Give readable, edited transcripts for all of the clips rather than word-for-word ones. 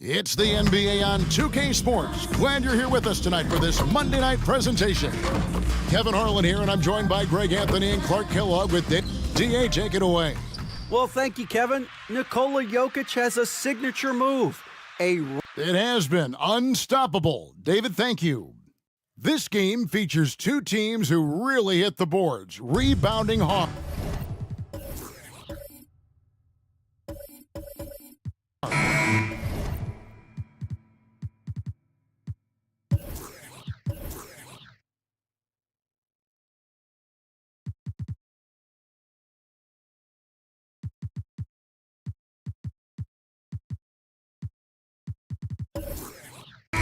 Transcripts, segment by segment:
It's the NBA on 2K Sports. Glad you're here with us tonight for this Monday night presentation. Kevin Harlan here, and I'm joined by Greg Anthony and Clark Kellogg with DA. Take it away. Well, thank you, Kevin. Nikola Jokic has a signature move. It has been unstoppable. David, thank you. This game features two teams who really hit the boards, rebounding hard.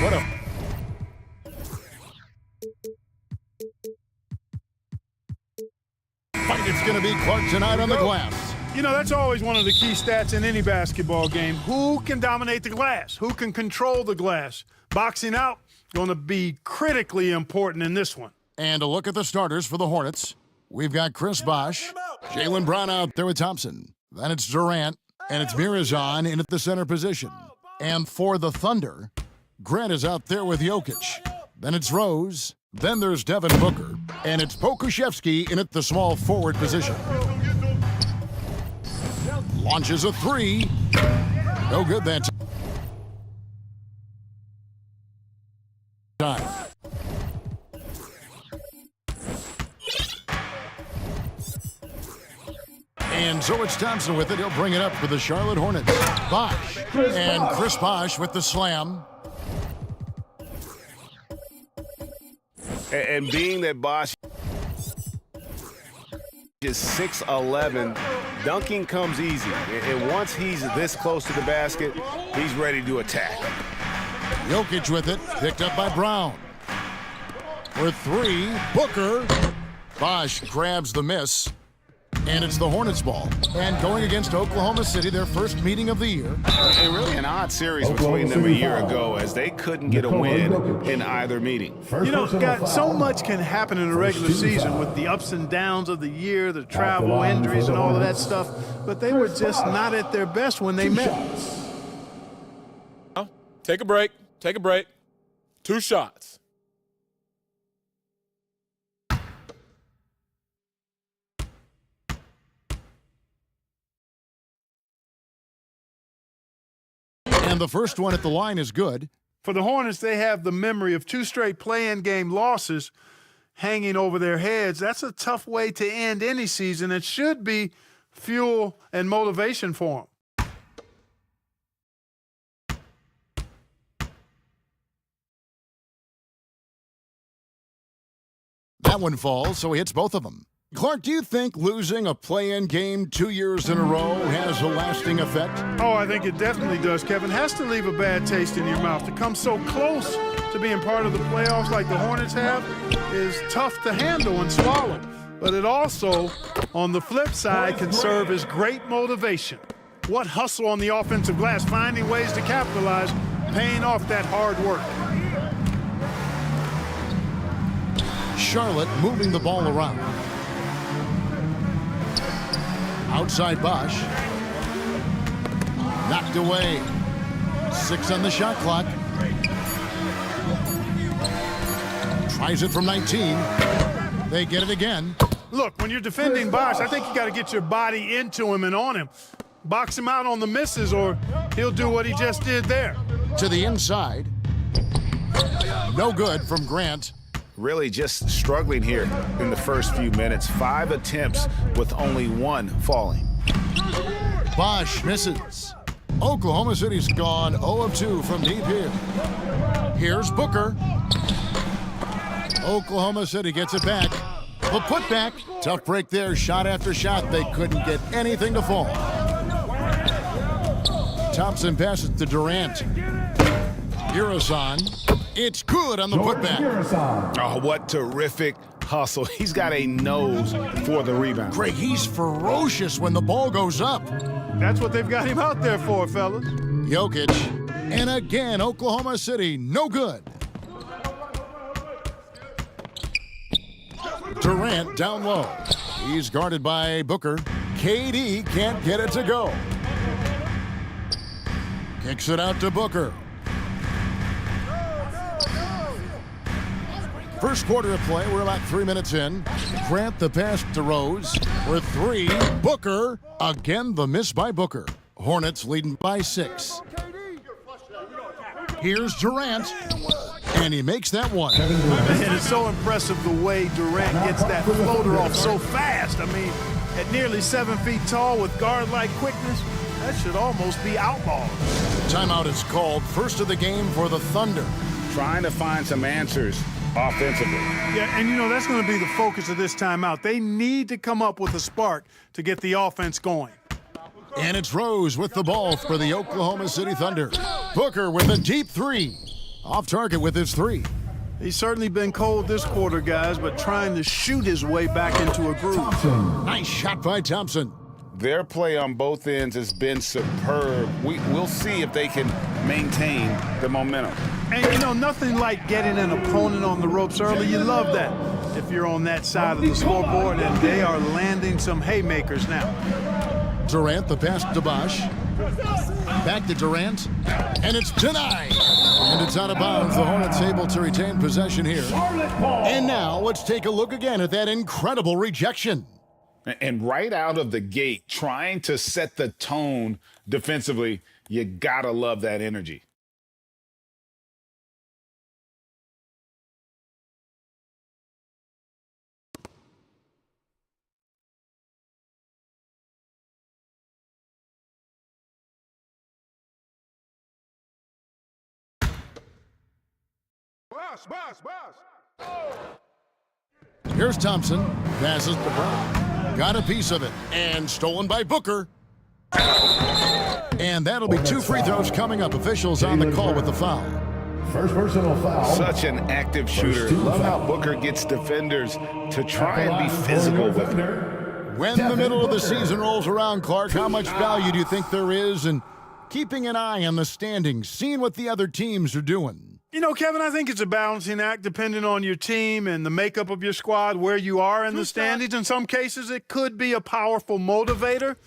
What a fight it's going to be, Clark, tonight on the glass. You know, that's always one of the key stats in any basketball game. Who can dominate the glass? Who can control the glass? Boxing out going to be critically important in this one. And a look at the starters for the Hornets. We've got Chris Bosh, Jaylen Brown out there with Thompson. Then it's Durant, and it's Mirazon in at the center position. And for the Thunder, Grant is out there with Jokic. Then it's Rose. Then there's Devin Booker. And it's Pokusevski in at the small forward position. Launches a three. No good that time. And so it's Thompson with it. He'll bring it up for the Charlotte Hornets. Bosh. And Chris Bosh with the slam. And being that Bosh is 6'11", dunking comes easy. And once he's this close to the basket, he's ready to attack. Jokic with it, picked up by Brown. For three, Booker. Bosh grabs the miss. And it's the Hornets ball. And going against Oklahoma City, their first meeting of the year. And really an odd series between them a year ago, as they couldn't get a win in either meeting. You know, Scott, so much can happen in a regular season with the ups and downs of the year, the travel, injuries, and all of that stuff. But they were just not at their best when they met. Take a break. Take a break. 2 shots. And the first one at the line is good. For the Hornets, they have the memory of 2 straight play-in game losses hanging over their heads. That's a tough way to end any season. It should be fuel and motivation for them. That one falls, so he hits both of them. Clark, do you think losing a play-in game 2 years in a row has a lasting effect? Oh, I think it definitely does, Kevin. Has to leave a bad taste in your mouth. To come so close to being part of the playoffs like the Hornets have is tough to handle and swallow. But it also, on the flip side, can serve as great motivation. What hustle on the offensive glass, finding ways to capitalize, paying off that hard work. Charlotte moving the ball around. Outside Bosh. Knocked away. 6 on the shot clock. Tries it from 19. They get it again. Look, when you're defending Bosh, I think you got to get your body into him and on him. Box him out on the misses or he'll do what he just did there. To the inside. No good from Grant. Really just struggling here in the first few minutes. 5 attempts with only 1 falling. Bosh misses. Oklahoma City's gone 0 of 2 from deep here. Here's Booker. Oklahoma City gets it back. The putback. Tough break there. Shot after shot. They couldn't get anything to fall. Thompson passes to Durant. Mirazon. It's good on the putback. Oh, what terrific hustle. He's got a nose for the rebound. Greg, he's ferocious when the ball goes up. That's what they've got him out there for, fellas. Jokic. And again, Oklahoma City, no good. Durant down low. He's guarded by Booker. KD can't get it to go. Kicks it out to Booker. First quarter of play, we're about 3 minutes in. Grant the pass to Rose for 3. Booker, again the miss by Booker. Hornets leading by 6. Here's Durant, and he makes that one. And it's so impressive the way Durant gets that floater off so fast. I mean, at nearly 7 feet tall with guard-like quickness, that should almost be outlaws. Timeout is called, first of the game for the Thunder. Trying to find some answers offensively. Yeah, and you know, that's going to be the focus of this timeout. They need to come up with a spark to get the offense going. And it's Rose with the ball for the Oklahoma City Thunder. Booker with a deep 3. Off target with his 3. He's certainly been cold this quarter, guys, but trying to shoot his way back into a groove. Nice shot by Thompson. Their play on both ends has been superb. We'll see if they can maintain the momentum. And, you know, nothing like getting an opponent on the ropes early. You love that if you're on that side of the scoreboard, and they are landing some haymakers now. Durant, the pass to Bosh. Back to Durant, and it's denied. And it's out of bounds. The Hornets able to retain possession here. And now let's take a look again at that incredible rejection. And right out of the gate, trying to set the tone defensively, you gotta love that energy. Here's Thompson. Passes to Brown. Got a piece of it. And stolen by Booker. And that'll be 2 free throws coming up. Officials on the call with the foul. First personal foul. Such an active shooter. Love how Booker gets defenders to try and be physical with him. When the middle of the season rolls around, Clark, how much value do you think there is in keeping an eye on the standings, seeing what the other teams are doing? You know, Kevin, I think it's a balancing act depending on your team and the makeup of your squad, where you are in the standings. In some cases, it could be a powerful motivator,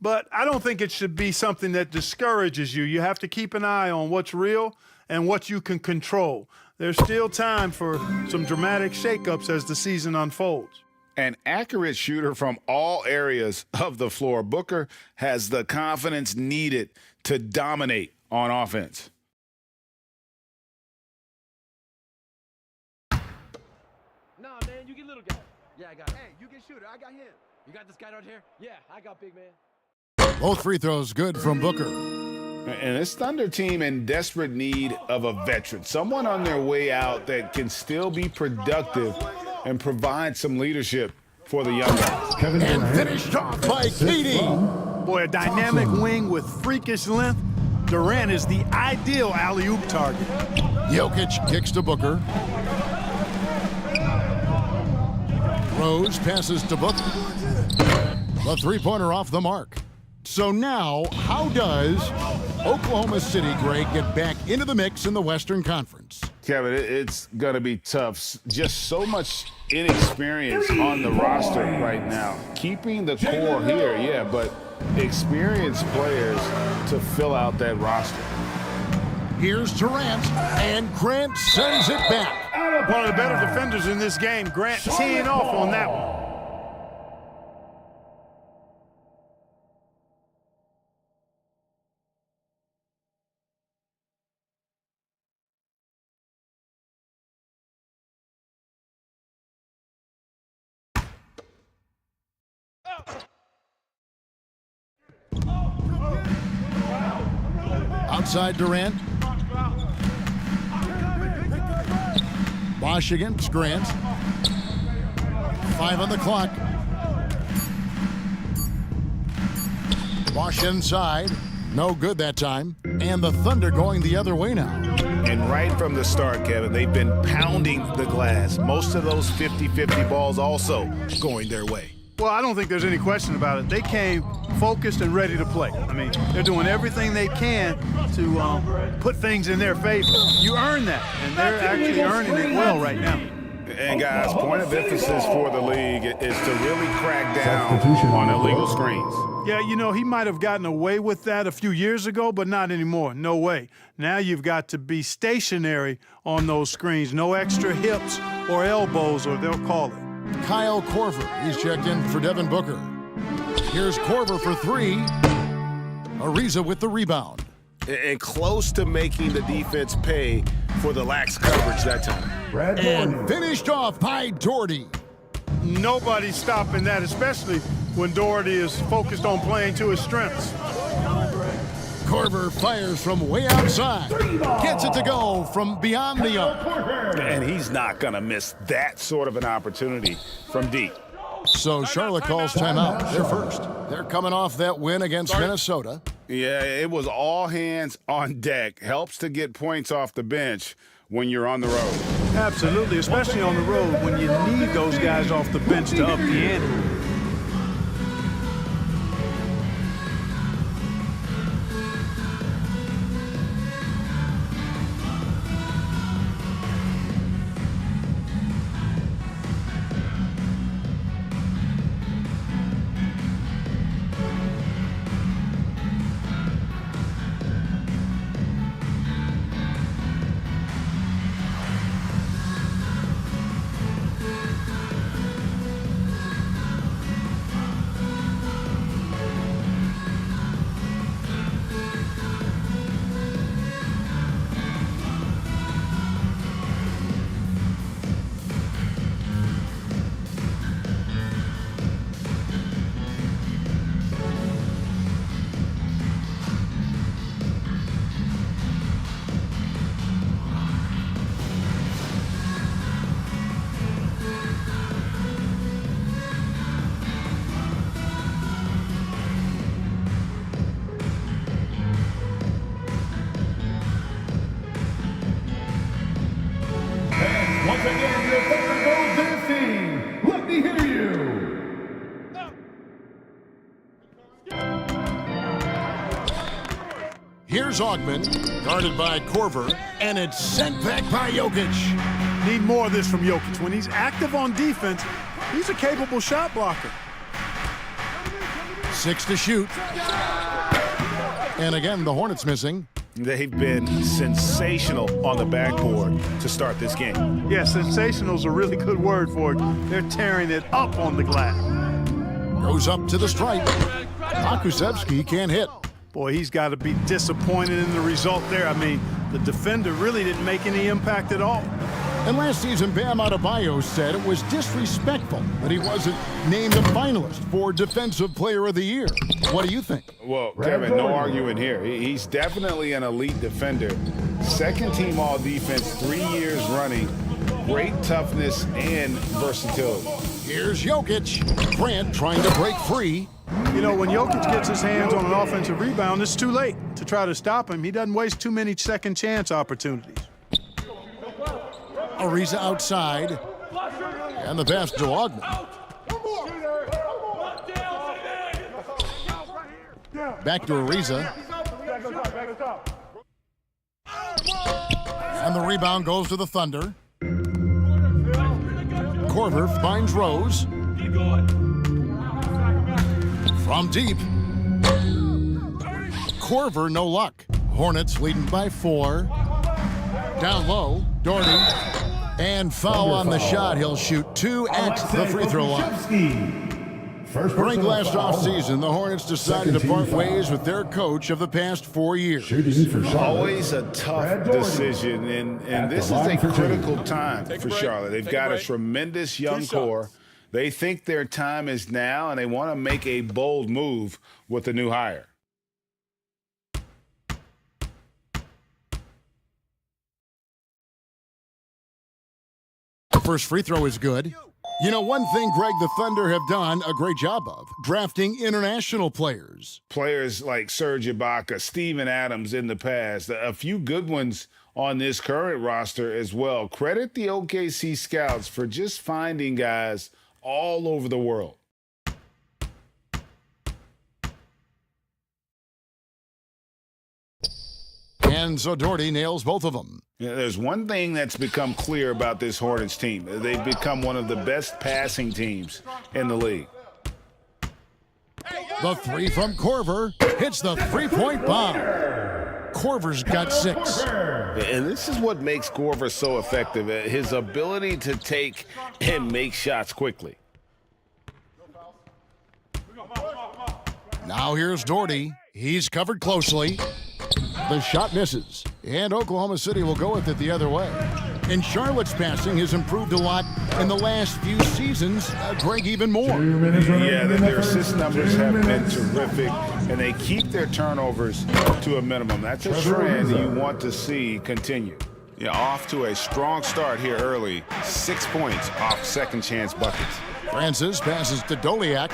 but I don't think it should be something that discourages you. You have to keep an eye on what's real and what you can control. There's still time for some dramatic shakeups as the season unfolds. An accurate shooter from all areas of the floor. Booker has the confidence needed to dominate on offense. Nah, man, you get little guy. Yeah, I got it. Hey, you get shooter. I got him. You got this guy right here? Yeah, I got big man. Both free throws good from Booker. And this Thunder team in desperate need of a veteran, someone on their way out that can still be productive and provide some leadership for the young guys. And finished off by KD. Boy, a dynamic wing with freakish length. Durant is the ideal alley-oop target. Jokic kicks to Booker. Rose passes to Booker. The three-pointer off the mark. So now, how does Oklahoma City, Greg, get back into the mix in the Western Conference? Kevin, it's going to be tough. Just so much inexperience on the roster right now. Keeping the core here, yeah, but experienced players to fill out that roster. Here's Durant, and Grant sends it back. One of the better defenders in this game. Grant teeing off on that one. Outside Durant. Bosh against Grant. 5 on the clock. Bosh inside. No good that time. And the Thunder going the other way now. And right from the start, Kevin, they've been pounding the glass. Most of those 50-50 balls also going their way. Well, I don't think there's any question about it. They came focused and ready to play. I mean, they're doing everything they can to put things in their favor. You earn that, and they're actually earning it well right now. And guys, point of emphasis for the league is to really crack down Substitution on on the illegal floor. screens. Yeah, you know, he might have gotten away with that a few years ago, but not anymore. No way. Now you've got to be stationary on those screens. No extra hips or elbows, or they'll call it. Kyle Korver, he's checked in for Devin Booker. Here's Korver for three. Ariza with the rebound. And close to making the defense pay for the lax coverage that time. Brad And Doherty. finished off by Doherty. Nobody's stopping that, especially when Doherty is focused on playing to his strengths. Korver fires from way outside. Gets it to go from beyond the arc. And he's not going to miss that sort of an opportunity from deep. So Charlotte calls timeout. They're first. They're coming off that win against Minnesota. Yeah, it was all hands on deck. Helps to get points off the bench when you're on the road. Absolutely, especially on the road when you need those guys off the bench to up the ante. Once again, your Thunder goes dancing. Let me hear you. Here's Augman, guarded by Korver, and it's sent back by Jokic. Need more of this from Jokic. When he's active on defense, he's a capable shot blocker. 6 to shoot. And again, the Hornets missing. They've been sensational on the backboard to start this game. Yeah, sensational is a really good word for it. They're tearing it up on the glass. Goes up to the stripe. Akusevsky can't hit. Boy, he's got to be disappointed in the result there. I mean, the defender really didn't make any impact at all. And last season, Bam Adebayo said it was disrespectful that he wasn't named a finalist for Defensive Player of the Year. What do you think? Well, Kevin, no arguing here. He's definitely an elite defender. Second team all defense 3 years running. Great toughness and versatility. Here's Jokic. Grant trying to break free. You know, when Jokic gets his hands on an offensive rebound, it's too late to try to stop him. He doesn't waste too many second chance opportunities. Ariza outside. And the pass to Augman. Back to Ariza. And the rebound goes to the Thunder. Korver finds Rose. From deep. Korver, no luck. Hornets leading by 4. Down low, Doherty. And foul on the shot. He'll shoot 2 at the free throw line. First During personal last foul. offseason, the Hornets decided to Second part team ways foul. with their coach of the past 4 years. Shooting for Charlotte. Always a tough Brad Doherty. decision, At and the this is line a for two. critical time Take a for break. Charlotte. They've Take a got a break. tremendous young Two core. shots. They think their time is now, and they want to make a bold move with the new hire. The first free throw is good. You know, one thing Greg the Thunder have done a great job of, drafting international players. Players like Serge Ibaka, Steven Adams in the past, a few good ones on this current roster as well. Credit the OKC scouts for just finding guys all over the world. And so Doherty nails both of them. Yeah, there's one thing that's become clear about this Hornets team. They've become one of the best passing teams in the league. The three from Korver hits the three-point bomb. Korver's got 6. And this is what makes Korver so effective, his ability to take and make shots quickly. Now here's Doherty. He's covered closely. The shot misses, and Oklahoma City will go with it the other way. And Charlotte's passing has improved a lot in the last few seasons. Greg, even more. Yeah, their assist numbers have been terrific, and they keep their turnovers to a minimum. That's a trend you want to see continue. Yeah, off to a strong start here early. 6 points off second chance buckets. Francis passes to Doliak.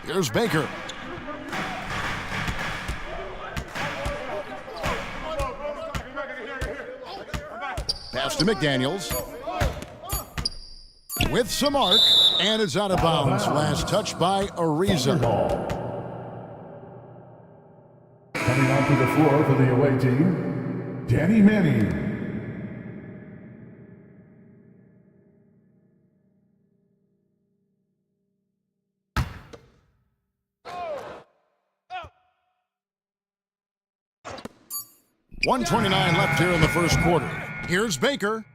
Here's Baker. Pass to McDaniels. With some arc, and it's out of bounds. Last touch by Ariza. Coming onto the floor for the away team, Danny Manning. .129 left here in the first quarter. Here's Baker.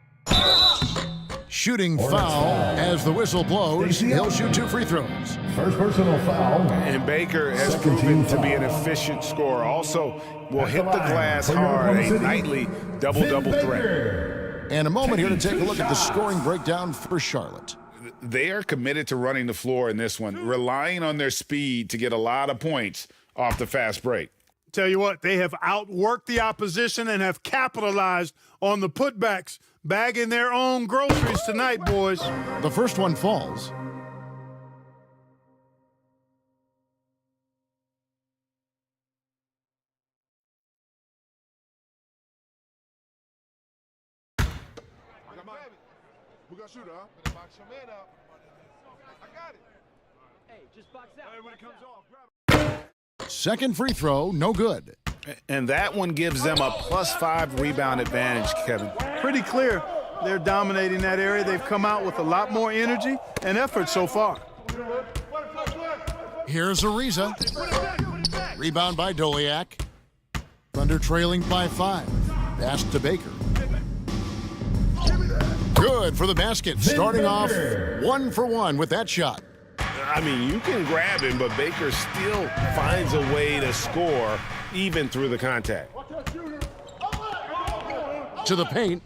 Shooting foul as the whistle blows. He'll shoot 2 free throws. First personal foul. And Baker has proven to be an efficient scorer. Also, will hit the glass hard, a nightly double-double threat. And a moment here to take a look at the scoring breakdown for Charlotte. They are committed to running the floor in this one, relying on their speed to get a lot of points off the fast break. Tell you what, they have outworked the opposition and have capitalized on the putbacks, bagging their own groceries tonight, boys. The first one falls. We got shooter, huh? Box your man up. I got it. Hey, just box out. Hey, when it comes off, grab it. Second free throw, no good. And that one gives them a +5 rebound advantage, Kevin. Pretty clear they're dominating that area. They've come out with a lot more energy and effort so far. Here's Ariza. Rebound by Doliak. Thunder trailing by 5. Pass to Baker. Good for the basket. Starting off 1 for 1 with that shot. I mean, you can grab him, but Baker still finds a way to score even through the contact. To the paint.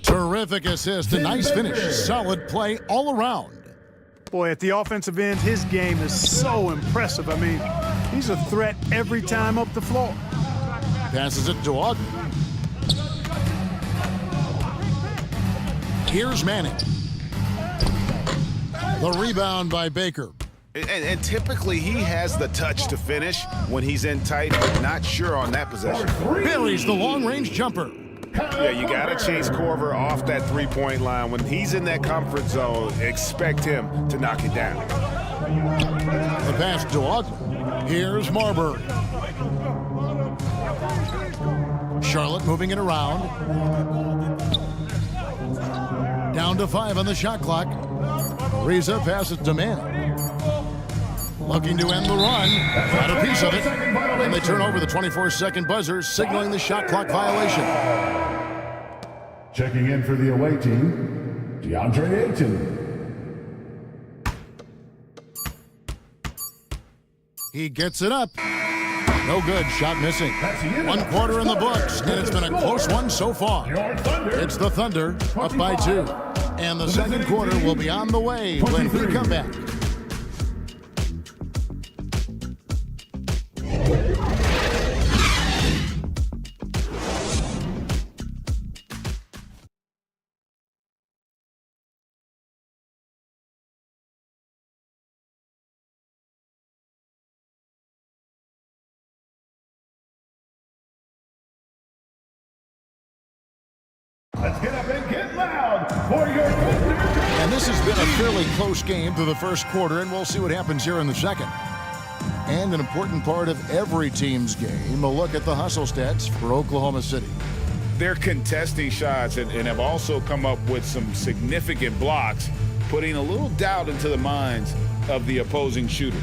Terrific assist. A nice finish. Solid play all around. Boy, at the offensive end, his game is so impressive. I mean, he's a threat every time up the floor. Passes it to Ogden. Here's Manning. The rebound by Baker. And typically he has the touch to finish when he's in tight, but not sure on that possession. Buries the long-range jumper. Yeah, you got to chase Korver off that three-point line. When he's in that comfort zone, expect him to knock it down. The pass to Ogden. Here's Marbury. Charlotte moving it around. Down to 5 on the shot clock. Ariza passes to Manning. Looking to end the run. Got a piece of it. And they turn over the 24-second buzzer, signaling the shot clock violation. Checking in for the away team, DeAndre Ayton. He gets it up. No good. Shot missing. 1 quarter in the books, and it's been a close one so far. It's the Thunder up by 2. And the second quarter will be on the way when we come back. Let's get up and get loud for your Thunder. And this has been a fairly close game through the first quarter, and we'll see what happens here in the second. And an important part of every team's game, a look at the hustle stats for Oklahoma City. They're contesting shots and have also come up with some significant blocks, putting a little doubt into the minds of the opposing shooters.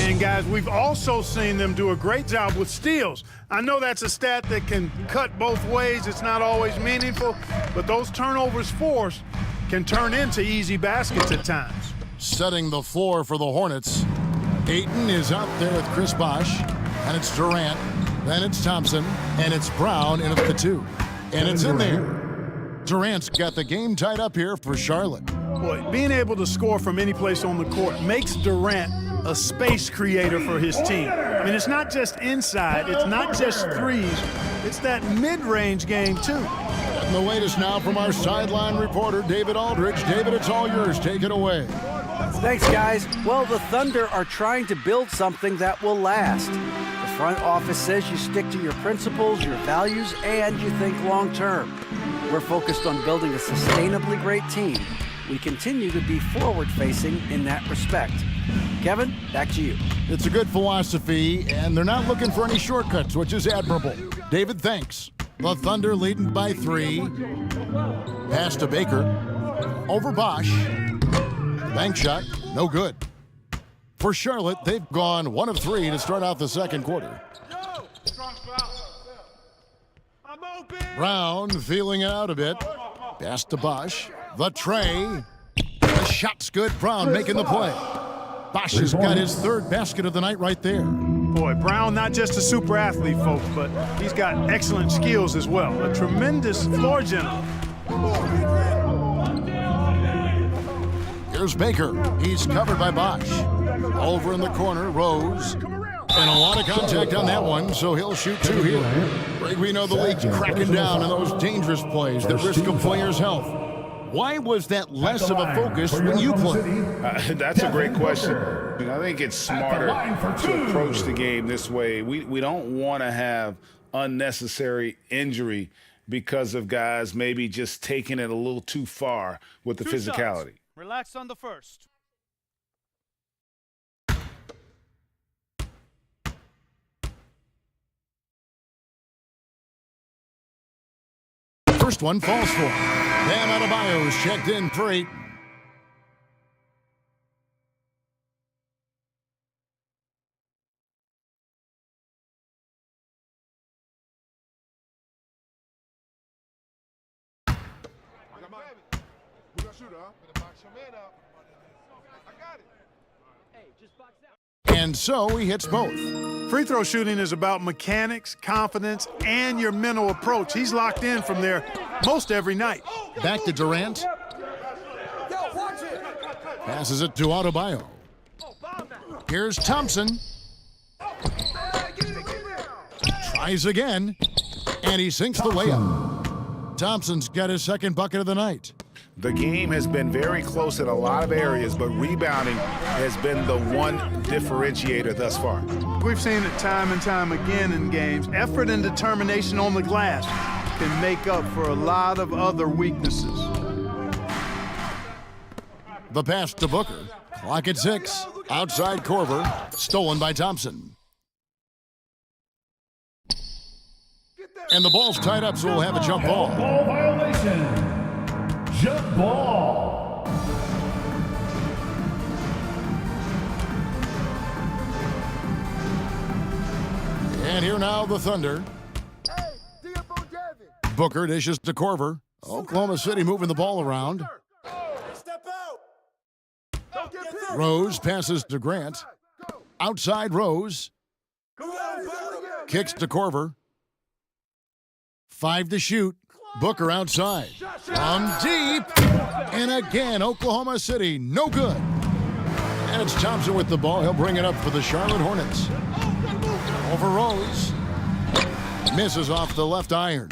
And guys, we've also seen them do a great job with steals. I know that's a stat that can cut both ways. It's not always meaningful, but those turnovers forced can turn into easy baskets at times. Setting the floor for the Hornets. Ayton is out there with Chris Bosh, and it's Durant, then it's Thompson, and it's Brown, and it's the two. And it's in there. Durant's got the game tied up here for Charlotte. Boy, being able to score from any place on the court makes Durant a space creator for his team. I mean, it's not just inside, it's not just threes, it's that mid-range game too. And the latest now from our sideline reporter, David Aldridge. David, it's all yours. Take it away. Thanks, guys. Well, the Thunder are trying to build something that will last. The front office says you stick to your principles, your values, and you think long-term. We're focused on building a sustainably great team. We continue to be forward-facing in that respect. Kevin, back to you. It's a good philosophy, and they're not looking for any shortcuts, which is admirable. David, thanks. The Thunder leading by 3. Pass to Baker. Over Bosh. Bank shot, no good. For Charlotte, they've gone 1 of 3 to start out the second quarter. Brown feeling it out a bit. Pass to Bosh. The tray. The shot's good. Brown making the play. Bosh has got his 3rd basket of the night right there. Boy, Brown, not just a super athlete, folks, but he's got excellent skills as well. A tremendous floor general. Here's Baker. He's covered by Bosh. Over in the corner, Rose. And a lot of contact on that one, so he'll shoot 2 here. Greg, we know the league's cracking down on those dangerous plays that risk a player's health. Why was that less of a focus when you played? That's a great question. I think it's smarter to approach the game this way. We don't want to have unnecessary injury because of guys maybe just taking it a little too far with the physicality. Shots. Relax on the first. First one falls for him. Bam Adebayo's checked in for 8. And so he hits both. Free throw shooting is about mechanics, confidence, and your mental approach. He's locked in from there most every night. Back to Durant. Passes it to Adebayo. Here's Thompson. Tries again, and he sinks the layup. Thompson's got his 2nd bucket of the night. The game has been very close in a lot of areas, but rebounding has been the one differentiator thus far. We've seen it time and time again in games. Effort and determination on the glass can make up for a lot of other weaknesses. The pass to Booker. Clock at 6. Outside Korver. Stolen by Thompson. And the ball's tied up, so we'll have a jump ball. Ball violation. Jump ball. And here now the Thunder. Booker dishes to Korver. Oklahoma City moving the ball around. Rose passes to Grant. Outside Rose. Kicks to Korver. 5 to shoot. Booker outside. From deep. And again, Oklahoma City, no good. And it's Thompson with the ball. He'll bring it up for the Charlotte Hornets. Over Rose. Misses off the left iron.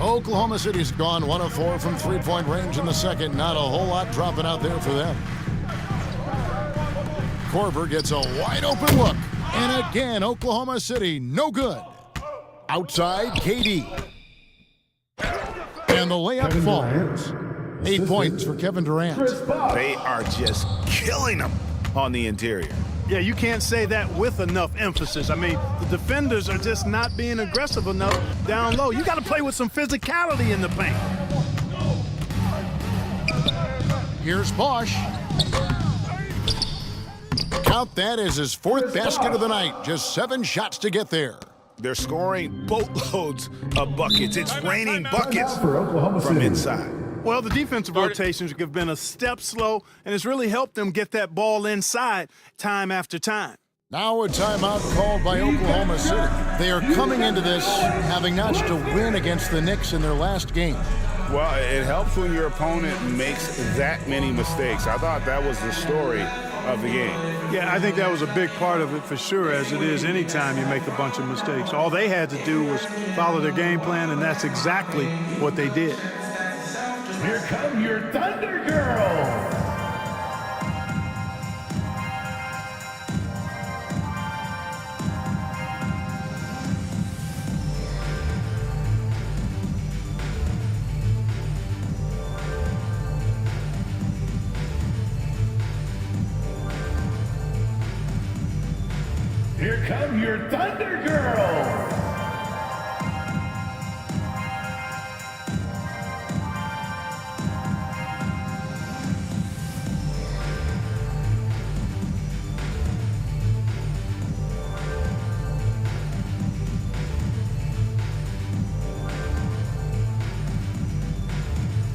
Oklahoma City's gone 1 of 4 from 3-point range in the second. Not a whole lot dropping out there for them. Korver gets a wide open look. And again, Oklahoma City, no good. Outside, KD. And the layup falls. 8 points for Kevin Durant. They are just killing them on the interior. Yeah, you can't say that with enough emphasis. I mean, the defenders are just not being aggressive enough down low. You got to play with some physicality in the paint. Here's Bosch. Count that as his 4th basket of the night. Just 7 shots to get there. They're scoring boatloads of buckets. It's raining buckets For Oklahoma from City. inside. Well, the defensive rotations have been a step slow, and it's really helped them get that ball inside time after time. Now a timeout called by Oklahoma City. They are coming into this having notched a win against the Knicks in their last game. Well, it helps when your opponent makes that many mistakes. I thought that was the story of the game. Yeah, I think that was a big part of it for sure, as it is anytime you make a bunch of mistakes. All they had to do was follow their game plan, and that's exactly what they did. Here come your Thunder Girls. Here come your Thunder Girls.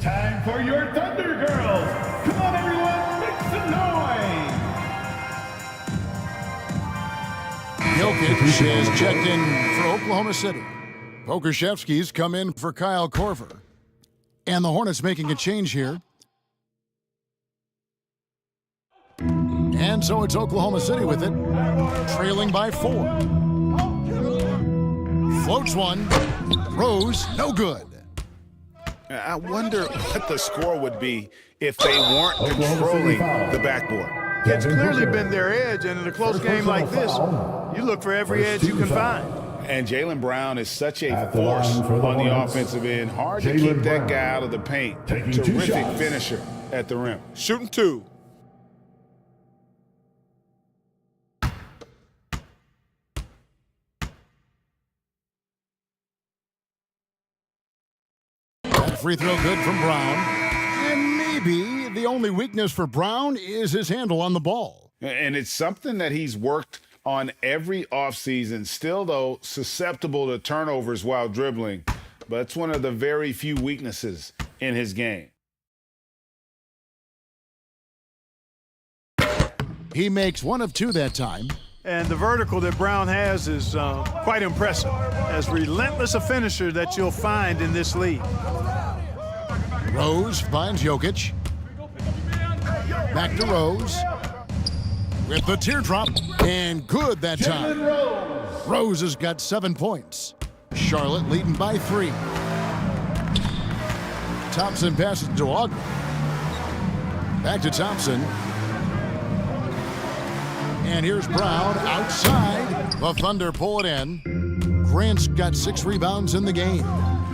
Time for your Thunder Girls. Come on, everyone, make some noise. Jokic is checked in for Oklahoma City. Pokuševski's come in for Kyle Korver. And the Hornets making a change here. And so it's Oklahoma City with it, trailing by 4. Floats one. Rose, no good. I wonder what the score would be if they weren't controlling the backboard. It's clearly been their edge, and in a close game like this, you look for every edge you can find. And Jaylen Brown is such a force on the offensive end. Hard to keep that guy out of the paint. Terrific finisher at the rim. Shooting 2. Free throw good from Brown. And maybe the only weakness for Brown is his handle on the ball. And it's something that he's worked on every offseason. Still, though, susceptible to turnovers while dribbling. But it's one of the very few weaknesses in his game. He makes 1 of 2 that time. And the vertical that Brown has is quite impressive. As relentless a finisher that you'll find in this league. Rose finds Jokic. Back to Rose. With the teardrop. And good that time. Rose has got 7 points. Charlotte leading by 3. Thompson passes to Ogden. Back to Thompson. And here's Brown outside. The Thunder pull it in. Grant's got 6 rebounds in the game.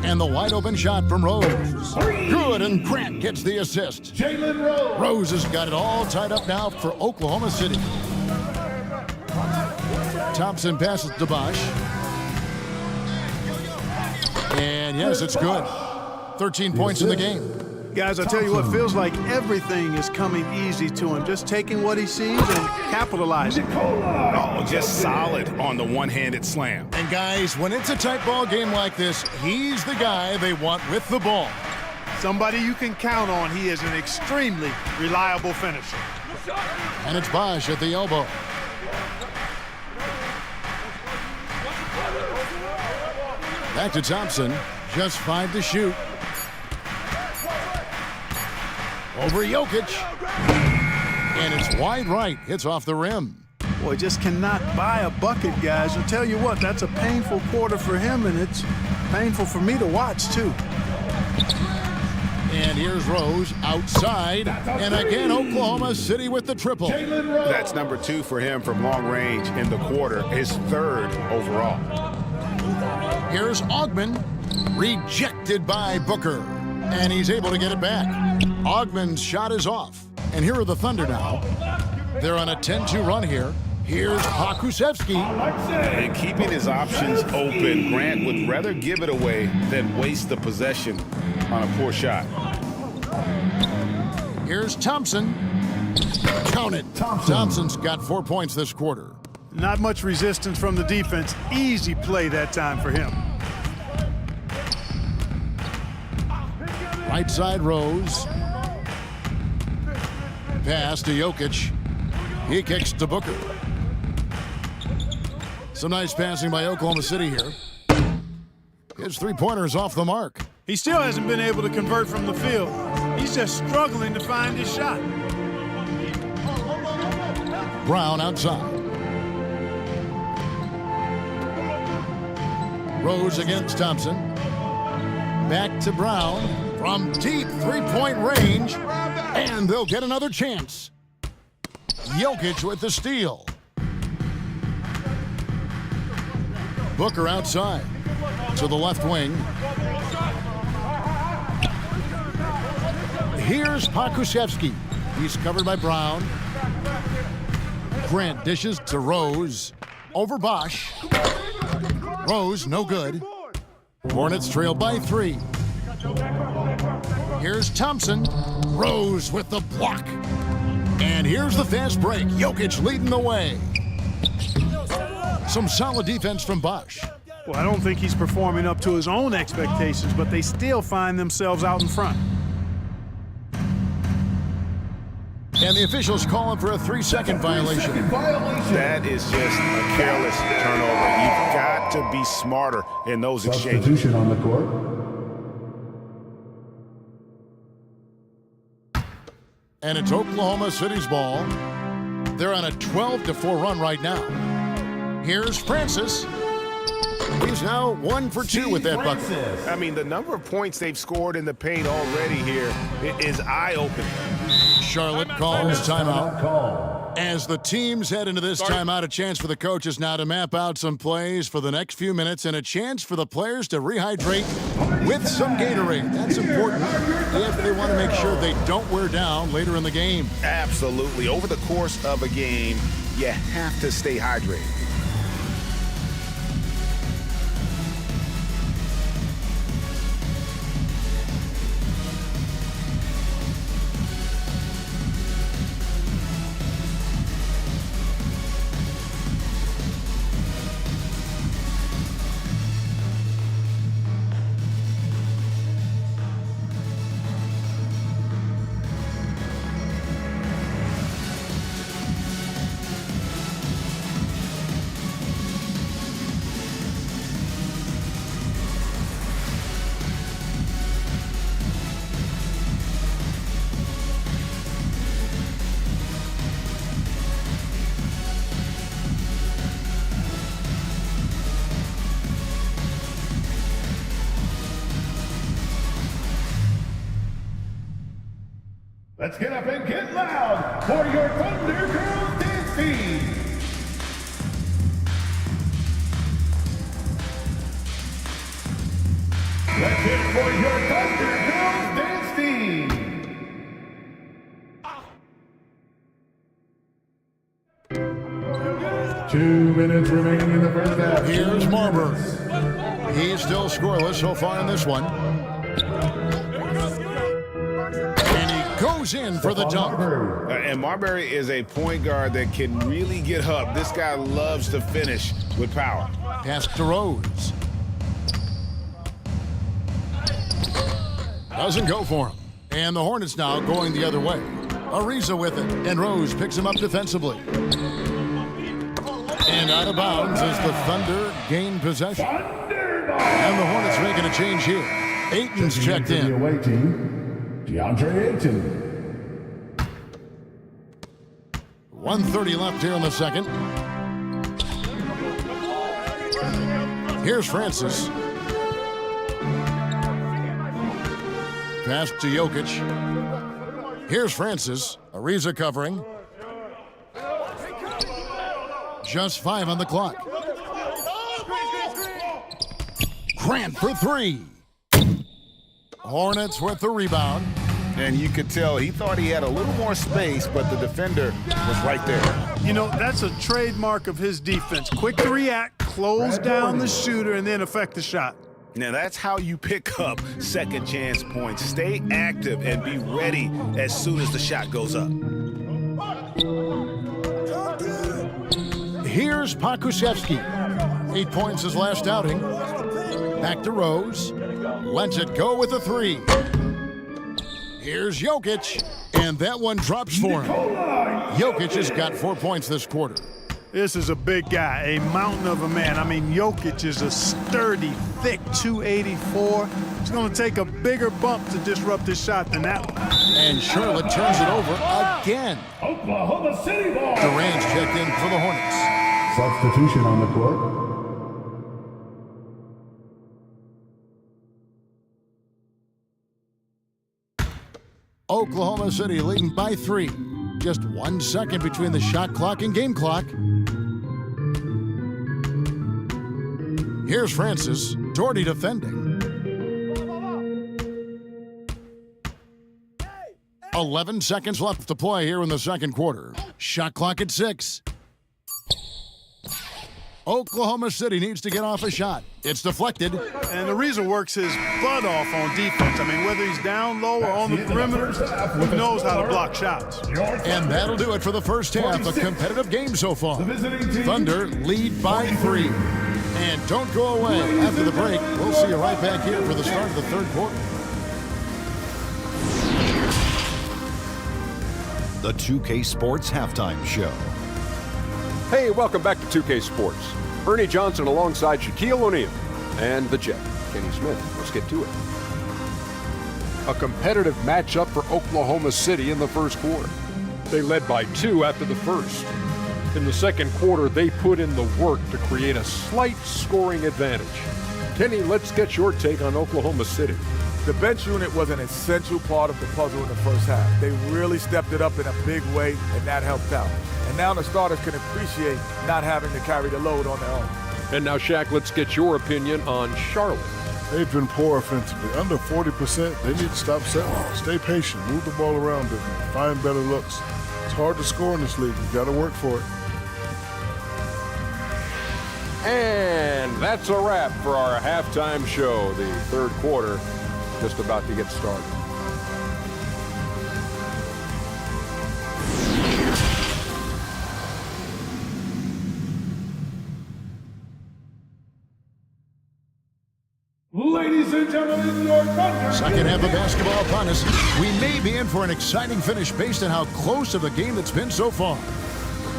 And the wide open shot from Rose. Good, and Grant gets the assist. Jaylen Rose. Rose has got it all tied up now for Oklahoma City. Thompson passes to Bosch. And yes, it's good. 13 points in the game. Guys, I tell you what, feels like everything is coming easy to him. Just taking what he sees and capitalizing. Oh, just solid on the one-handed slam. And guys, when it's a tight ball game like this, he's the guy they want with the ball. Somebody you can count on. He is an extremely reliable finisher. And it's Bosch at the elbow. Back to Thompson. Just 5 to shoot. Over Jokic. And it's wide right. Hits off the rim. Boy, just cannot buy a bucket, guys. I'll tell you what, that's a painful quarter for him, and it's painful for me to watch, too. And here's Rose outside. And again, Oklahoma City with the triple. That's number 2 for him from long range in the quarter, his 3rd overall. Here's Ogden, rejected by Booker. And he's able to get it back. Ogden's shot is off. And here are the Thunder now. They're on a 10-2 run here. Here's Pakusevsky. And keeping his options open, Grant would rather give it away than waste the possession on a poor shot. Here's Thompson. Count it. Thompson's got 4 points this quarter. Not much resistance from the defense. Easy play that time for him. Right side Rose. Pass to Jokic. He kicks to Booker. Some nice passing by Oklahoma City here. His three-pointer is off the mark. He still hasn't been able to convert from the field. He's just struggling to find his shot. Brown outside. Rose against Thompson. Back to Brown from deep three-point range. And they'll get another chance. Jokic with the steal. Booker outside to the left wing. Here's Pakusevsky. He's covered by Brown. Grant dishes to Rose. Over Bosch. Rose, no good. Hornets trail by 3. Here's Thompson. Rose with the block. And here's the fast break. Jokic leading the way. Some solid defense from Bosch. Well, I don't think he's performing up to his own expectations, but they still find themselves out in front. And the officials call him for a 3-second violation. That is just a careless turnover. You've got to be smarter in those exchanges. Substitution on the court. And it's Oklahoma City's ball. They're on a 12-4 run right now. Here's Francis. He's now 1 for 2 with that bucket. I mean, the number of points they've scored in the paint already here is eye-opening. Charlotte calls timeout. As the teams head into this timeout, a chance for the coaches now to map out some plays for the next few minutes and a chance for the players to rehydrate with some Gatorade. That's important if they want to make sure they don't wear down later in the game. Absolutely. Over the course of a game, you have to stay hydrated. Let's get up and get loud for your Thunder Girls dance team. Let's hear it for your Thunder Girls dance team. 2 minutes remaining in the first half. Here's Marbury. He's still scoreless so far in this one. And he goes in for the dunk. And Marbury is a point guard that can really get up. This guy loves to finish with power. Pass to Rose. Doesn't go for him. And the Hornets now going the other way. Ariza with it, and Rose picks him up defensively. And out of bounds as the Thunder gain possession. And the Hornets making a change here. Ayton's checked in. The away team, DeAndre Ayton. 1:30 left here in the second. Here's Francis. Pass to Jokic. Here's Francis. Ariza covering. Just 5 on the clock. Grant for 3. Hornets with the rebound. And you could tell he thought he had a little more space, but the defender was right there. You know, that's a trademark of his defense. Quick to react, close down the shooter, and then affect the shot. Now, that's how you pick up second chance points. Stay active and be ready as soon as the shot goes up. Here's Pakusevsky. 8 points his last outing. Back to Rose. Lets it go with a 3. Here's Jokic, and that one drops for him. Jokic has got 4 points this quarter. This is a big guy, a mountain of a man. I mean, Jokic is a sturdy, thick 284. It's going to take a bigger bump to disrupt his shot than that one. And Charlotte turns it over again. Oklahoma City ball. Durant's checked in for the Hornets. Substitution on the court. Oklahoma City leading by 3. Just 1 second between the shot clock and game clock. Here's Francis. Doherty defending. 11 seconds left to play here in the second quarter. Shot clock at 6. Oklahoma City needs to get off a shot. It's deflected. And the reason works his butt off on defense. I mean, whether he's down low or on the perimeter, he knows how to block shots. And that'll do it for the first half. A competitive game so far. Thunder lead by 3. And don't go away. After the break, we'll see you right back here for the start of the third quarter. The 2K Sports Halftime Show. Hey, welcome back to 2K Sports. Ernie Johnson alongside Shaquille O'Neal and the Jet, Kenny Smith. Let's get to it. A competitive matchup for Oklahoma City in the first quarter. They led by 2 after the first. In the second quarter, they put in the work to create a slight scoring advantage. Kenny, let's get your take on Oklahoma City. The bench unit was an essential part of the puzzle in the first half. They really stepped it up in a big way, and that helped out. And now the starters can appreciate not having to carry the load on their own. And now, Shaq, let's get your opinion on Charlotte. They've been poor offensively. Under 40%, they need to stop settling. Stay patient, move the ball around them, find better looks. It's hard to score in this league. You got to work for it. And that's a wrap for our halftime show. The third quarter just about to get started. Ladies and gentlemen, your Thunder. Second half of basketball upon us. We may be in for an exciting finish based on how close of a game it's been so far.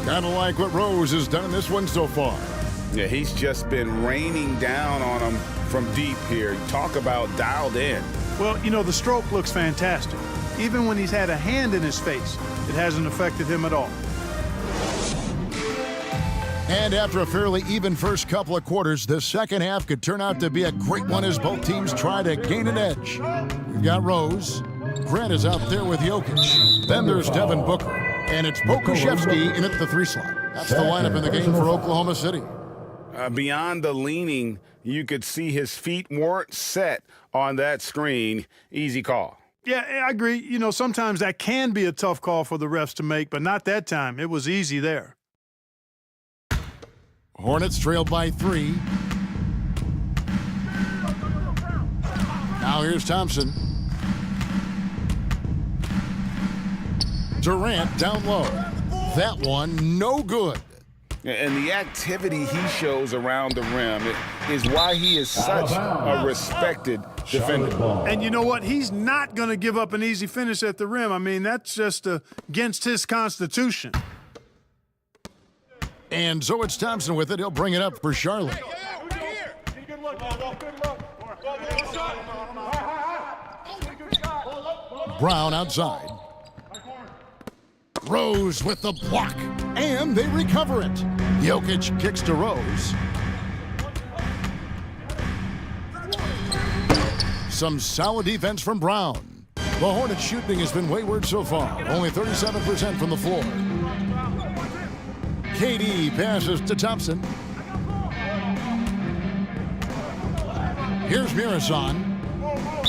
Kind of like what Rose has done in this one so far. Yeah, he's just been raining down on him from deep here. Talk about dialed in. Well, you know, the stroke looks fantastic. Even when he's had a hand in his face, it hasn't affected him at all. And after a fairly even first couple of quarters, the second half could turn out to be a great one as both teams try to gain an edge. We've got Rose. Grant is out there with Jokic. Then there's Devin Booker. And it's Pokusevsky in at the 3 slot. That's the lineup in the game for Oklahoma City. Beyond the leaning, you could see his feet weren't set on that screen. Easy call. Yeah, I agree. You know, sometimes that can be a tough call for the refs to make, but not that time. It was easy there. Hornets trailed by 3. Now here's Thompson. Durant down low. That one no good. And the activity he shows around the rim is why he is such a respected defender. And you know what? He's not going to give up an easy finish at the rim. I mean, that's just against his constitution. And so it's Thompson with it. He'll bring it up for Charlotte. Brown outside. Rose with the block. And they recover it. Jokic kicks to Rose. Some solid defense from Brown. The Hornets shooting has been wayward so far. Only 37% from the floor. KD passes to Thompson. Here's Mirazon.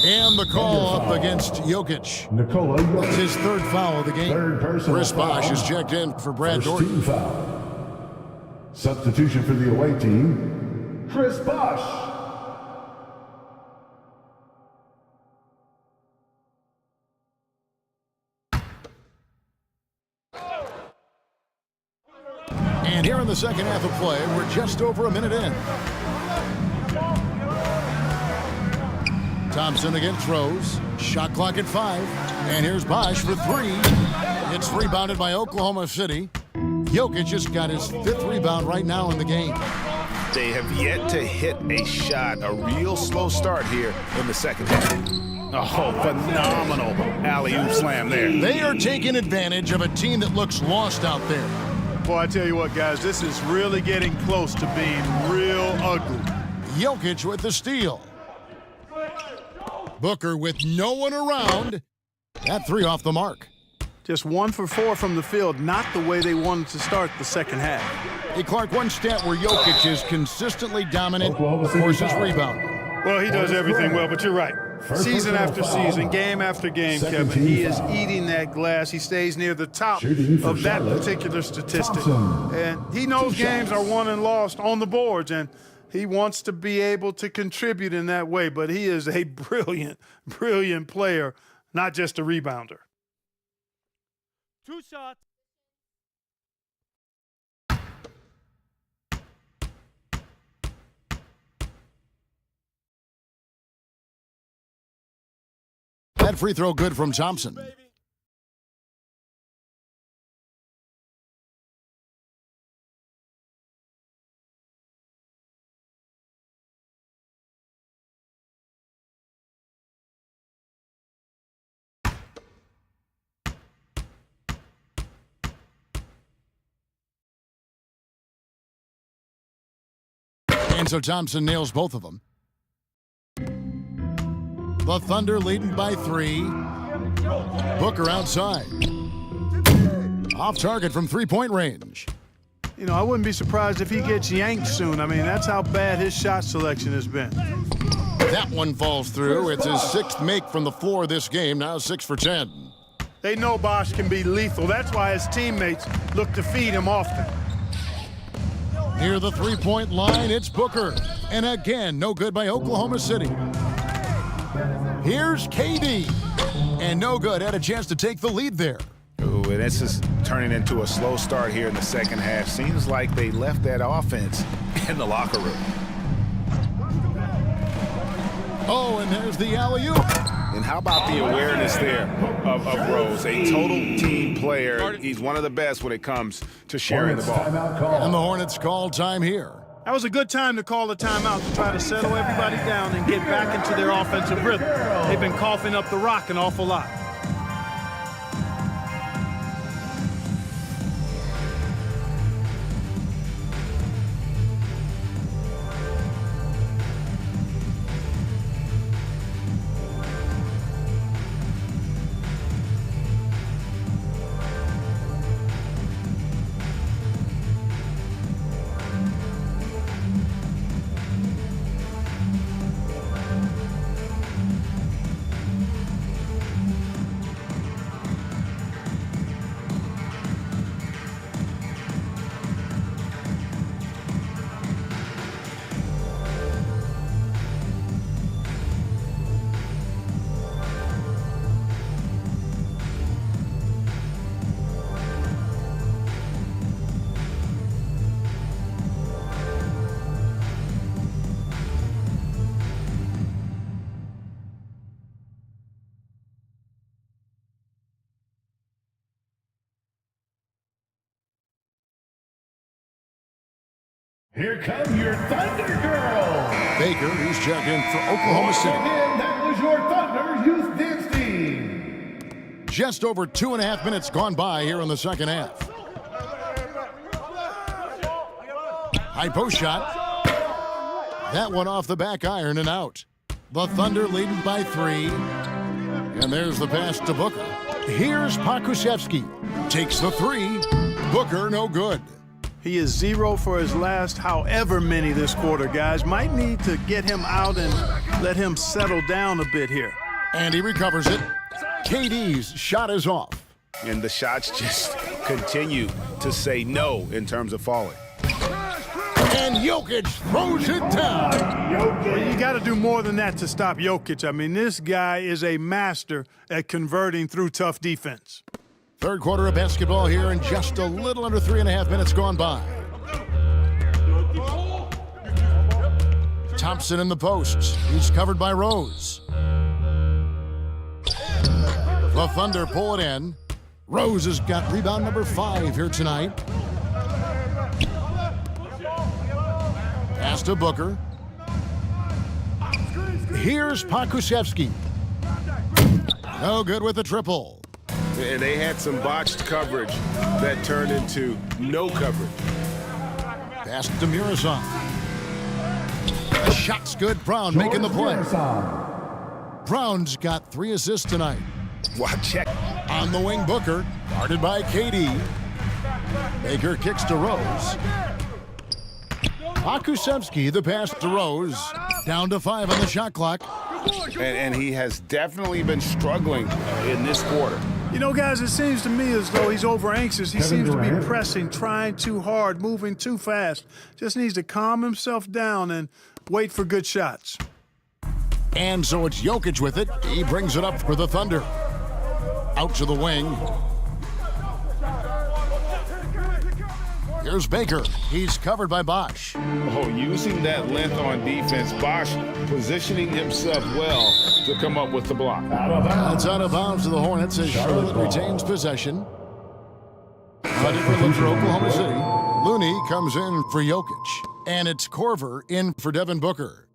And the call up against Jokic. Nikola Jokic. That's his third foul of the game. Third personal Chris Bosh foul. is checked in for Brad First Dorton. team foul. Substitution for the away team, Chris Bosh. And here in the second half of play, we're just over a minute in. Thompson again throws. Shot clock at 5. And here's Bosh for 3. It's rebounded by Oklahoma City. Jokic just got his 5th rebound right now in the game. They have yet to hit a shot, a real slow start here in the second half. Oh, phenomenal alley-oop slam there. They are taking advantage of a team that looks lost out there. Boy, I tell you what, guys, this is really getting close to being real ugly. Jokic with the steal. Booker with no one around. That 3 off the mark. Just 1 for 4 from the field, not the way they wanted to start the second half. Hey, Clark, one stat where Jokic is consistently dominant, of course, is rebounding. Well, he does everything well, but you're right. Season after season, game after game, Kevin, he is eating that glass. He stays near the top of that particular statistic. And he knows games are won and lost on the boards, and he wants to be able to contribute in that way. But he is a brilliant, brilliant player, not just a rebounder. 2 shots. That free throw good from Thompson. And so Thompson nails both of them. The Thunder leading by 3. Booker outside. Off target from 3-point range. You know, I wouldn't be surprised if he gets yanked soon. I mean, that's how bad his shot selection has been. That one falls through. It's his 6th make from the floor this game, now 6 for 10. They know Bosh can be lethal. That's why his teammates look to feed him often. Near the 3-point line, it's Booker. And again, no good by Oklahoma City. Here's KD. And no good. Had a chance to take the lead there. Ooh, and this is turning into a slow start here in the second half. Seems like they left that offense in the locker room. Oh, and there's the alley-oop. And how about the awareness there of Rose? A total team player. He's one of the best when it comes to sharing the ball. And the Hornets call time here. That was a good time to call the timeout to try to settle everybody down and get back into their offensive rhythm. They've been coughing up the rock an awful lot. Here come your Thunder Girls. Baker, he's checked in for Oklahoma City. Again, that was your Thunder Youth Dance Team. Just over 2.5 minutes gone by here in the second half. High post shot. That one off the back iron and out. The Thunder leading by 3. And there's the pass to Booker. Here's Pokusevski. Takes the 3. Booker, no good. He is 0 for his last however many this quarter, guys. Might need to get him out and let him settle down a bit here. And he recovers it. KD's shot is off. And the shots just continue to say no in terms of falling. And Jokic throws it down. Well, you got to do more than that to stop Jokic. I mean, this guy is a master at converting through tough defense. Third quarter of basketball here, and just a little under 3.5 minutes gone by. Thompson in the post. He's covered by Rose. The Thunder pull it in. Rose has got rebound number 5 here tonight. Pass to Booker. Here's Pokusevski. No good with the triple. And they had some botched coverage that turned into no coverage. Pass to Murazov. The shot's good. Brown making the play. Brown's got 3 assists tonight. Wow, check. On the wing, Booker, guarded by KD. Baker kicks to Rose. Pokusevski, the pass to Rose. Down to 5 on the shot clock. And he has definitely been struggling in this quarter. You know, guys, it seems to me as though he's over-anxious. He seems to be pressing, trying too hard, moving too fast. Just needs to calm himself down and wait for good shots. And so it's Jokic with it. He brings it up for the Thunder. Out to the wing. Here's Baker. He's covered by Bosch. Oh, using that length on defense, Bosch positioning himself well to come up with the block. It's out of bounds to the Hornets as Charlotte retains possession. A different look for Oklahoma City. Looney comes in for Jokic. And it's Korver in for Devin Booker.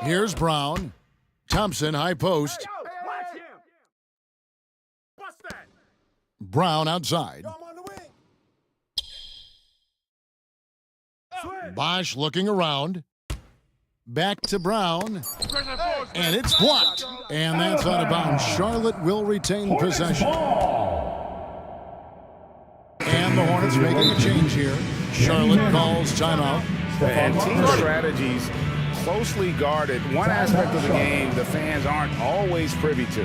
Here's Brown. Thompson, high post. Brown outside. Bosch looking around. Back to Brown. And it's blocked. And that's out of bounds. Charlotte will retain possession. And the Hornets making a change here. Charlotte calls timeout. And team strategies closely guarded. One aspect of the game the fans aren't always privy to.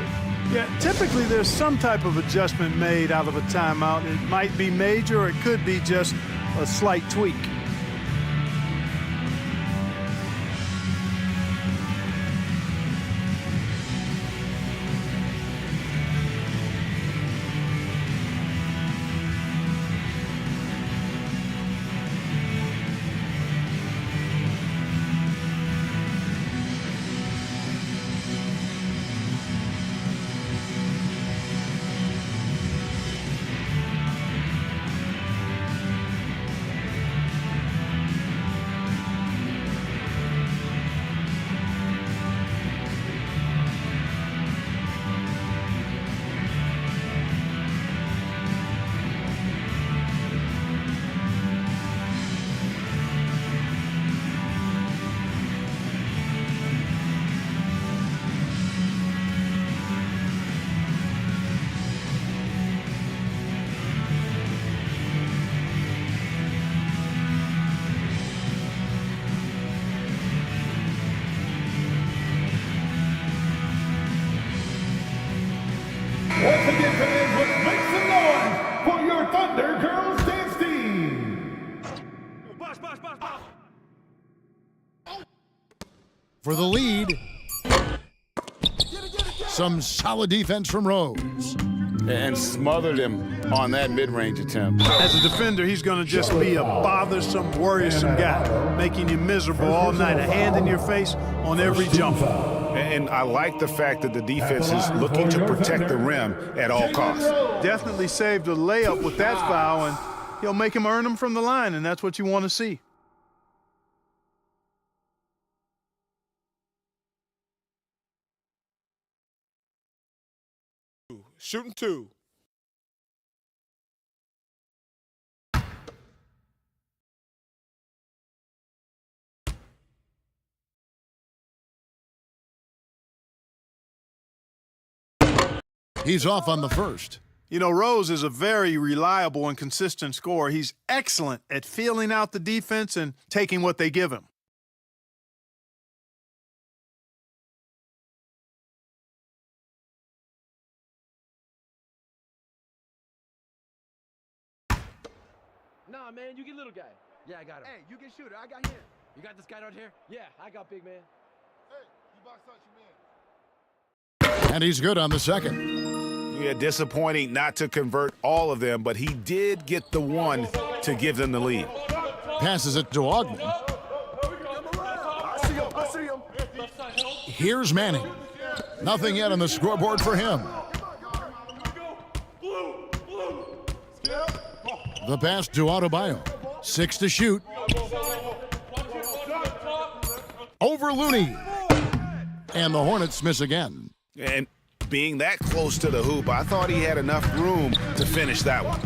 Yeah, typically there's some type of adjustment made out of a timeout. It might be major, or it could be just a slight tweak. Once again, fans, let's make some noise for your Thunder Girls Dance Team. For the lead. Some solid defense from Rose. And smothered him on that mid-range attempt. As a defender, he's going to just be a bothersome, worrisome guy, making you miserable all night, a hand in your face on every jump. And I like the fact that the defense is looking to protect the rim at all costs. Definitely saved a layup with that foul, and he'll make him earn them from the line, and that's what you want to see. Shooting 2. He's off on the first. You know, Rose is a very reliable and consistent scorer. He's excellent at feeling out the defense and taking what they give him. Nah, man, you get little guy. Yeah, I got him. Hey, you get shooter. I got him. You got this guy out here? Yeah, I got big man. Hey, you box out your man. And he's good on the second. Yeah, disappointing not to convert all of them, but he did get the one to give them the lead. Passes it to Ogden. I see him. Here's Manning. Nothing yet on the scoreboard for him. The pass to Adebayo. 6 to shoot. Over Looney. And the Hornets miss again. And being that close to the hoop, I thought he had enough room to finish that one.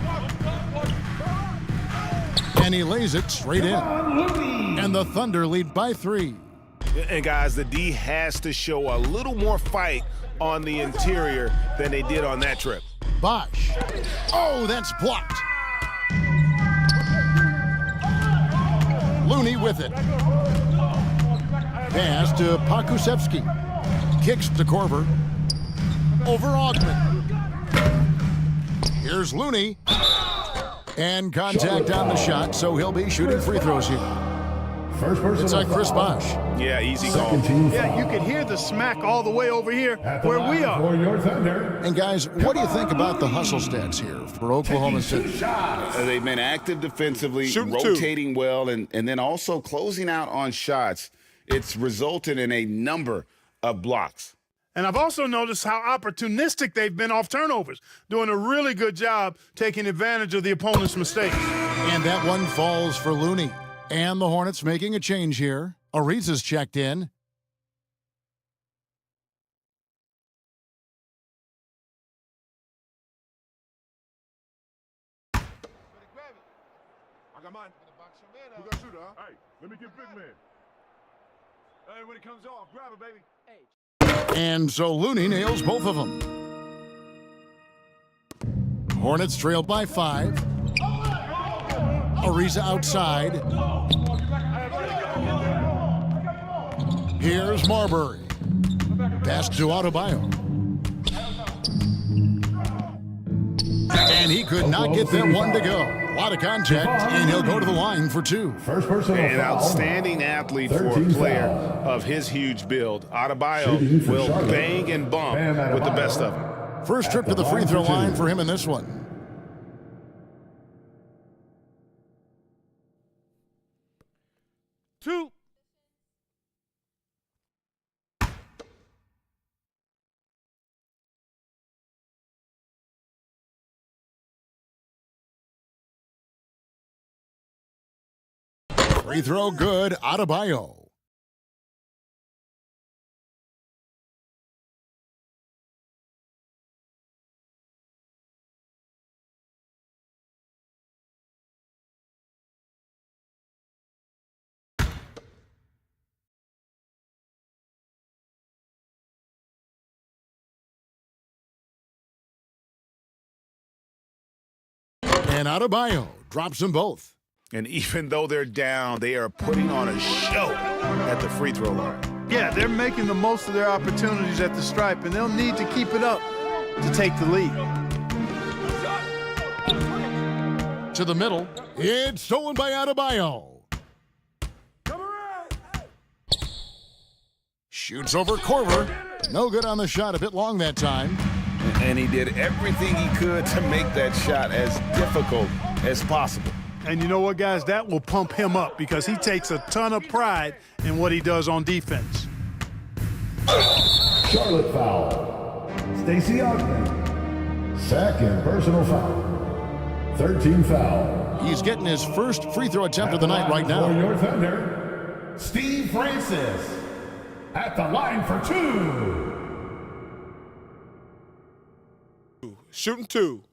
And he lays it straight in. And the Thunder lead by 3. And guys, the D has to show a little more fight on the interior than they did on that trip. Bosh. Oh, that's blocked. Looney with it. Pass to Pakusevsky. Kicks to Korver. Over Ogden. Here's Looney. And contact on the shot, so he'll be shooting free throws here. First person. It's on Chris Bosh. Yeah, easy call. Yeah, you could hear the smack all the way over here where we are. For your Thunder. And guys, what do you think about the hustle stats here for Oklahoma City? They've been active defensively, rotating well, and then also closing out on shots. It's resulted in a number of blocks. And I've also noticed how opportunistic they've been off turnovers, doing a really good job taking advantage of the opponent's mistakes. And that one falls for Looney. And the Hornets making a change here. Ariza's checked in. I got mine. Who got shooter, huh? Hey, let me get big man. Hey, when it comes off, grab it, baby. And so Looney nails both of them. Hornets trail by 5. Ariza outside. Here's Marbury. Pass to Adebayo. And he could not get that one to go. A lot of contact, and he'll go to the line for 2. First person. An outstanding athlete for a player of his huge build. Adebayo will bang and bump with the best of them. First trip to the free throw line for him in this one. Two. Free throw good, Adebayo. And Adebayo drops them both. And even though they're down, they are putting on a show at the free throw line. Yeah, they're making the most of their opportunities at the stripe, and they'll need to keep it up to take the lead. To the middle. It's stolen by Adebayo. Shoots over Korver. No good on the shot. A bit long that time. And he did everything he could to make that shot as difficult as possible. And you know what, guys? That will pump him up because he takes a ton of pride in what he does on defense. Charlotte foul. Stacey Ogden. Second personal foul. 13 foul. He's getting his first free throw attempt of the night right now. For your Thunder, Steve Francis. At the line for 2. Shooting 2.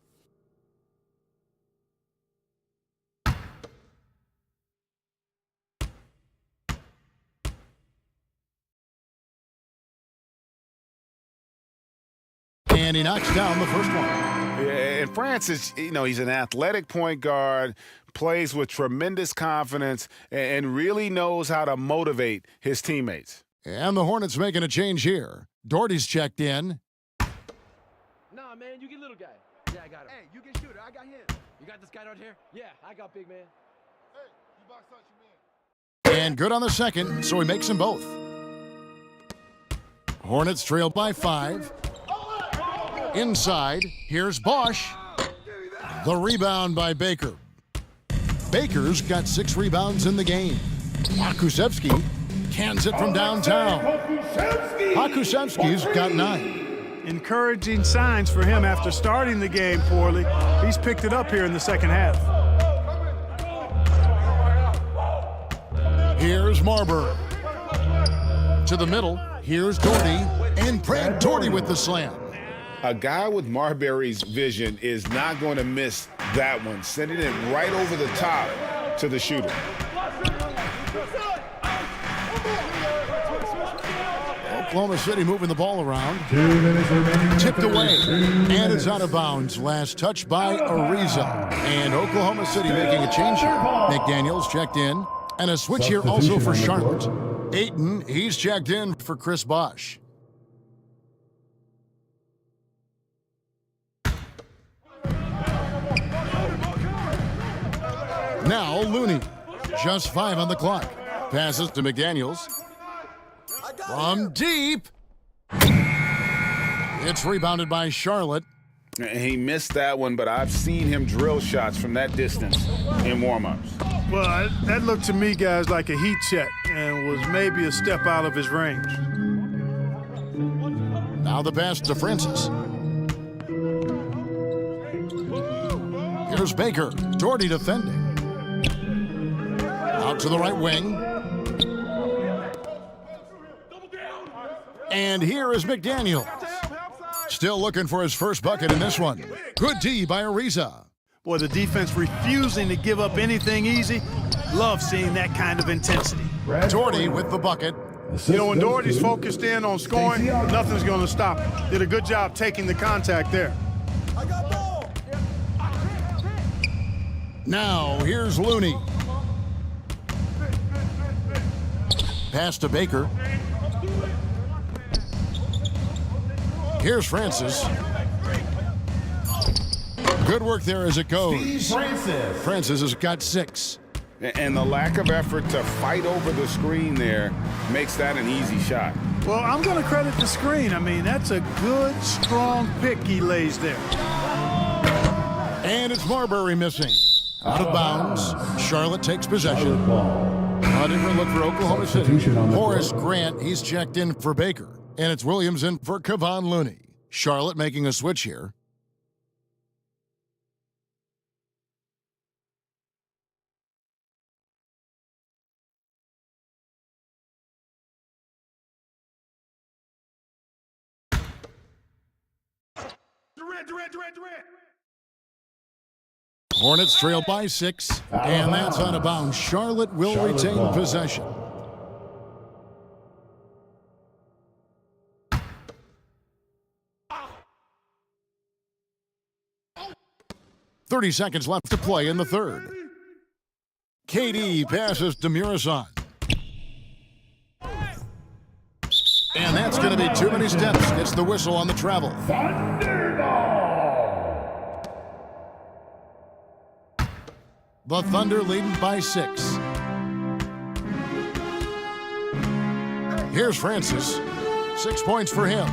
And he knocks down the first one. Yeah, and Francis, he's an athletic point guard, plays with tremendous confidence, and really knows how to motivate his teammates. And the Hornets making a change here. Doherty's checked in. Nah, man, you get little guy. Yeah, I got him. Hey, you get shooter. I got him. You got this guy right here? Yeah, I got big man. Hey, you box out your man. And good on the second, so he makes them both. Hornets trail by 5. Inside, here's Bosch. The rebound by Baker. Baker's got 6 rebounds in the game. Hakusevsky cans it from downtown. Hakusevsky's got 9. Encouraging signs for him after starting the game poorly. He's picked it up here in the second half. Here's Marbury. To the middle, here's Doherty. And Brad Doherty with the slam. A guy with Marbury's vision is not going to miss that one, sending it right over the top to the shooter. Oklahoma City moving the ball around. Tipped away. And it's out of bounds. Last touch by Ariza. And Oklahoma City making a change here. McDaniels checked in. And a switch here also for Charlotte. Ayton, he's checked in for Chris Bosch. Now Looney. Just 5 on the clock. Passes to McDaniels. From deep. It's rebounded by Charlotte. He missed that one, but I've seen him drill shots from that distance in warm-ups. Well, that looked to me, guys, like a heat check and was maybe a step out of his range. Now the pass to Francis. Here's Baker. Doherty defending. Out to the right wing. And here is McDaniel. Still looking for his first bucket in this one. Good D by Ariza. Boy, the defense refusing to give up anything easy. Love seeing that kind of intensity. Doherty with the bucket. When Doherty's focused in on scoring, nothing's going to stop him. Did a good job taking the contact there. Now, here's Looney. Pass to Baker. Here's Francis. Good work there as it goes. Francis has got 6. And the lack of effort to fight over the screen there makes that an easy shot. Well, I'm going to credit the screen. I mean, that's a good, strong pick he lays there. And it's Marbury missing. Out of bounds. Charlotte takes possession. A different look for Oklahoma City. Horace Grant, he's checked in for Baker. And it's Williams in for Kevon Looney. Charlotte making a switch here. Durant. Hornets trail by 6. And that's out of bounds. Charlotte will retain possession. 30 seconds left to play in the third. KD passes to Muresan. And that's going to be too many steps. Gets the whistle on the travel. The Thunder leading by 6. Here's Francis. 6 points for him.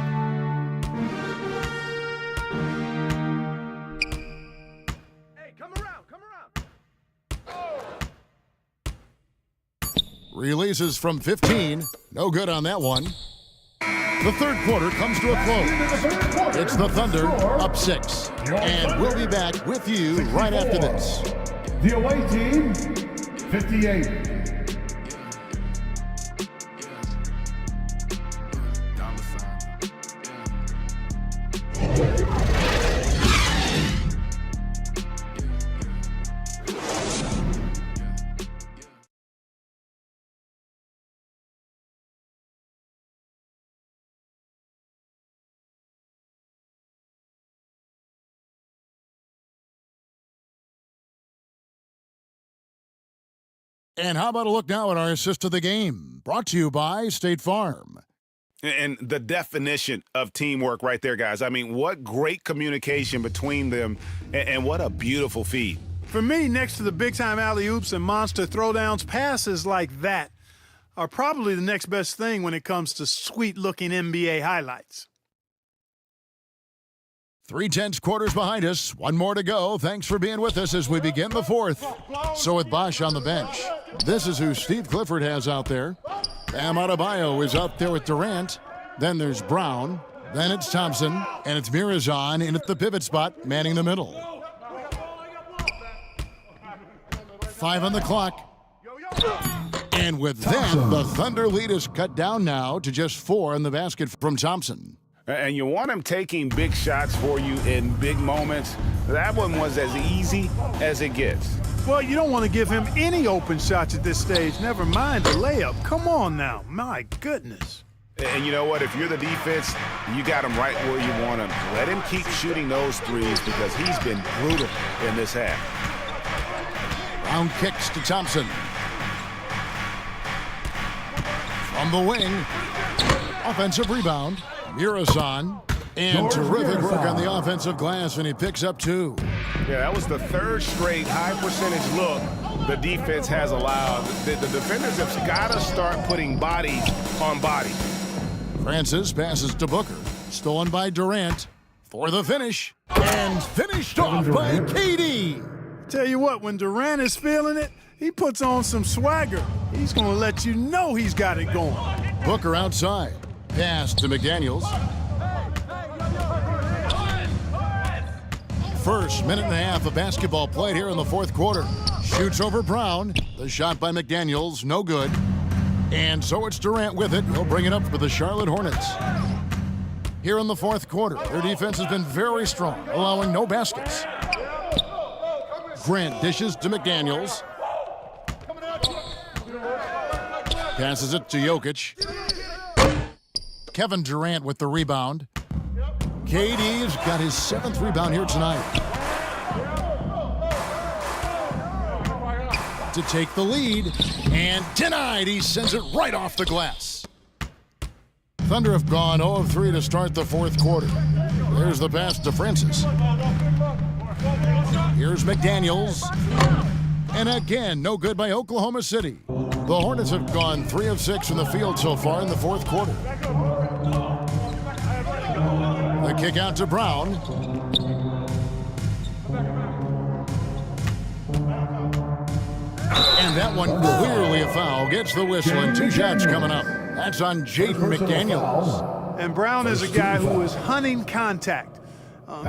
Releases from 15. No good on that one. The third quarter comes to a close. It's the Thunder up 6. And we'll be back with you right after this. The away team, 58. And how about a look now at our assist of the game, brought to you by State Farm. And the definition of teamwork right there, guys. I mean, what great communication between them, and what a beautiful feed. For me, next to the big-time alley-oops and monster throwdowns, passes like that are probably the next best thing when it comes to sweet-looking NBA highlights. 3/10 quarters behind us. One more to go. Thanks for being with us as we begin the fourth. So with Bosch on the bench, this is who Steve Clifford has out there. Bam Adebayo is out there with Durant. Then there's Brown. Then it's Thompson. And it's Mirazon in at the pivot spot, manning the middle. 5 on the clock. And with that, the Thunder lead is cut down now to just 4 in the basket from Thompson. And you want him taking big shots for you in big moments. That one was as easy as it gets. Well, you don't want to give him any open shots at this stage, never mind the layup. Come on now, my goodness. And you know what? If you're the defense, you got him right where you want him. Let him keep shooting those threes because he's been brutal in this half. Brown kicks to Thompson. From the wing, offensive rebound. Mirazon, and terrific work on the offensive glass, and he picks up 2. Yeah, that was the third straight high-percentage look the defense has allowed. The defenders have got to start putting bodies on bodies. Francis passes to Booker, stolen by Durant for the finish, and finished off by KD. Tell you what, when Durant is feeling it, he puts on some swagger. He's going to let you know he's got it going. Booker outside. Pass to McDaniels. First minute and a half of basketball played here in the fourth quarter. Shoots over Brown. The shot by McDaniels, no good. And so it's Durant with it. He'll bring it up for the Charlotte Hornets. Here in the fourth quarter, their defense has been very strong, allowing no baskets. Grant dishes to McDaniels. Passes it to Jokic. Kevin Durant with the rebound. KD's got his 7th rebound here tonight. To take the lead, and denied. He sends it right off the glass. Thunder have gone 0 of 3 to start the fourth quarter. There's the pass to Francis. Here's McDaniels. And again, no good by Oklahoma City. The Hornets have gone 3 of 6 from the field so far in the fourth quarter. The kick out to Brown. And that one clearly a foul. Gets the whistle, and 2 shots coming up. That's on Jaden McDaniels. And Brown is a guy who is hunting contact.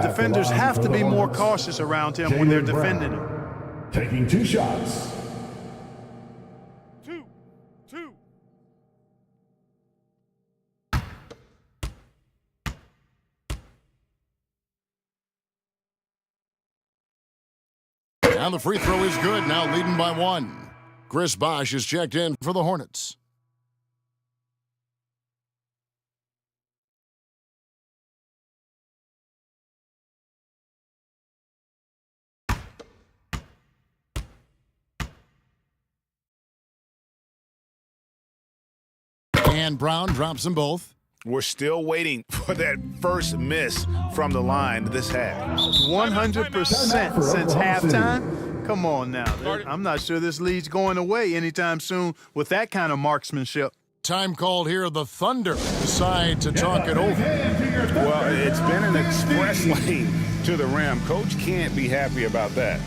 Defenders have to be more cautious around him when they're defending him. Taking 2 shots. Two. And the free throw is good, now leading by 1. Chris Bosh is checked in for the Hornets. And Brown drops them both. We're still waiting for that first miss from the line this half. 100% since halftime? Come on now. I'm not sure this lead's going away anytime soon with that kind of marksmanship. Time called here. The Thunder decide to talk it over. Well, it's been an express lane to the rim. Coach can't be happy about that.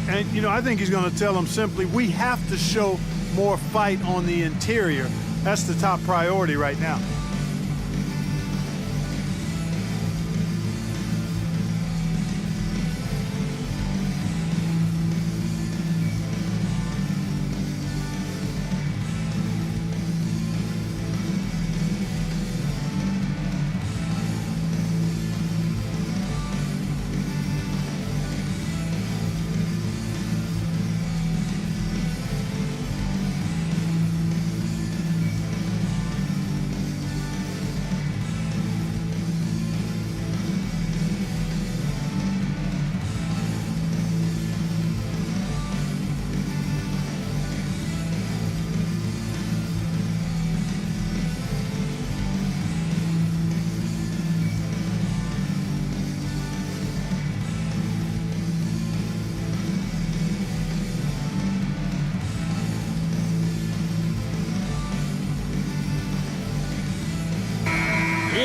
And, you know, I think he's going to tell them simply, we have to show more fight on the interior. That's the top priority right now.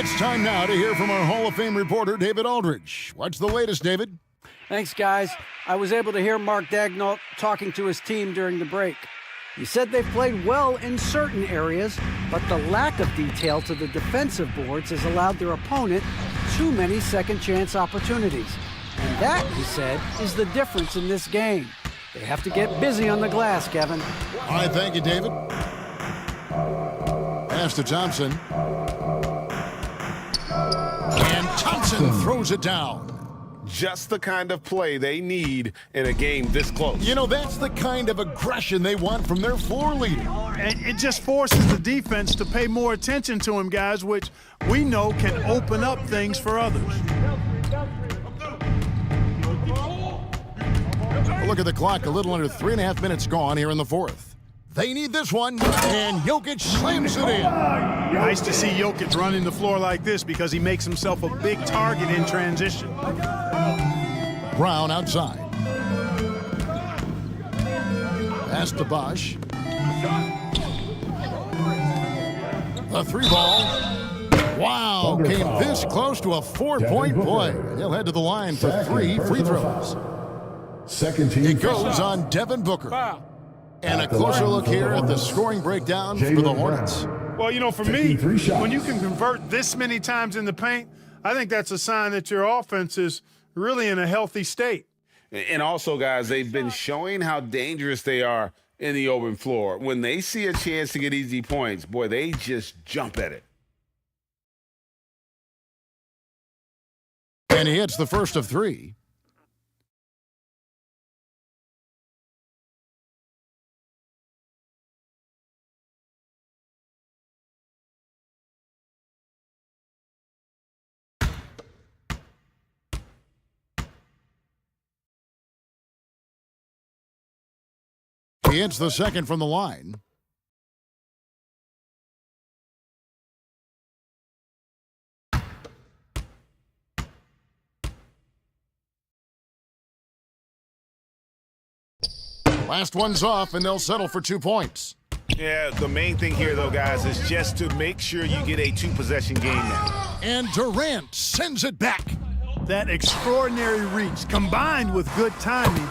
It's time now to hear from our Hall of Fame reporter, David Aldridge. What's the latest, David? Thanks, guys. I was able to hear Mark Daigneault talking to his team during the break. He said they've played well in certain areas, but the lack of detail to the defensive boards has allowed their opponent too many second-chance opportunities. And that, he said, is the difference in this game. They have to get busy on the glass, Kevin. All right, thank you, David. Pass to Thompson. And Thompson throws it down. Just the kind of play they need in a game this close. You know, that's the kind of aggression they want from their floor leader. And it just forces the defense to pay more attention to him, guys, which we know can open up things for others. Look at the clock, a little under 3.5 minutes gone here in the fourth. They need this one, and Jokic slams it in. Nice to see Jokic running the floor like this because he makes himself a big target in transition. Brown outside. Pass to Bosh. The three ball. Wow, came this close to a 4-point play. He'll head to the line for 3 free throws. Second team. It goes on Devin Booker. And a closer look here at the scoring breakdown for the Hornets. Well, you know, for me, when you can convert this many times in the paint, I think that's a sign that your offense is really in a healthy state. And also, guys, they've been showing how dangerous they are in the open floor. When they see a chance to get easy points, boy, they just jump at it. And he hits the first of 3. He hits the second from the line. Last one's off, and they'll settle for 2 points. Yeah, the main thing here, though, guys, is just to make sure you get a 2-possession game now. And Durant sends it back. That extraordinary reach, combined with good timing,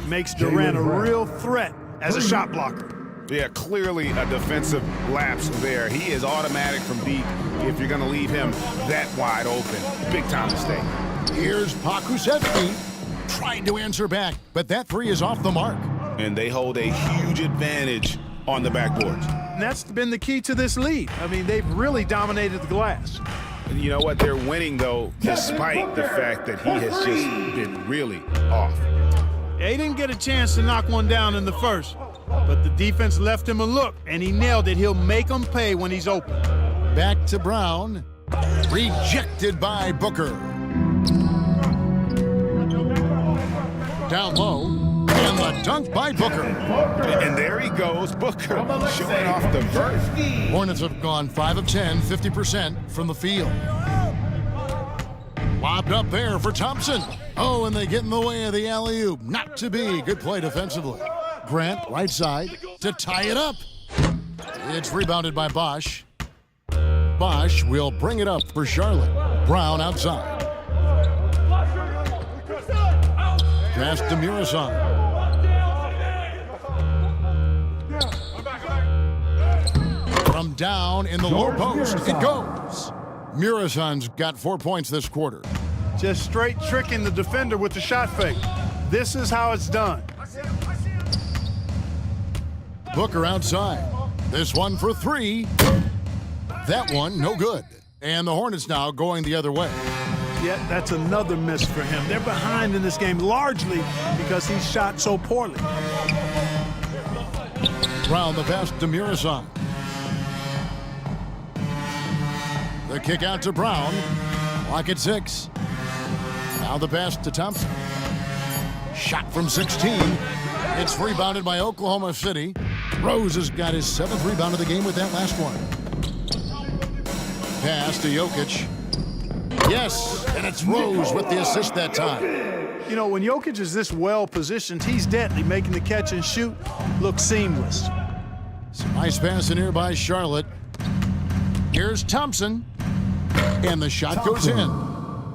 makes Durant a real threat as a shot blocker. Yeah, clearly a defensive lapse there. He is automatic from deep if you're going to leave him that wide open. Big time mistake. Here's Pakusevsky trying to answer back, but that 3 is off the mark. And they hold a huge advantage on the backboard. And that's been the key to this lead. I mean, they've really dominated the glass. And you know what? They're winning, though, despite the fact that he has just been really off. He didn't get a chance to knock one down in the first, but the defense left him a look, and he nailed it. He'll make them pay when he's open. Back to Brown. Rejected by Booker. Down low, and the dunk by Booker. And there he goes, Booker, showing off the vert. Hornets have gone 5 of 10, 50% from the field. Lobbed up there for Thompson. Oh, and they get in the way of the alley-oop. Not to be. Good play defensively. Grant, right side, to tie it up. It's rebounded by Bosh. Bosh will bring it up for Charlotte. Brown outside. Pass to Murison. From down in the low post, it goes. Murison's got 4 points this quarter. Just straight tricking the defender with the shot fake. This is how it's done. Booker outside. This one for 3. That one, no good. And the Hornets now going the other way. Yeah, that's another miss for him. They're behind in this game largely because he shot so poorly. Brown the pass to Murison. The kick out to Brown. Clock at 6. Now the pass to Thompson. Shot from 16. It's rebounded by Oklahoma City. Rose has got his 7th rebound of the game with that last one. Pass to Jokic. Yes, and it's Rose with the assist that time. You know, when Jokic is this well positioned, he's deadly, making the catch and shoot look seamless. Some nice pass in here by Charlotte. Here's Thompson. And the shot goes in.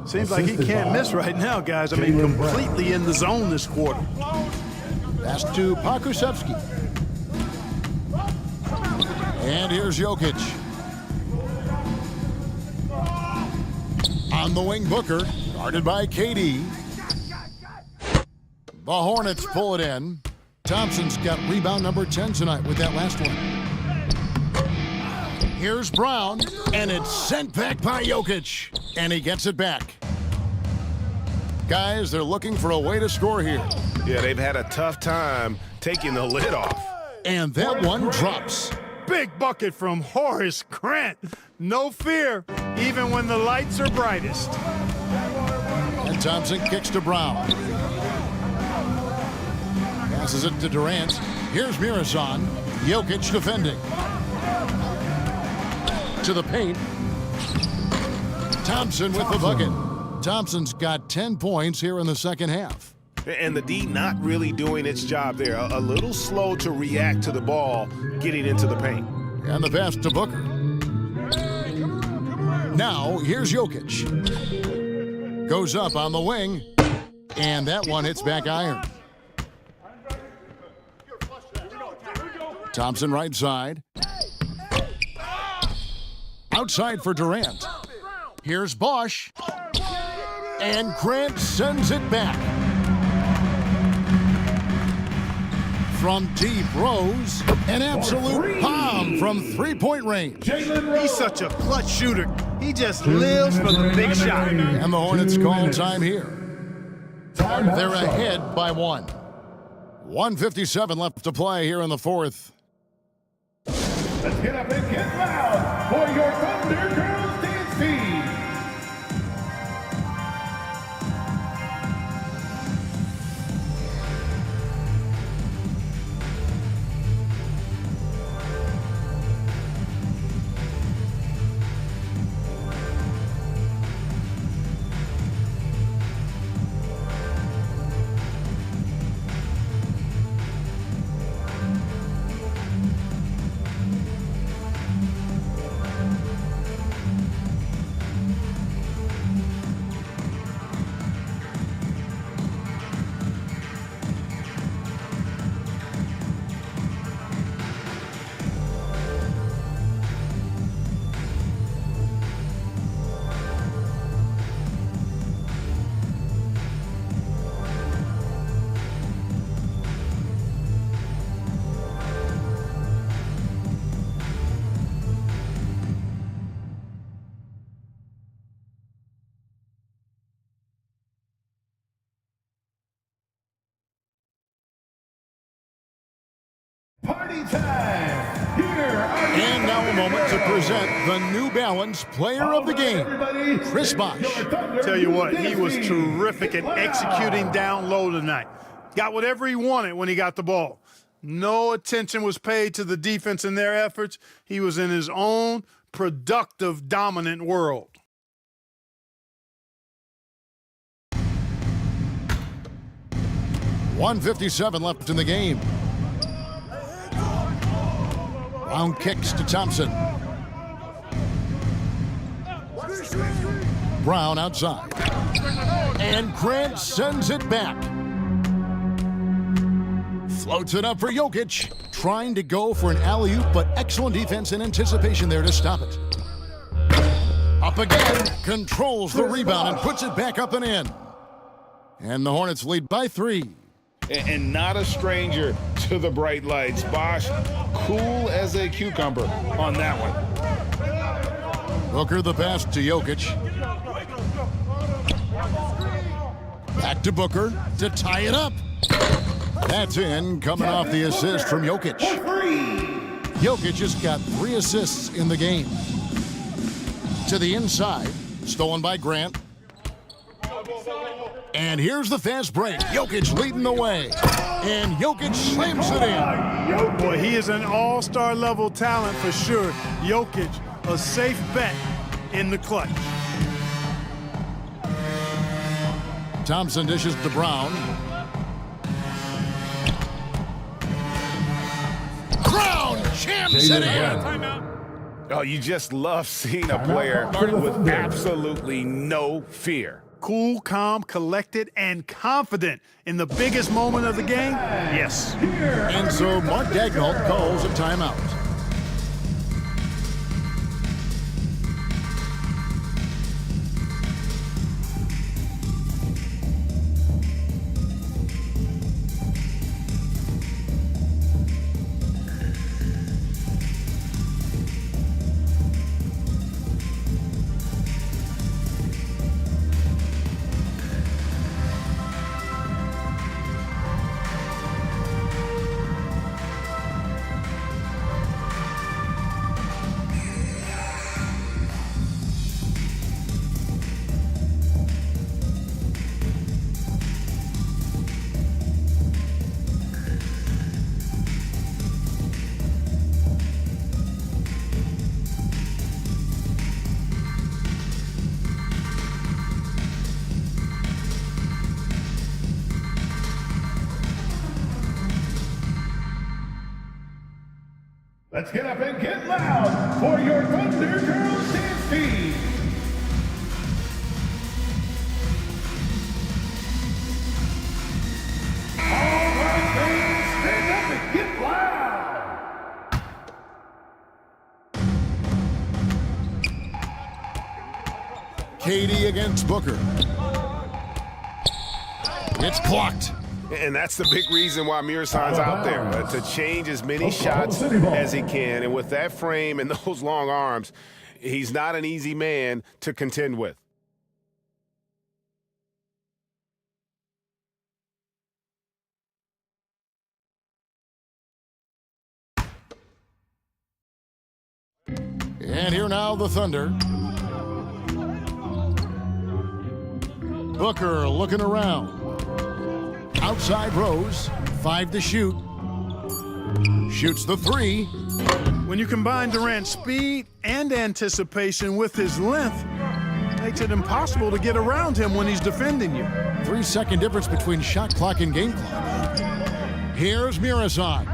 Seems like he can't miss right now, guys. I mean, completely in the zone this quarter. Pass to Pokusevski. And here's Jokic. On the wing, Booker, guarded by KD. The Hornets pull it in. Thompson's got rebound number 10 tonight with that last one. Here's Brown, and it's sent back by Jokic. And he gets it back. Guys, they're looking for a way to score here. Yeah, they've had a tough time taking the lid off. And that one drops. Big bucket from Horace Grant. No fear, even when the lights are brightest. And Thompson kicks to Brown. Passes it to Durant. Here's Mirazon. Jokic defending. To the paint. Thompson with the bucket. Thompson's got 10 points here in the second half. And the D not really doing its job there. A little slow to react to the ball getting into the paint. And the pass to Booker. Now, here's Jokic. Goes up on the wing. And that one hits back iron. Thompson right side. Outside for Durant. Here's Bosch. And Grant sends it back. From deep rows, an absolute bomb from three-point range. He's such a clutch shooter. He just lives for the big shot. And the Hornets call time here. They're ahead by 1. 1:57 left to play here in the fourth. Let's get up and get loud for your Thunder Girls Dance Team. Party time! Here and now a moment to present the New Balance Player of the Game, Chris Bosh. Tell you what, he was terrific at executing down low tonight. Got whatever he wanted when he got the ball. No attention was paid to the defense in their efforts. He was in his own productive, dominant world. .157 left in the game. Brown kicks to Thompson. Brown outside. And Grant sends it back. Floats it up for Jokic. Trying to go for an alley-oop, but excellent defense and anticipation there to stop it. Up again. Controls the rebound and puts it back up and in. And the Hornets lead by 3. And not a stranger to the bright lights. Bosh, cool as a cucumber on that one. Booker the pass to Jokic. Back to Booker to tie it up. That's in, coming off the assist from Jokic. Jokic has got 3 assists in the game. To the inside, stolen by Grant. And here's the fast break. Jokic leading the way. And Jokic slams it in. Boy, he is an all-star level talent for sure. Jokic, a safe bet in the clutch. Thompson dishes to Brown. Brown jams it in. Oh, you just love seeing a player with absolutely no fear. Cool, calm, collected, and confident in the biggest moment of the game? Yes. And so Mark Daignault calls a timeout. Let's get up and get loud for your Thunder Girls dance team. All right, fans, stand up and get loud. Katie against Booker. It's clocked. And that's the big reason why Mirasan's out there, to change as many shots as he can. And with that frame and those long arms, he's not an easy man to contend with. And here now the Thunder. Booker looking around. Outside Rose, 5 to shoot. Shoots the 3. When you combine Durant's speed and anticipation with his length, makes it impossible to get around him when he's defending you. 3-second difference between shot clock and game clock. Here's Mirasan.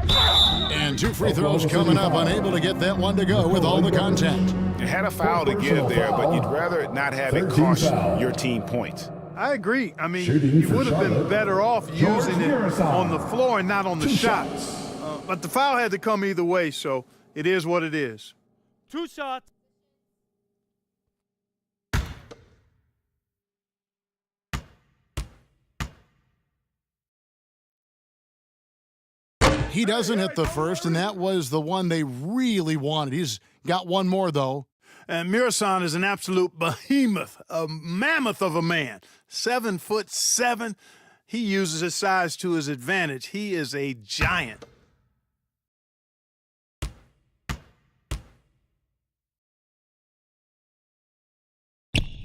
And 2 free throws coming up, unable to get that one to go with all the contact. You had a foul to give there, but you'd rather not have it cost your team points. I agree. I mean, you would have been better off using it on the floor and not on the shot. But the foul had to come either way, so it is what it is. 2 shots. He doesn't hit the first, and that was the one they really wanted. He's got one more, though. And Mirasan is an absolute behemoth, a mammoth of a man. 7'7". He uses his size to his advantage. He is a giant.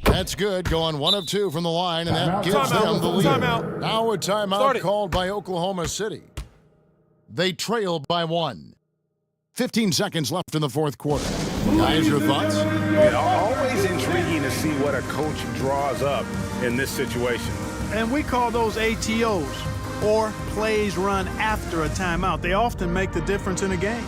That's good, going 1 of 2 from the line, and that gives them the lead. Now a timeout called by Oklahoma City. They trail by 1. 15 seconds left in the fourth quarter. Guys, your thoughts? Always intriguing to see what a coach draws up in this situation. And we call those ATOs, or plays run after a timeout. They often make the difference in a game.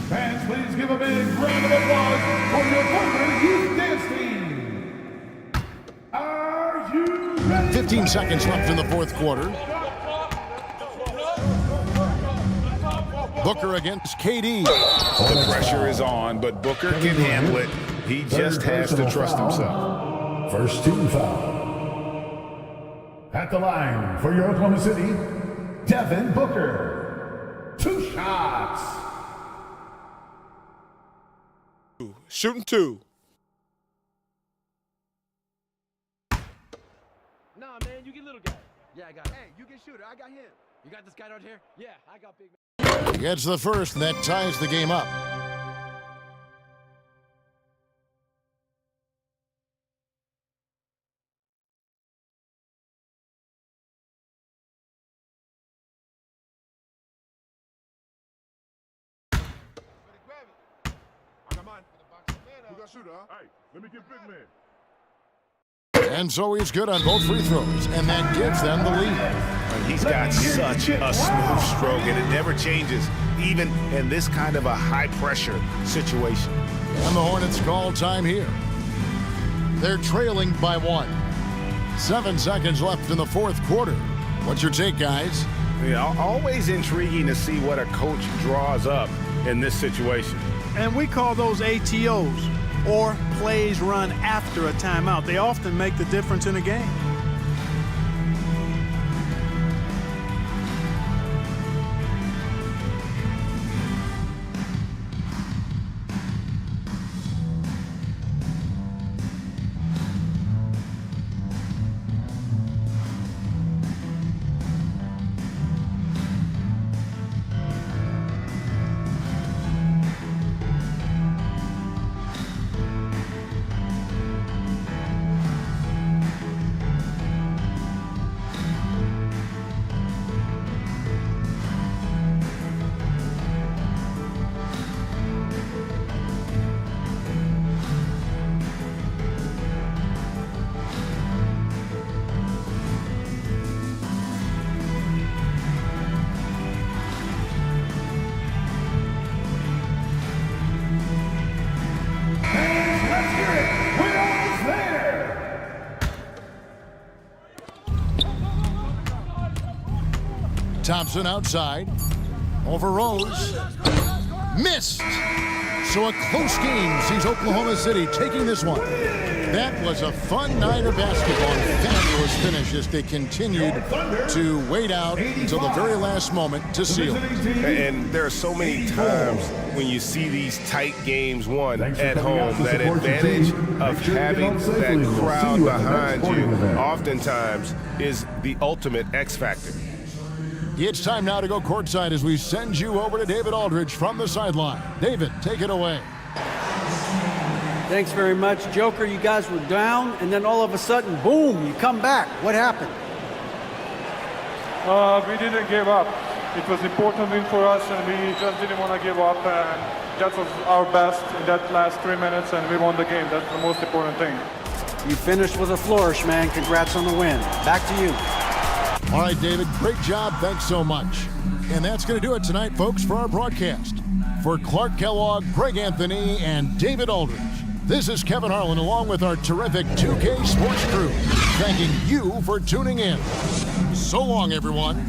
Fans, please give a big round of applause for your Thunder Youth Dance Team. Are you ready? 15 seconds left in the fourth quarter. Booker against KD. The pressure is on, but Booker can handle it. He just has to trust himself. First team foul. At the line for your Oklahoma City, Devin Booker. 2 shots. Shooting 2. Nah, man, you get little guy. Yeah, I got it. Hey, you get shooter. I got him. You got this guy out here? Yeah, I got big man. He gets the first, and that ties the game up. Hey, let me get big man. And so he's good on both free throws, and that gives them the lead. He's got such a smooth stroke, and it never changes, even in this kind of a high-pressure situation. And the Hornets call time here. They're trailing by 1. 7 seconds left in the fourth quarter. What's your take, guys? Always intriguing to see what a coach draws up in this situation. And we call those ATOs, or plays run after a timeout. They often make the difference in a game. Thompson outside. Over Rose. Missed. So a close game sees Oklahoma City taking this one. That was a fun night of basketball. Fabulous finish as they continued to wait out until the very last moment to seal it. And there are so many times when you see these tight games won at home, that advantage of having that crowd behind you oftentimes is the ultimate X factor. It's time now to go courtside as we send you over to David Aldridge from the sideline. David, take it away. Thanks very much, Joker. You guys were down, and then all of a sudden, boom, you come back. What happened? We didn't give up. It was an important win for us, and we just didn't want to give up. And that was our best in that last 3 minutes, and we won the game. That's the most important thing. You finished with a flourish, man. Congrats on the win. Back to you. All right, David, great job. Thanks so much. And that's going to do it tonight, folks, for our broadcast. For Clark Kellogg, Greg Anthony, and David Aldridge, this is Kevin Harlan along with our terrific 2K Sports crew, thanking you for tuning in. So long, everyone.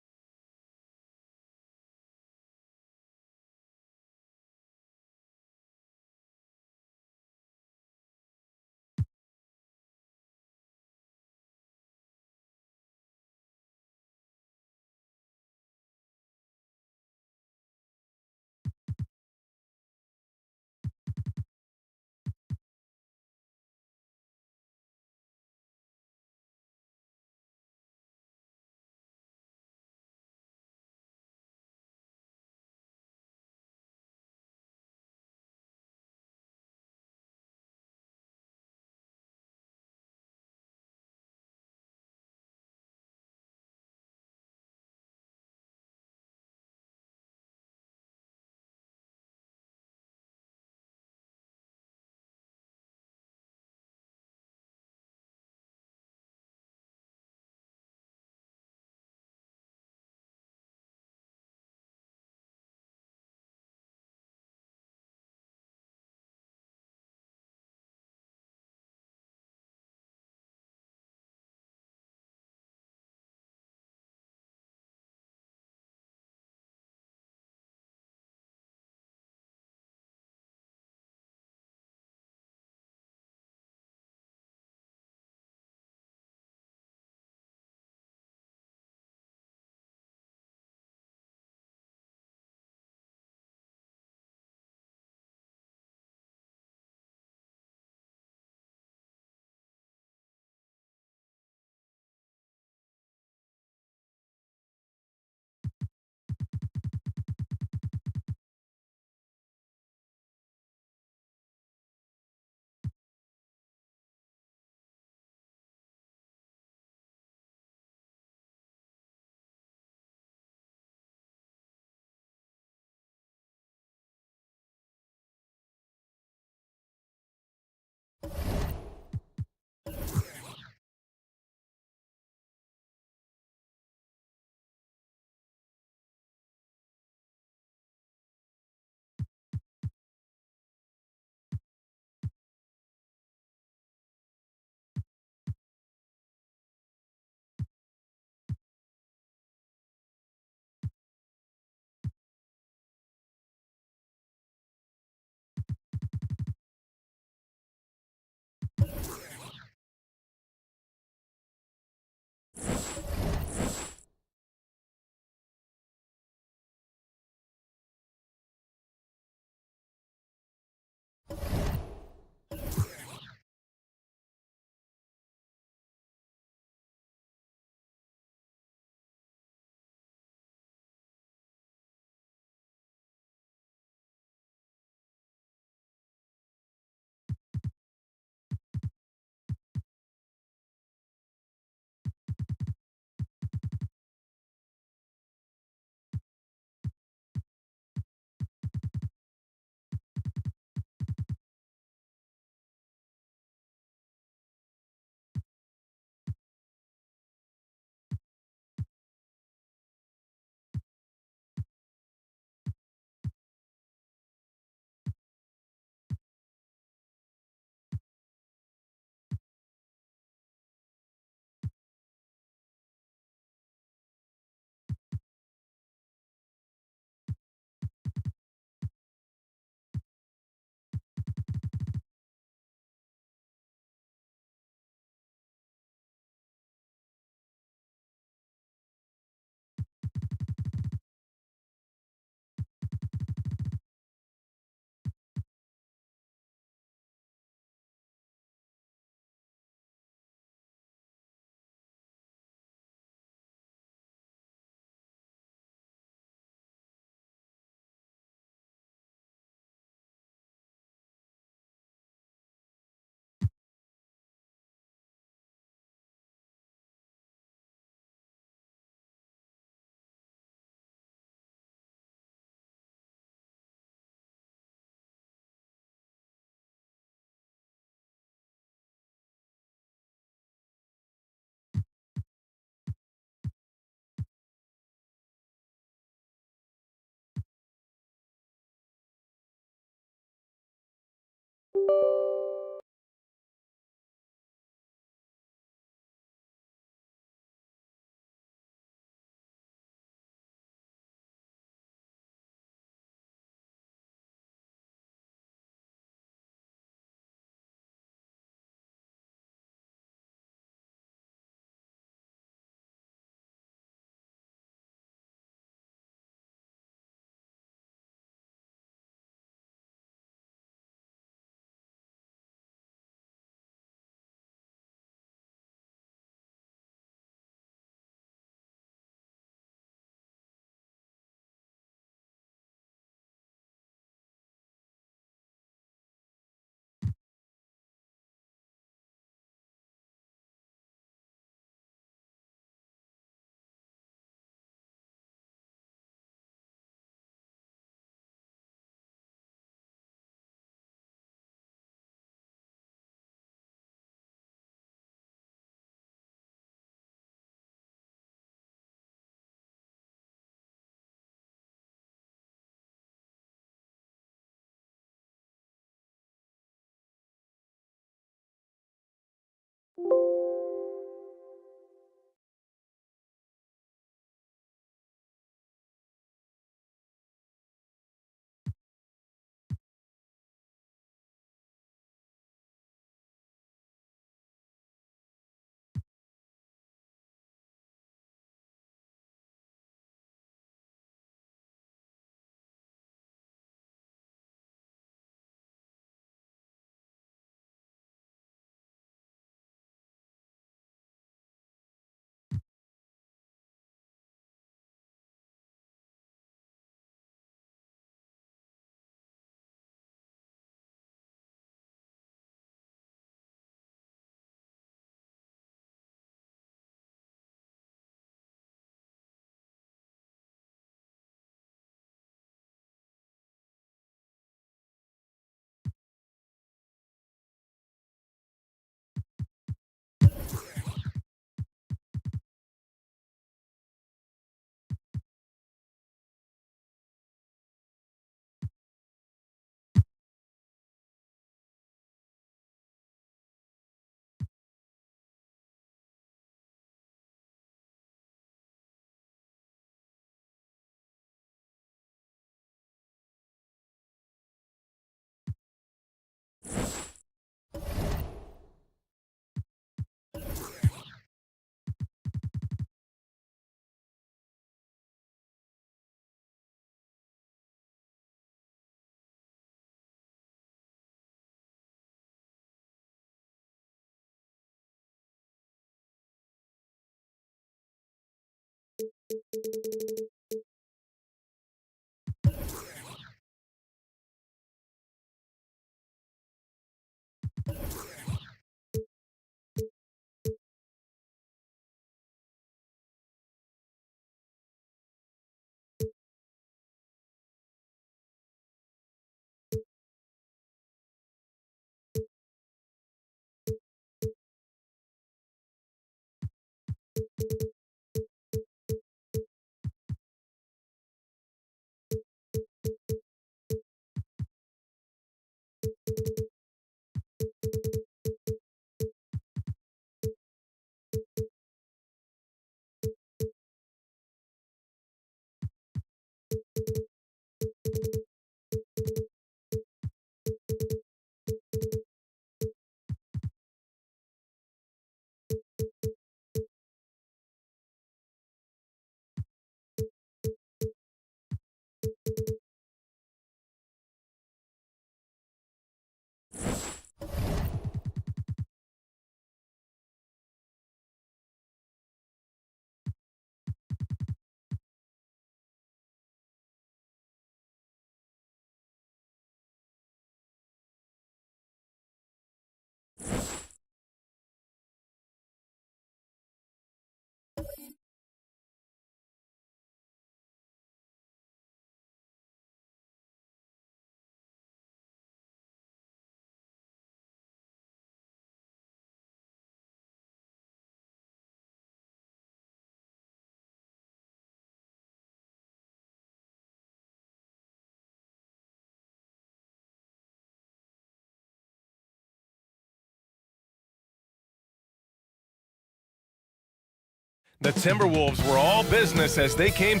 The Timberwolves were all business as they came.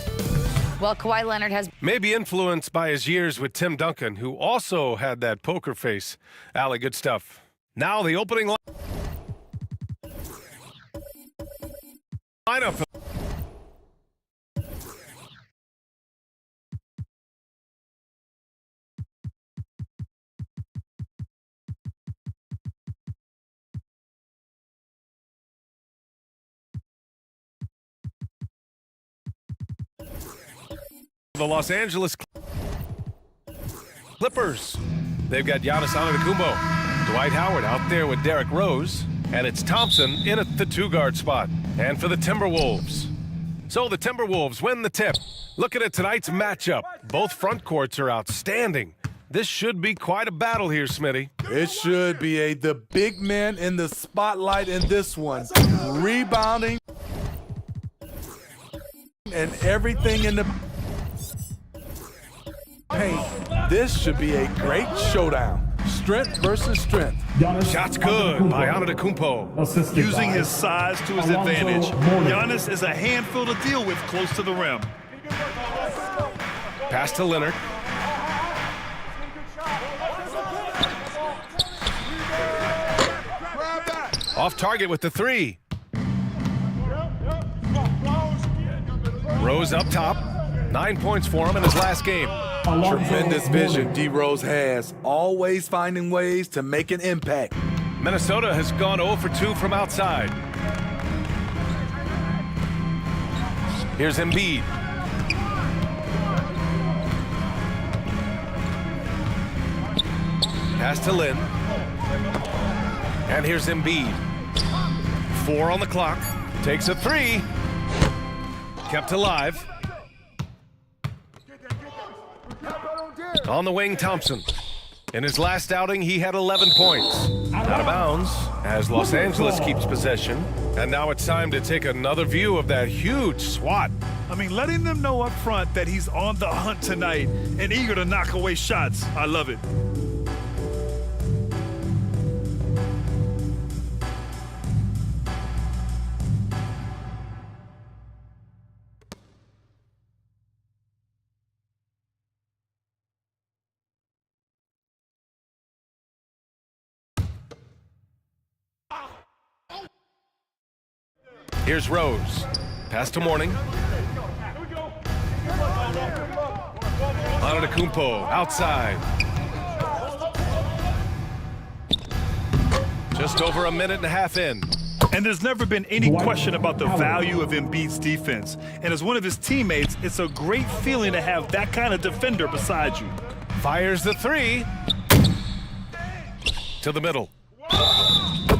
Well, Kawhi Leonard has Maybe influenced by his years with Tim Duncan, who also had that poker face. Allie, good stuff. Now the opening lineup. The Los Angeles Clippers. They've got Giannis Antetokounmpo, Dwight Howard out there with Derrick Rose, and it's Thompson in at the two-guard spot. And for the Timberwolves. So the Timberwolves win the tip. Looking at tonight's matchup, both front courts are outstanding. This should be quite a battle here, Smitty. It should be the big men in the spotlight in this one. Rebounding and everything in the paint. This should be a great showdown. Strength versus strength. Shots good by Antetokounmpo. Using his size to his advantage. Giannis is a handful to deal with close to the rim. Pass to Leonard. Off target with the three. Rose up top. 9 points for him in his last game. Tremendous vision D. Rose has, always finding ways to make an impact. Minnesota has gone 0 for 2 from outside. Here's Embiid. Pass to Lin. And here's Embiid. 4 on the clock. Takes a three. Kept alive. On the wing, Thompson. In his last outing, he had 11 points. Out of bounds as Los Angeles keeps possession. And now it's time to take another view of that huge swat. I mean, letting them know up front that he's on the hunt tonight and eager to knock away shots. I love it. Here's Rose. Pass to Mourning. Antetokounmpo outside. Just over a minute and a half in. And there's never been any question about the value of Embiid's defense. And as one of his teammates, it's a great feeling to have that kind of defender beside you. Fires the three. To the middle.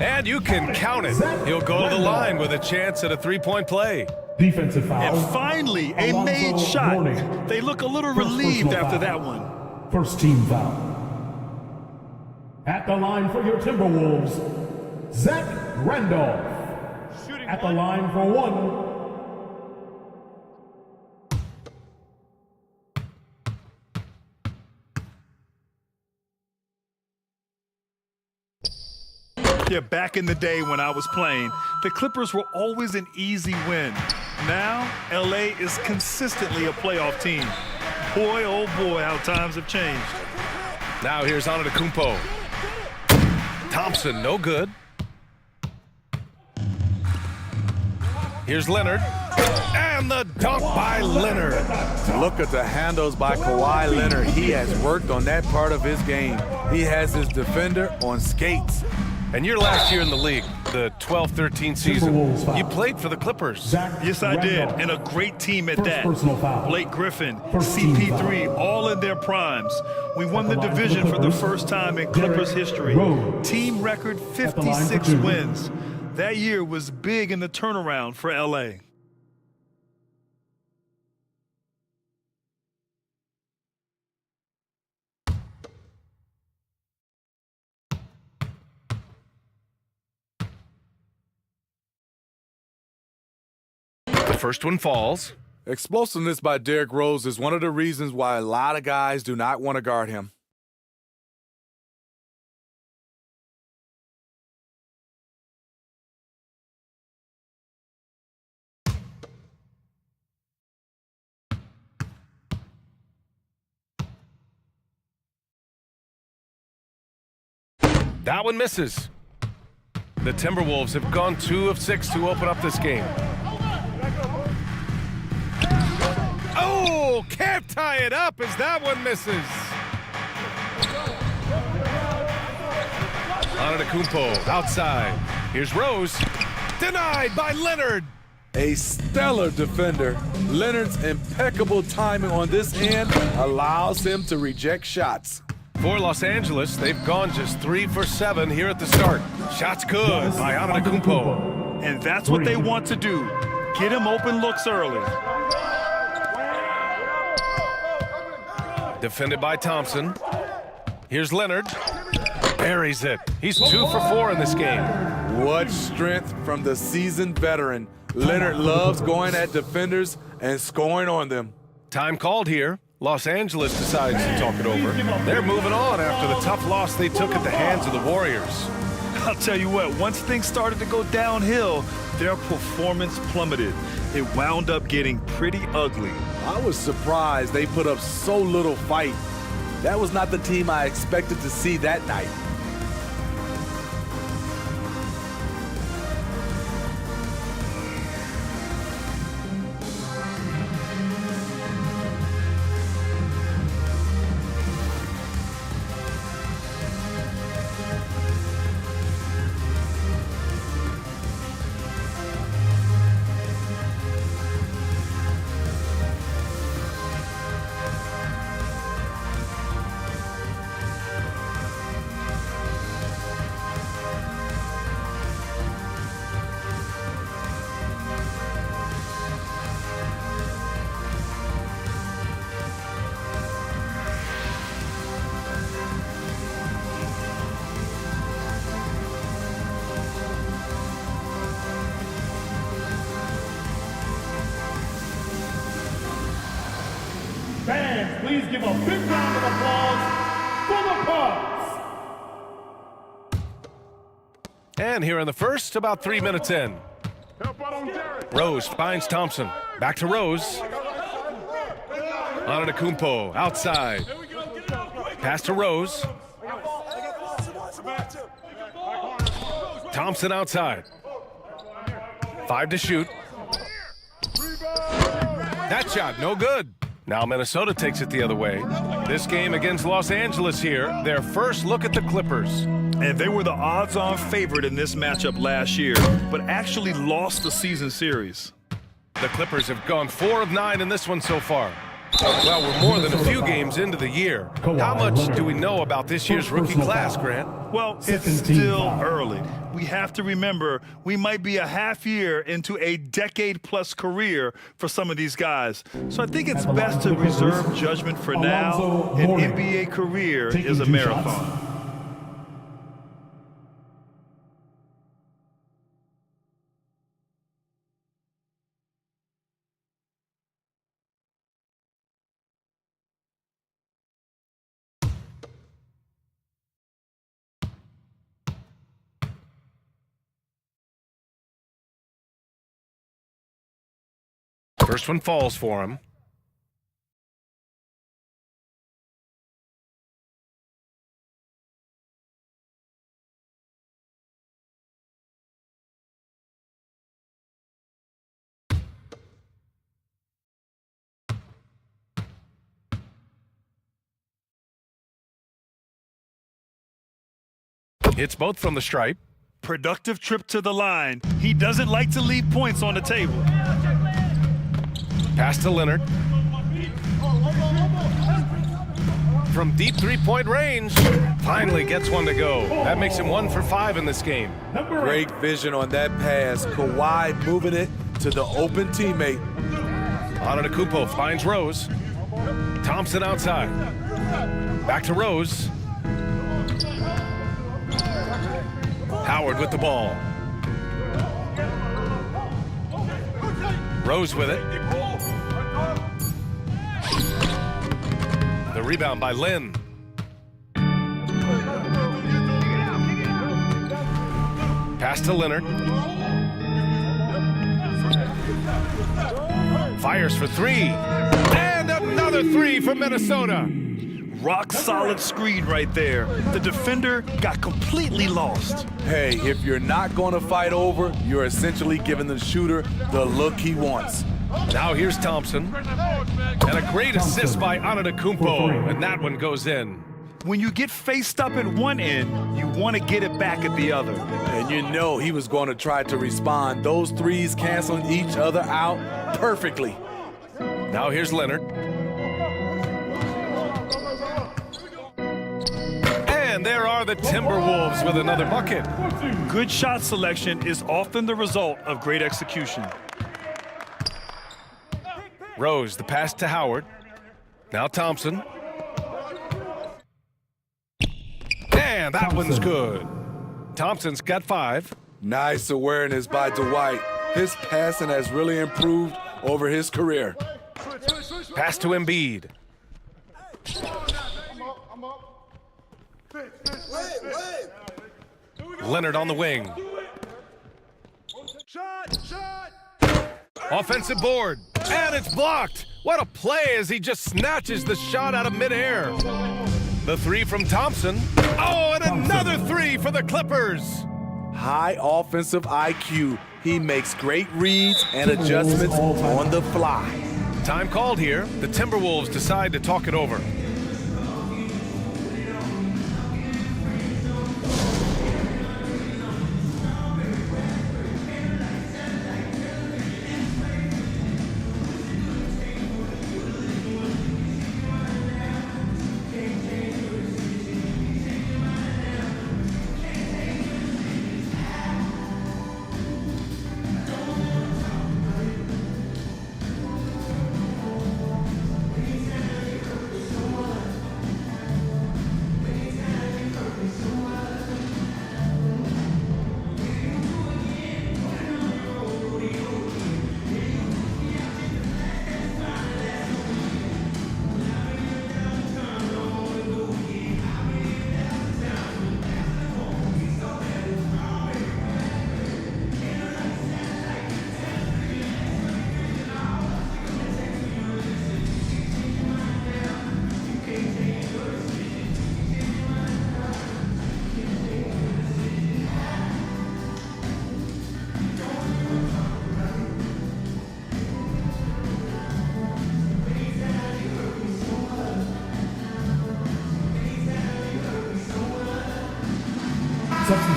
And you can count it. He'll go to the line with a chance at a three-point play. Defensive foul. And finally, a made shot. They look a little relieved after that one. First team foul. At the line for your Timberwolves, Zach Randolph. At the line for one. Yeah, back in the day when I was playing, the Clippers were always an easy win. Now, LA is consistently a playoff team. Boy, oh boy, how times have changed. Now here's Antetokounmpo. Thompson, no good. Here's Leonard. And the dunk by Leonard. Look at the handles by Kawhi Leonard. He has worked on that part of his game. He has his defender on skates. And your last year in the league, the 12-13 season, you played for the Clippers. Yes, I did, and a great team at that. Blake Griffin, CP3, all in their primes. We won the division for the first time in Clippers history. Team record 56 wins. That year was big in the turnaround for LA. The first one falls. Explosiveness by Derrick Rose is one of the reasons why a lot of guys do not want to guard him. That one misses. The Timberwolves have gone 2 of 6 to open up this game. Oh, can't tie it up as that one misses. Antetokounmpo outside. Here's Rose. Denied by Leonard. A stellar defender. Leonard's impeccable timing on this end allows him to reject shots. For Los Angeles, they've gone just 3 for 7 here at the start. Shots good by Antetokounmpo. And that's what they want to do. Get him open looks early. Defended by Thompson. Here's Leonard. Buries it. He's 2 for 4 in this game. What strength from the seasoned veteran. Leonard loves going at defenders and scoring on them. Time called here. Los Angeles decides to talk it over. They're moving on after the tough loss they took at the hands of the Warriors. I'll tell you what, once things started to go downhill, their performance plummeted. It wound up getting pretty ugly. I was surprised they put up so little fight. That was not the team I expected to see that night. Fans, please give a big round of applause for the Cubs. And here in the first, about 3 minutes in. Rose finds Thompson. Back to Rose. Antetokounmpo outside. Pass to Rose. Thompson outside. 5 to shoot. That shot, no good. Now Minnesota takes it the other way. This game against Los Angeles here, their first look at the Clippers. And they were the odds-on favorite in this matchup last year, but actually lost the season series. The Clippers have gone 4 of 9 in this one so far. Well, we're more than a few games into the year. How much do we know about this year's rookie class, Grant? Well, it's still early. We have to remember we might be a half year into a decade-plus career for some of these guys. So I think it's best to reserve judgment for now. An NBA career is a marathon. First one falls for him. Hits both from the stripe. Productive trip to the line. He doesn't like to leave points on the table. Pass to Leonard. From deep three-point range, finally gets one to go. That makes him 1 for 5 in this game. Great vision on that pass. Kawhi moving it to the open teammate. Antetokounmpo finds Rose. Thompson outside. Back to Rose. Howard with the ball. Rose with it. The rebound by Lynn. Pass to Leonard. Fires for 3. And another 3 for Minnesota. Rock solid screen right there. The defender got completely lost. Hey, if you're not going to fight over, you're essentially giving the shooter the look he wants. Now here's Thompson. And a great assist by Antetokounmpo, and that one goes in. When you get faced up at one end, you want to get it back at the other. And you know he was going to try to respond. Those threes canceling each other out perfectly. Now here's Leonard. And there are the Timberwolves with another bucket. Good shot selection is often the result of great execution. Rose, the pass to Howard. Now Thompson. And that one's good. Thompson's got 5. Nice awareness by Dwight. His passing has really improved over his career. Pass to Embiid. Leonard on the wing. Offensive board. And it's blocked. What a play as he just snatches the shot out of midair. The 3 from Thompson. Oh, and another 3 for the Clippers. High offensive IQ. He makes great reads and adjustments on the fly. Time called here. The Timberwolves decide to talk it over.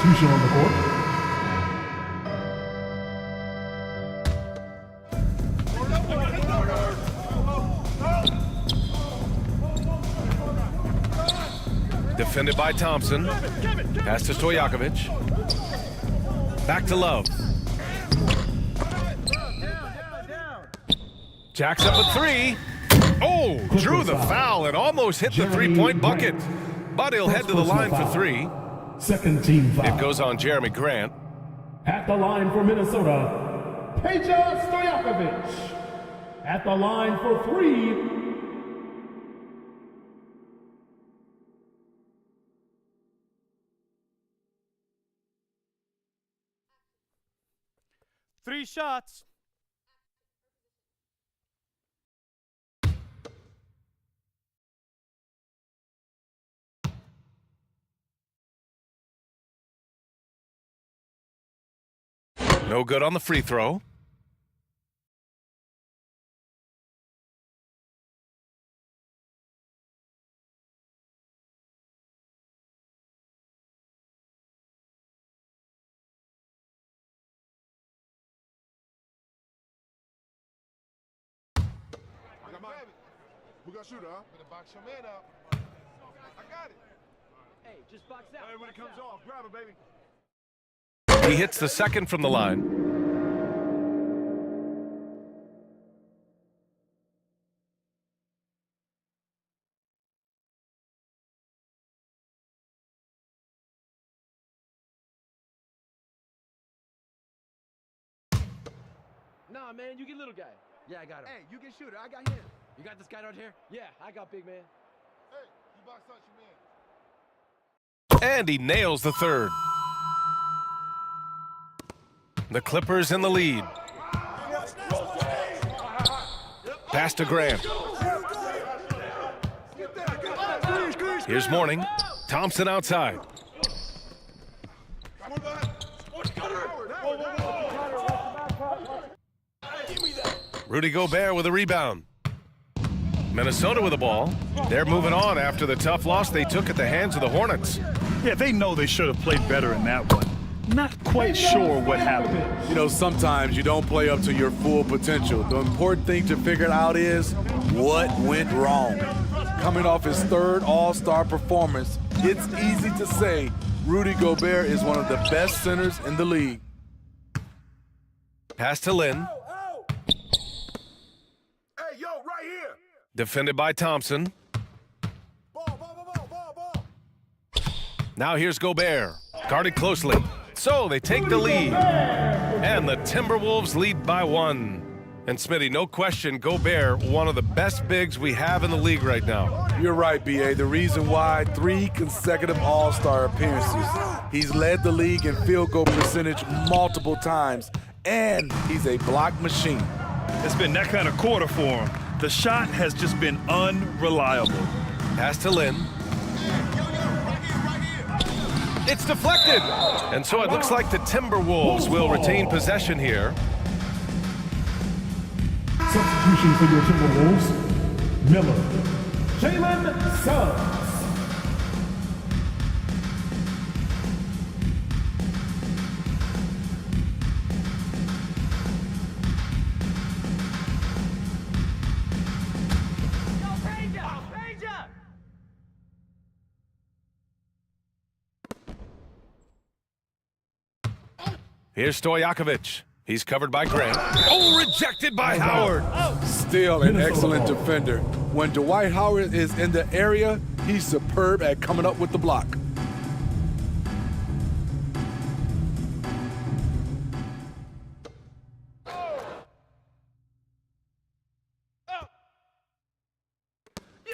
substitution on the court. Defended by Thompson. Pass to Stojakovic. Back to Love. Jacks up a three. Oh, drew the foul and almost hit the three-point bucket. But he'll head to the line for three. Second team foul. It goes on Jeremy Grant. At the line for Minnesota, Peja Stojakovic. At the line for three, three shots. No good on the free throw. We got shooter, huh? Gonna box your man up. I got it. Hey, just box out. Hey, when it comes off, grab it, baby. He hits the second from the line. Nah, man, you get little guy. Yeah, I got him. Hey, you get shooter. I got him. You got this guy out here? Yeah, I got big man. Hey, you box out your man. And he nails the third. The Clippers in the lead. Pass to Grant. Here's Mourning. Thompson outside. Rudy Gobert with a rebound. Minnesota with the ball. They're moving on after the tough loss they took at the hands of the Hornets. Yeah, they know they should have played better in that one. Not quite sure what happened. You know, sometimes you don't play up to your full potential. The important thing to figure out is what went wrong. Coming off his third All-Star performance, it's easy to say Rudy Gobert is one of the best centers in the league. Pass to Lynn. Hey, yo, right here. Defended by Thompson. Now here's Gobert. Guarded closely. So they take the lead. And the Timberwolves lead by one. And Smitty, no question, Gobert, one of the best bigs we have in the league right now. You're right, B.A. The reason why 3 consecutive All-Star appearances. He's led the league in field goal percentage multiple times, and he's a block machine. It's been that kind of quarter for him. The shot has just been unreliable. Pass to Lynn. It's deflected. And so it looks like the Timberwolves will retain possession here. substitution for your Timberwolves, Miller, Jalen Suggs. Here's Stojakovic. He's covered by Grant. Oh, rejected by Howard. Still an excellent defender. When Dwight Howard is in the area, he's superb at coming up with the block.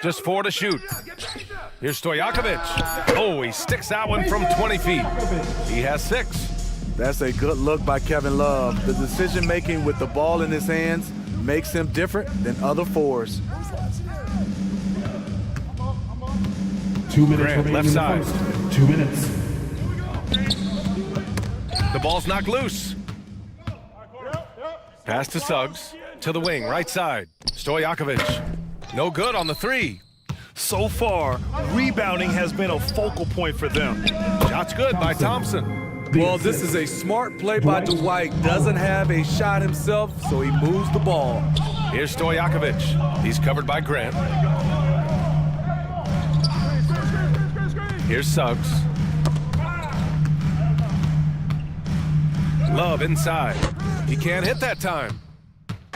Just 4 to shoot. Here's Stojakovic. Oh, he sticks that one from 20 feet. He has 6. That's a good look by Kevin Love. The decision-making with the ball in his hands makes him different than other fours. 2 minutes Grant, remaining left in the side. first. 2 minutes. The ball's knocked loose. Pass to Suggs. To the wing, right side. Stojakovic. No good on the 3. So far, rebounding has been a focal point for them. Shot's good by Thompson. Well, this is a smart play by Dwight. Doesn't have a shot himself, so he moves the ball. Here's Stojakovic. He's covered by Grant. Here's Suggs. Love inside. He can't hit that time.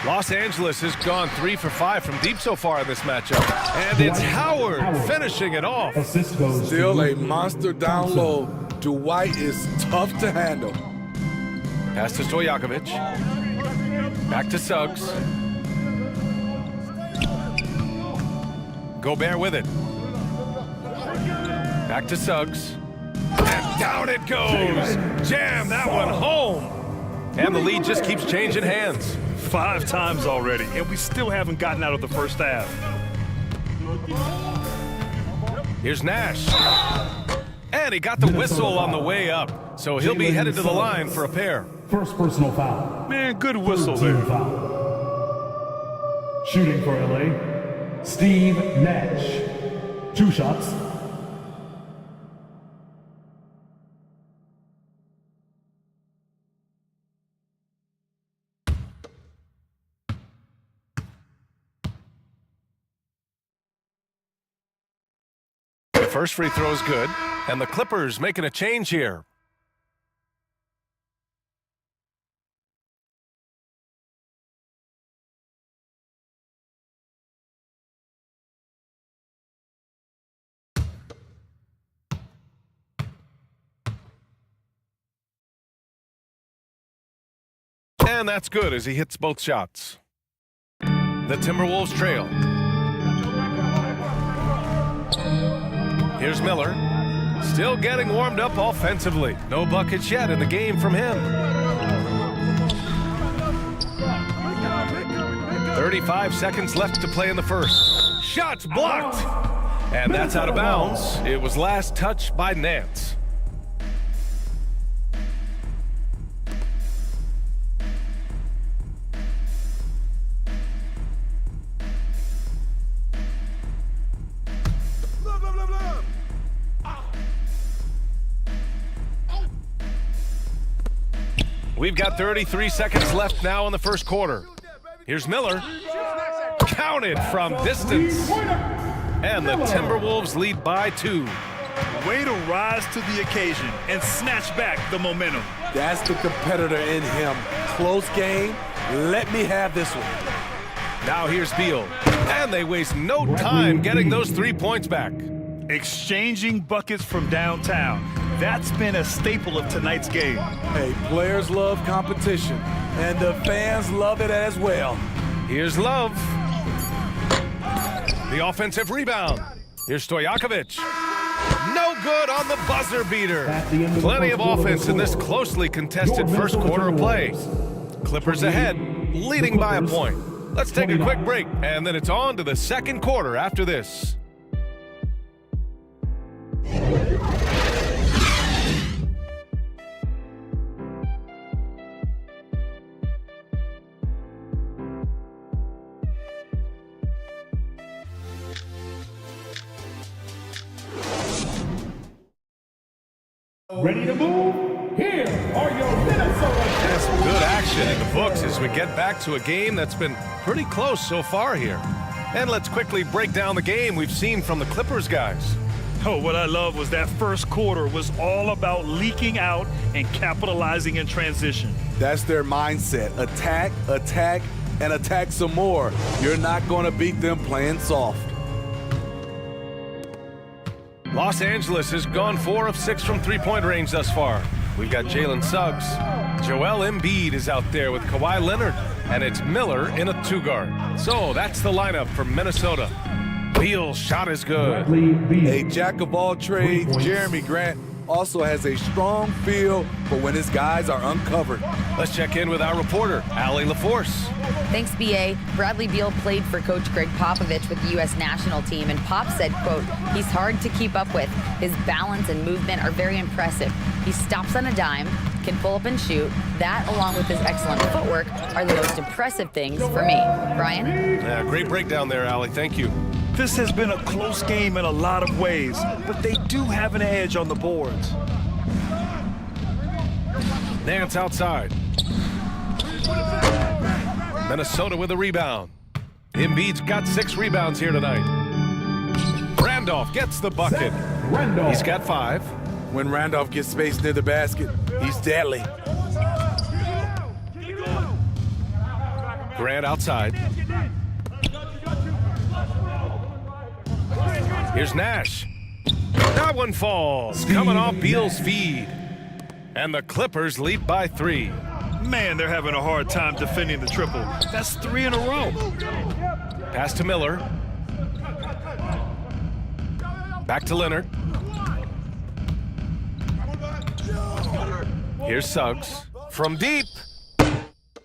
Los Angeles has gone 3 for 5 from deep so far in this matchup. And it's Howard finishing it off. Still a monster down low. Dwight is tough to handle. Pass to Stojakovic. Back to Suggs. Gobert with it. Back to Suggs. And down it goes. Jam that one home. And the lead just keeps changing hands. 5 times already, and we still haven't gotten out of the first half. Here's Nash. And he got the whistle on the way up, so he'll be headed to the line for a pair. First personal foul. Man, good whistle there. Foul. Shooting for LA, Steve Nash. 2 shots. The first free throw is good, and the Clippers making a change here. And that's good as he hits both shots. The Timberwolves trail. Here's Miller. Still getting warmed up offensively. No buckets yet in the game from him. 35 seconds left to play in the first. Shots blocked. And that's out of bounds. It was last touched by Nance. We've got 33 seconds left now in the first quarter. Here's Miller. Counted from distance. And the Timberwolves lead by 2. Way to rise to the occasion and snatch back the momentum. That's the competitor in him. Close game. Let me have this one. Now here's Beal. And they waste no time getting those 3 points back. Exchanging buckets from downtown. That's been a staple of tonight's game. Hey, players love competition, and the fans love it as well. Here's Love. The offensive rebound. Here's Stojakovic. No good on the buzzer beater. Plenty of offense in this closely contested first quarter of play. Clippers ahead, leading by a point. Let's take a quick break, and then it's on to the second quarter after this. Ready to move? Here are your Minnesota. That's good action in the books as we get back to a game that's been pretty close so far here. And let's quickly break down the game we've seen from the Clippers guys. Oh, what I love was that first quarter was all about leaking out and capitalizing in transition. That's their mindset. Attack, attack, and attack some more. You're not going to beat them playing soft. Los Angeles has gone 4 of 6 from three-point range thus far. We've got Jalen Suggs. Joel Embiid is out there with Kawhi Leonard. And it's Miller in a 2-guard. So that's the lineup for Minnesota. Beal's shot is good. A jack of all trades, Jeremy Grant also has a strong feel for when his guys are uncovered. Let's check in with our reporter, Allie LaForce. Thanks, B.A. Bradley Beal played for Coach Greg Popovich with the U.S. national team, and Pop said, quote, he's hard to keep up with. His balance and movement are very impressive. He stops on a dime, can pull up and shoot. That, along with his excellent footwork, are the most impressive things for me. Brian? Great breakdown there, Allie. Thank you. This has been a close game in a lot of ways, but they do have an edge on the boards. Nance outside. Minnesota with a rebound. Embiid's got 6 rebounds here tonight. Randolph gets the bucket. He's got 5. When Randolph gets space near the basket, he's deadly. Grant outside. Here's Nash. That one falls. Coming off Beal's feed. And the Clippers lead by 3. Man, they're having a hard time defending the triple. That's 3 in a row. Pass to Miller. Back to Leonard. Here's Suggs. From deep.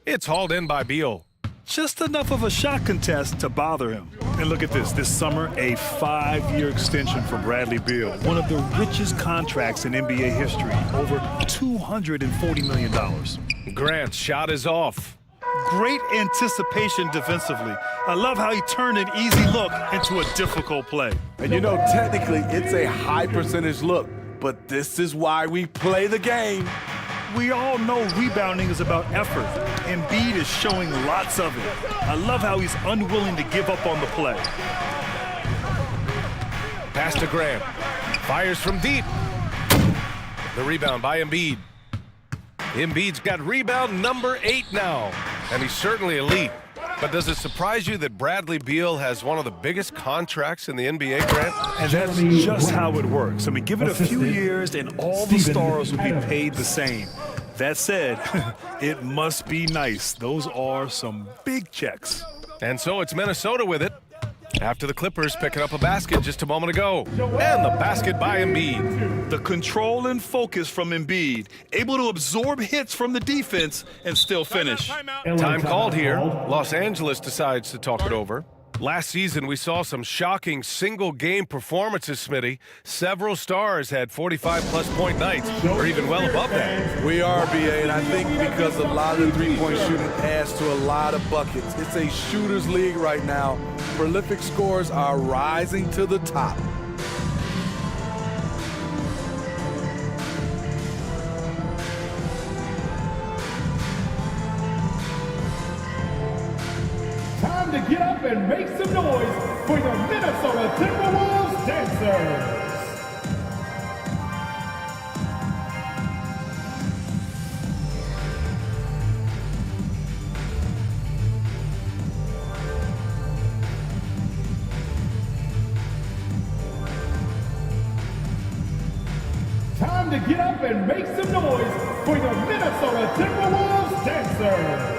It's hauled in by Beal. Just enough of a shot contest to bother him. And look at this. This summer, a 5-year extension for Bradley Beal. One of the richest contracts in NBA history. Over $240 million. Grant's shot is off. Great anticipation defensively. I love how he turned an easy look into a difficult play. And you know, technically, it's a high percentage look, but this is why we play the game. We all know rebounding is about effort. Embiid is showing lots of it. I love how he's unwilling to give up on the play. Pass to Grant. Fires from deep. The rebound by Embiid. Embiid's got rebound number 8 now, and he's certainly elite. But does it surprise you that Bradley Beal has one of the biggest contracts in the NBA, Grant? And that's just how it works. I mean, give it a few years and all the stars will be paid the same. That said, it must be nice. Those are some big checks. And so it's Minnesota with it. After the Clippers picking up a basket just a moment ago. And the basket by Embiid. The control and focus from Embiid. Able to absorb hits from the defense and still finish. Time called here. Los Angeles decides to talk it over. Last season, we saw some shocking single-game performances, Smitty. Several stars had 45-plus point nights, or even well above that. We are, BA, and I think because a lot of the three-point shooting adds to a lot of buckets. It's a shooter's league right now. Prolific scores are rising to the top. Time to get up and make some noise for your Minnesota Timberwolves dancers. Time to get up and make some noise for your Minnesota Timberwolves dancers.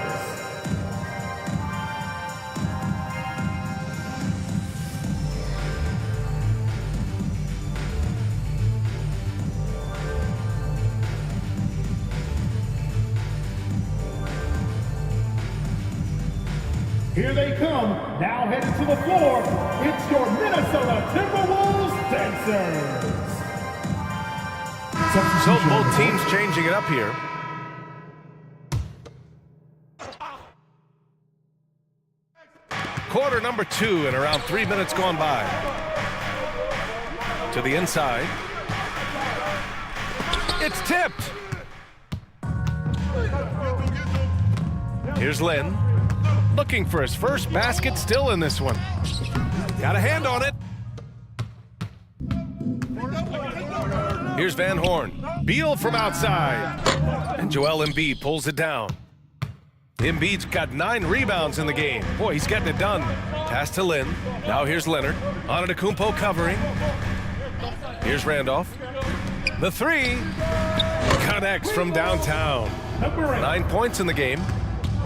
Here they come, now headed to the floor. It's your Minnesota Timberwolves dancers. So both teams changing it up here. Quarter number 2 and around 3 minutes gone by. To the inside. It's tipped. Here's Lynn. Looking for his first basket still in this one. Got a hand on it. Here's Van Horn. Beal from outside. And Joel Embiid pulls it down. Embiid's got 9 rebounds in the game. Boy, he's getting it done. Pass to Lynn. Now here's Leonard. Antetokounmpo covering. Here's Randolph. The 3. Connects from downtown. 9 points in the game.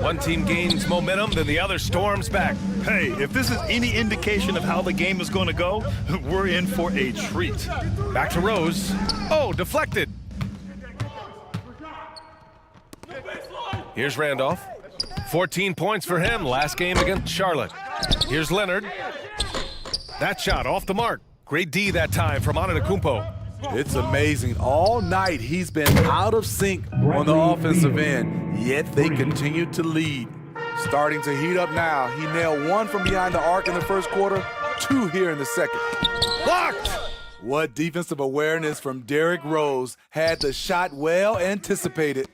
One team gains momentum, then the other storms back. Hey, if this is any indication of how the game is going to go, we're in for a treat. Back to Rose. Oh, deflected. Here's Randolph. 14 points for him last game against Charlotte. Here's Leonard. That shot off the mark. Great D that time from Antetokounmpo. It's amazing. All night he's been out of sync on the offensive end, yet they continue to lead. Starting to heat up now. He nailed one from behind the arc in the first quarter, 2 here in the second. Blocked! What defensive awareness from Derrick Rose, had the shot well anticipated.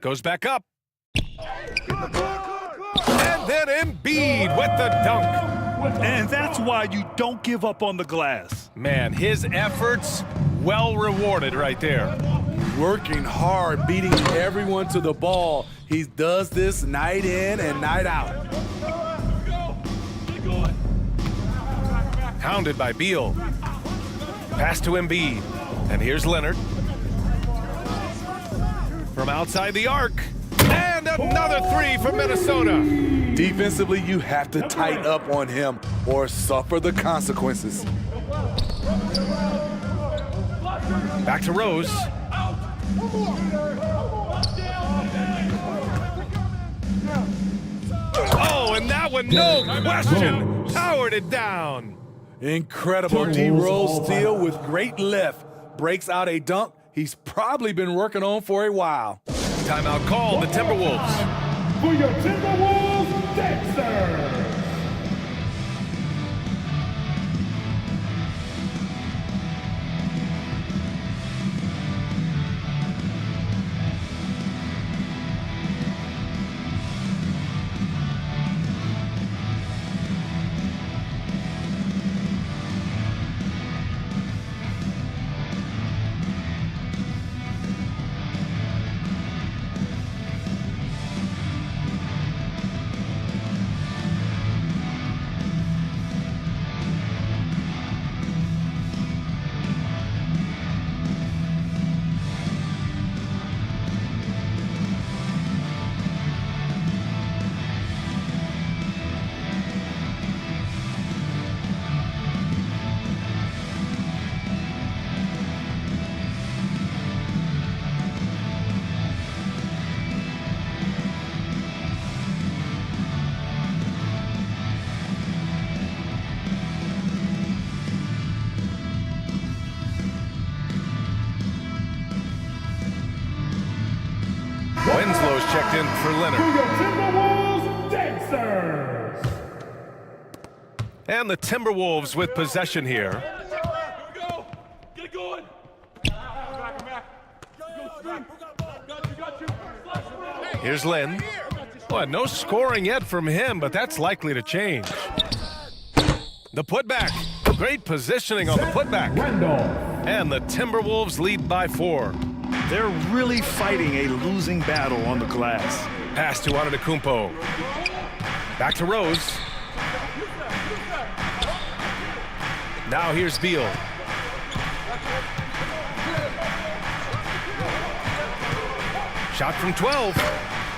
Goes back up. And then Embiid with the dunk. And that's why you don't give up on the glass. Man, his efforts well rewarded right there. Working hard, beating everyone to the ball. He does this night in and night out. Hounded by Beal. Pass to Embiid. And here's Leonard. From outside the arc. And another 3 from Minnesota. Defensively, you have to tighten up on him or suffer the consequences. Back to Rose. Oh, and that one, no question, powered it down. Incredible D. Rose steal with great lift. Breaks out a dunk he's probably been working on for a while. Timeout called, the Timberwolves. For your Timberwolves, Dexter. Winslow's checked in for Leonard. Timberwolves, Dexter. And the Timberwolves with possession here. Get it going. Here's Lynn. Well, no scoring yet from him, but that's likely to change. The putback. Great positioning on the putback. And the Timberwolves lead by 4. They're really fighting a losing battle on the glass. Pass to Antetokounmpo. Back to Rose. Now here's Beal. Shot from 12.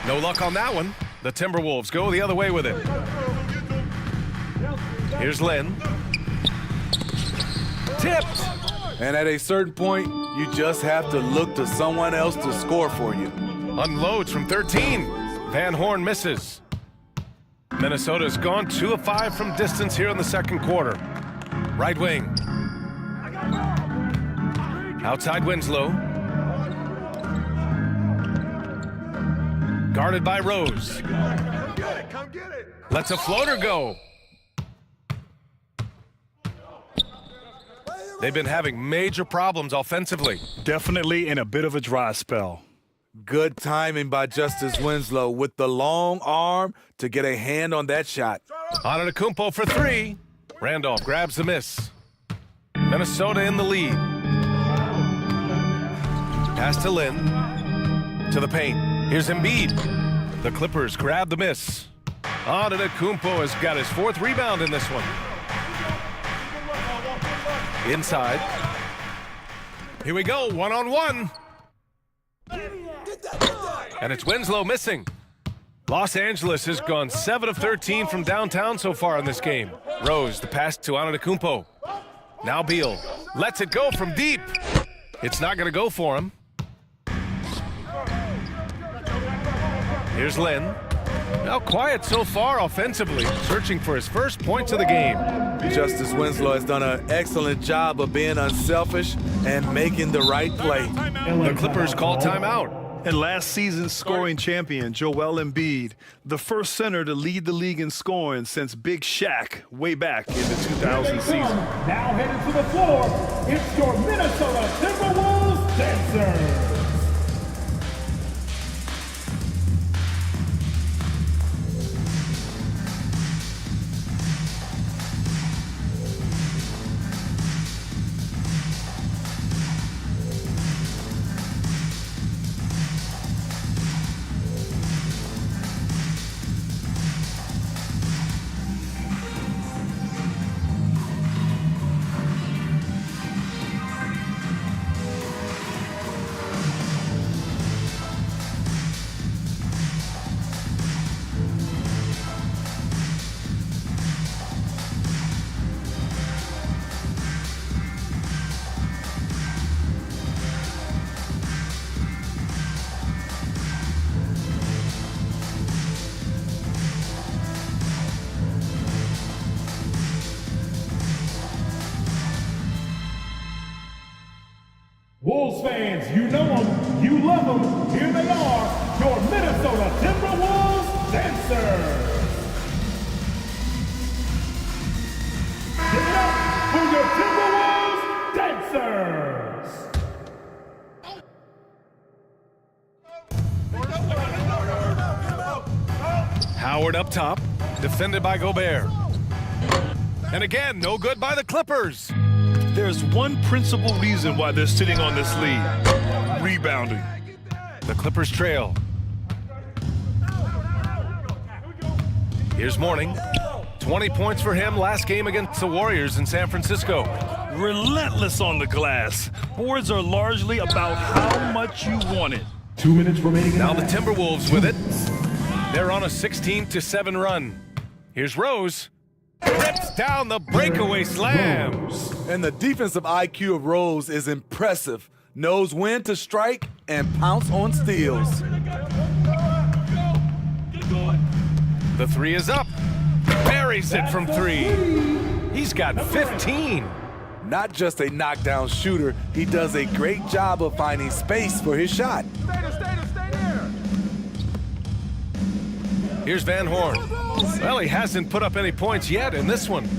No luck on that one. The Timberwolves go the other way with it. Here's Lynn. Tipped. And at a certain point, you just have to look to someone else to score for you. Unloads from 13. Van Horn misses. Minnesota's gone 2 of 5 from distance here in the second quarter. Right wing. Outside Winslow. Guarded by Rose. Lets a floater go. They've been having major problems offensively. Definitely in a bit of a dry spell. Good timing by Justice Winslow with the long arm to get a hand on that shot. Antetokounmpo for 3. Randolph grabs the miss. Minnesota in the lead. Pass to Lynn. To the paint. Here's Embiid. The Clippers grab the miss. Antetokounmpo has got his 4th rebound in this one. Inside. Here we go, 1-on-1. And it's Winslow missing. Los Angeles has gone 7 of 13 from downtown so far in this game. Rose, the pass to Antetokounmpo. Now Beal lets it go from deep. It's not going to go for him. Here's Lynn. Now quiet so far offensively, searching for his first points of the game. Justice Winslow has done an excellent job of being unselfish and making the right play. The Clippers call timeout. And last season's scoring champion, Joel Embiid, the first center to lead the league in scoring since Big Shaq way back in the 2000 season. Now headed to the floor, it's your Minnesota Timberwolves dancers. Wolves fans, you know them, you love them. Here they are, your Minnesota Timberwolves dancers. Give it up for your Timberwolves dancers. Howard up top, defended by Gobert. And again, no good by the Clippers. There's one principal reason why they're sitting on this lead: rebounding. The Clippers trail. Here's Mourning. 20 points for him last game against the Warriors in San Francisco. Relentless on the glass. Boards are largely about how much you want it. 2 minutes remaining. Now the Timberwolves with it. They're on a 16-7 run. Here's Rose. Rips down the breakaway slam. And the defensive IQ of Rose is impressive. Knows when to strike and pounce on steals. The three is up. Buries it from three. He's got 15. Not just a knockdown shooter, he does a great job of finding space for his shot. Here's Van Horn. Well, he hasn't put up any points yet in this one.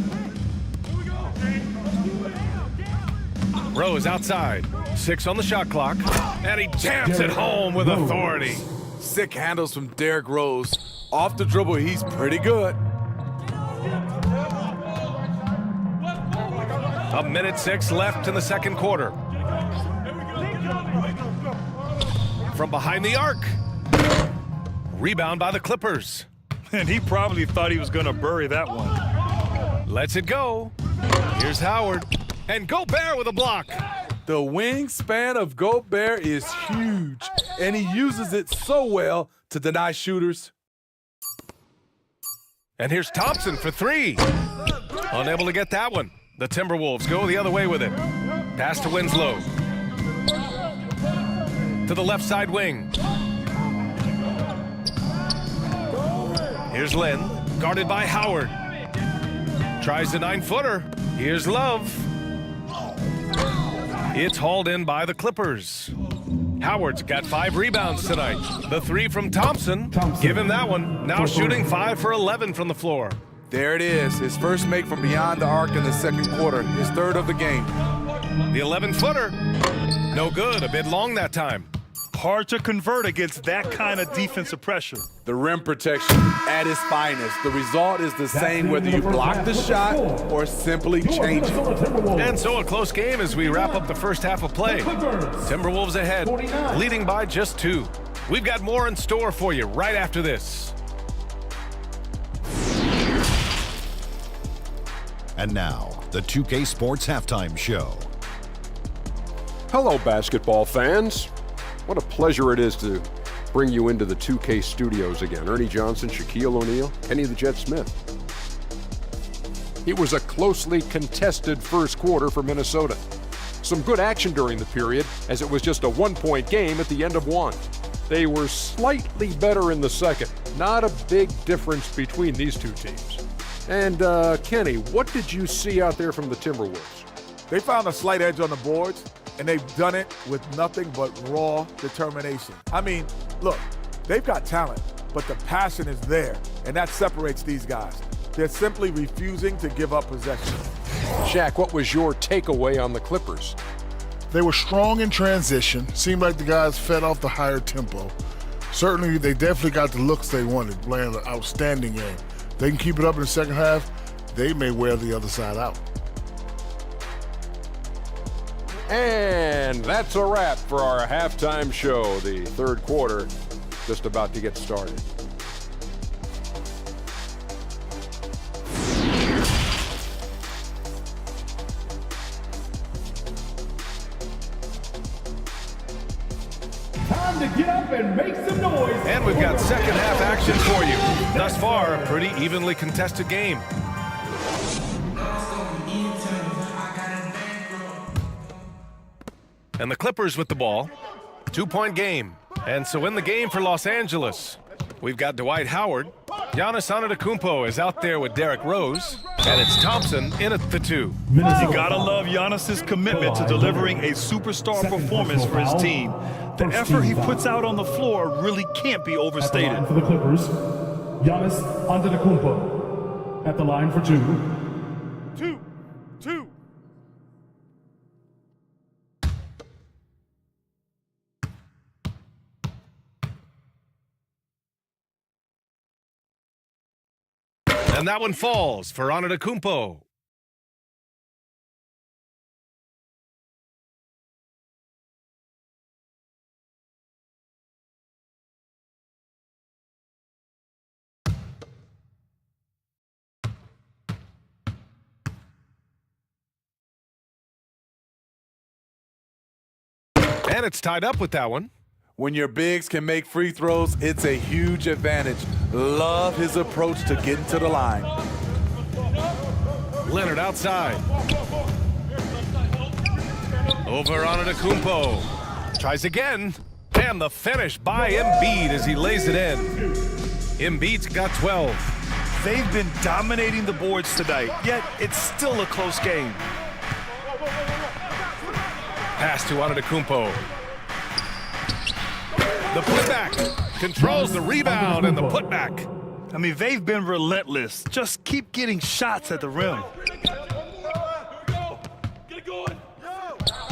Rose outside. 6 on the shot clock. And he jams it home with authority. Sick handles from Derrick Rose. Off the dribble, he's pretty good. A minute 6 left in the second quarter. From behind the arc. Rebound by the Clippers. And he probably thought he was going to bury that one. Lets it go. Here's Howard. And Gobert with a block. The wingspan of Gobert is huge, and he uses it so well to deny shooters. And here's Thompson for 3. Unable to get that one. The Timberwolves go the other way with it. Pass to Winslow. To the left side wing. Here's Lynn, guarded by Howard. Tries the 9-footer. Here's Love. It's hauled in by the Clippers. Howard's got 5 rebounds tonight. The 3 from Thompson. Give him that one. Now shooting 5 for 11 from the floor. There it is, his first make from beyond the arc in the second quarter, his third of the game. The 11-footer. No good, a bit long that time. Hard to convert against that kind of defensive pressure. The rim protection at its finest. The result is the same whether you block the shot or simply change it. And so a close game as we wrap up the first half of play. Timberwolves ahead, leading by just 2. We've got more in store for you right after this. And now, the 2K Sports Halftime Show. Hello, basketball fans. What a pleasure it is to bring you into the 2K studios again. Ernie Johnson, Shaquille O'Neal, Kenny the Jet Smith. It was a closely contested first quarter for Minnesota. Some good action during the period, as it was just a 1-point game at the end of 1. They were slightly better in the second. Not a big difference between these two teams. And Kenny, what did you see out there from the Timberwolves? They found a slight edge on the boards. and they've done it with nothing but raw determination. I mean, look, they've got talent, but the passion is there, and that separates these guys. They're simply refusing to give up possession. Shaq, what was your takeaway on the Clippers? They were strong in transition. Seemed like the guys fed off the higher tempo. Certainly, they definitely got the looks they wanted, playing an outstanding game. They can keep it up in the second half, they may wear the other side out. And that's a wrap for our halftime show. The third quarter just about to get started. Time to get up and make some noise. And we've got second half action for you. Thus far, a pretty evenly contested game. And the Clippers with the ball. 2-point game. And so in the game for Los Angeles, we've got Dwight Howard. Giannis Antetokounmpo is out there with Derrick Rose. And it's Thompson in at the 2. You gotta love Giannis's commitment to delivering a superstar performance for his team. The effort he puts out on the floor really can't be overstated. For the Clippers, Giannis Antetokounmpo at the line for 2. 2. And that one falls for Antetokounmpo. And it's tied up with that one. When your bigs can make free throws, it's a huge advantage. Love his approach to getting to the line. Leonard outside. Over Antetokounmpo. Tries again. And the finish by Embiid as he lays it in. Embiid's got 12. They've been dominating the boards tonight, yet it's still a close game. Pass to Antetokounmpo. The putback controls the rebound and the putback. I mean, they've been relentless. Just keep getting shots at the rim.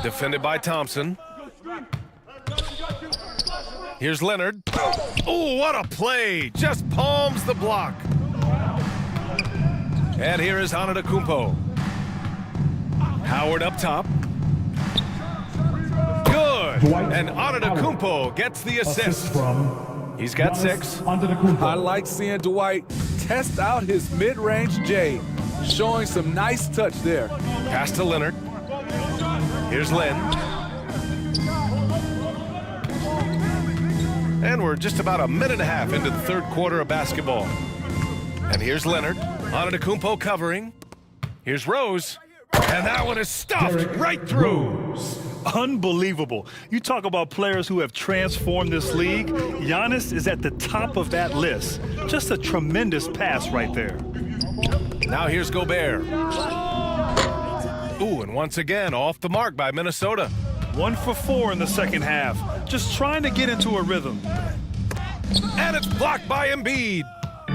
Defended by Thompson. Here's Leonard. Oh, what a play. Just palms the block. And here is Antetokounmpo. Howard up top. Good. And Antetokounmpo gets the assist. He's got 6. I like seeing Dwight test out his mid-range J, showing some nice touch there. Pass to Leonard. Here's Len. And we're just about a minute and a half into the third quarter of basketball. And here's Leonard. Antetokounmpo covering. Here's Rose. And that one is stuffed right through. Unbelievable. You talk about players who have transformed this league. Giannis is at the top of that list. Just a tremendous pass right there. Now here's Gobert. Ooh, and once again, off the mark by Minnesota. 1 for 4 in the second half. Just trying to get into a rhythm. And it's blocked by Embiid.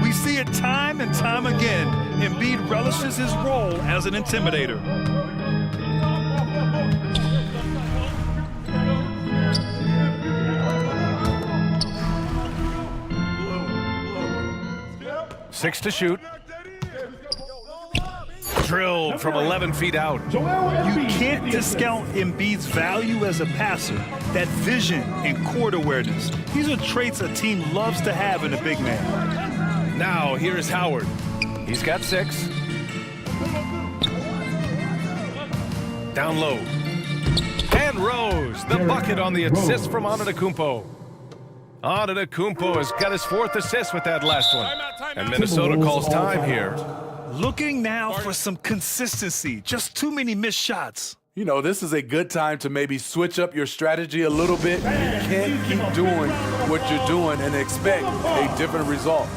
We see it time and time again. Embiid relishes his role as an intimidator. Six to shoot. Drilled from 11 feet out. You can't discount Embiid's value as a passer. That vision and court awareness. These are traits a team loves to have in a big man. Now here's Howard. He's got 6. Down low. And Rose, the bucket on the assist from Antetokounmpo. Antetokounmpo has got his 4th assist with that last one. And Minnesota calls time here. Looking now for some consistency. Just too many missed shots. You know, this is a good time to maybe switch up your strategy a little bit. You can't keep doing what you're doing and expect a different result.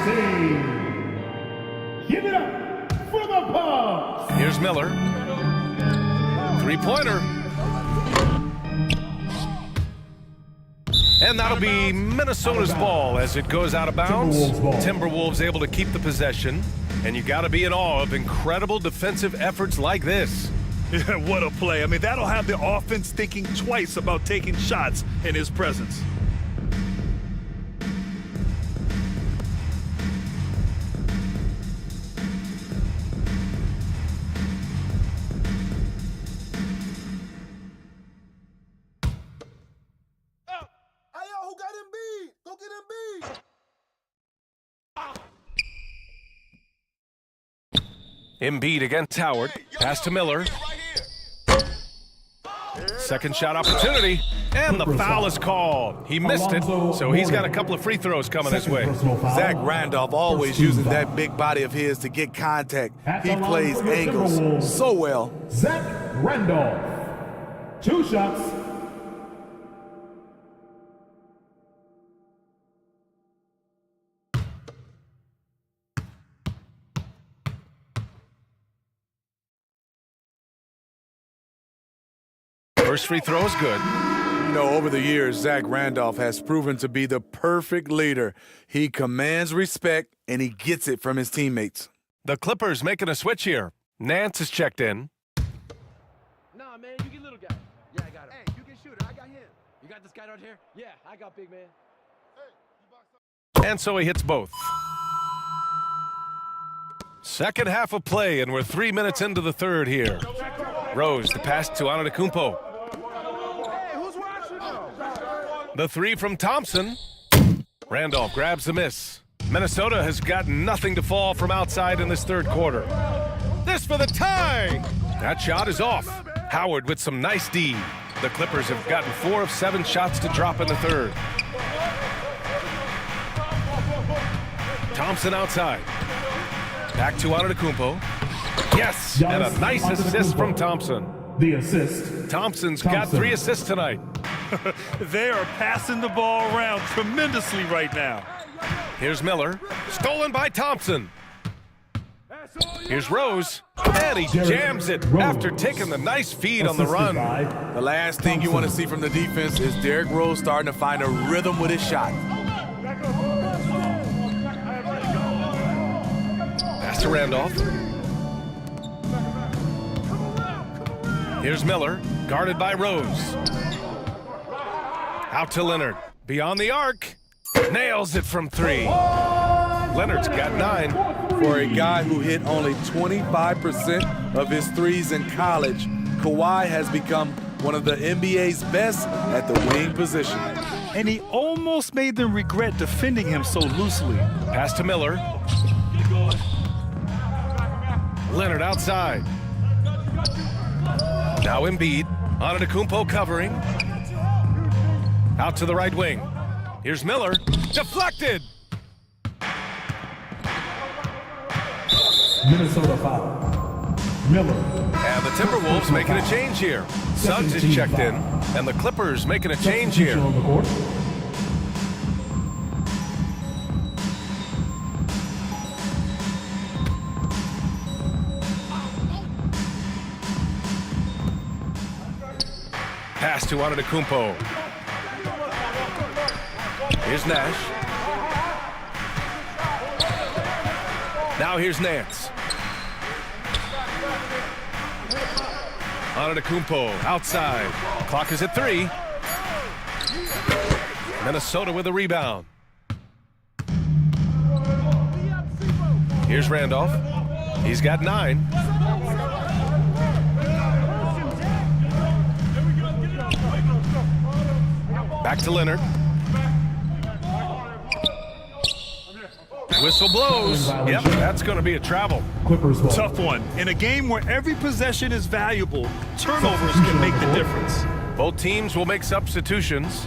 team. Give it up for the Pups. Here's Miller. Three-pointer. And that'll be Minnesota's ball as it goes out of bounds. Timberwolves able to keep the possession. And you got to be in awe of incredible defensive efforts like this. Yeah, what a play. I mean, that'll have the offense thinking twice about taking shots in his presence. Embiid against Howard. Pass to Miller. Second shot opportunity. And the foul is called. He missed it, so he's got a couple of free throws coming his way. Zach Randolph always using that big body of his to get contact. He plays angles so well. Zach Randolph. 2 shots. First free throw is good. You know, over the years, Zach Randolph has proven to be the perfect leader. He commands respect, and he gets it from his teammates. The Clippers making a switch here. Nance is checked in. Nah, man, you get little guy. Yeah, I got him. Hey, you get shooter. I got him. You got this guy out here? Yeah, I got big man. And so he hits both. Second half of play, and we're 3 minutes into the third here. Rose, the pass to Antetokounmpo. The three from Thompson. Randolph grabs the miss. Minnesota has got nothing to fall from outside in this third quarter. This for the tie! That shot is off. Howard with some nice D. The Clippers have gotten 4 of 7 shots to drop in the third. Thompson outside. Back to Antetokounmpo. Yes, and a nice assist from Thompson. The assist. Thompson's got 3 assists tonight. They are passing the ball around tremendously right now. Here's Miller, stolen by Thompson. Here's Rose, and he jams it after taking the nice feed on the run. The last thing you want to see from the defense is Derrick Rose starting to find a rhythm with his shot. Pass to Randolph. Here's Miller, guarded by Rose. Out to Leonard, beyond the arc. Nails it from 3. Leonard's got 9. For a guy who hit only 25% of his threes in college, Kawhi has become one of the NBA's best at the wing position. And he almost made them regret defending him so loosely. Pass to Miller. Leonard outside. Now Embiid. Antetokounmpo covering. Out to the right wing. Here's Miller. Deflected. Minnesota foul. Miller. And the Timberwolves making a change here. Suggs is checked in, and the Clippers making a change here. Pass to Antetokounmpo. Here's Nash. Now here's Nance. Antetokounmpo outside. Clock is at 3. Minnesota with a rebound. Here's Randolph. He's got 9. Back to Leonard. Whistle blows. Yep, that's going to be a travel. Tough one. In a game where every possession is valuable, turnovers can make the difference. Both teams will make substitutions.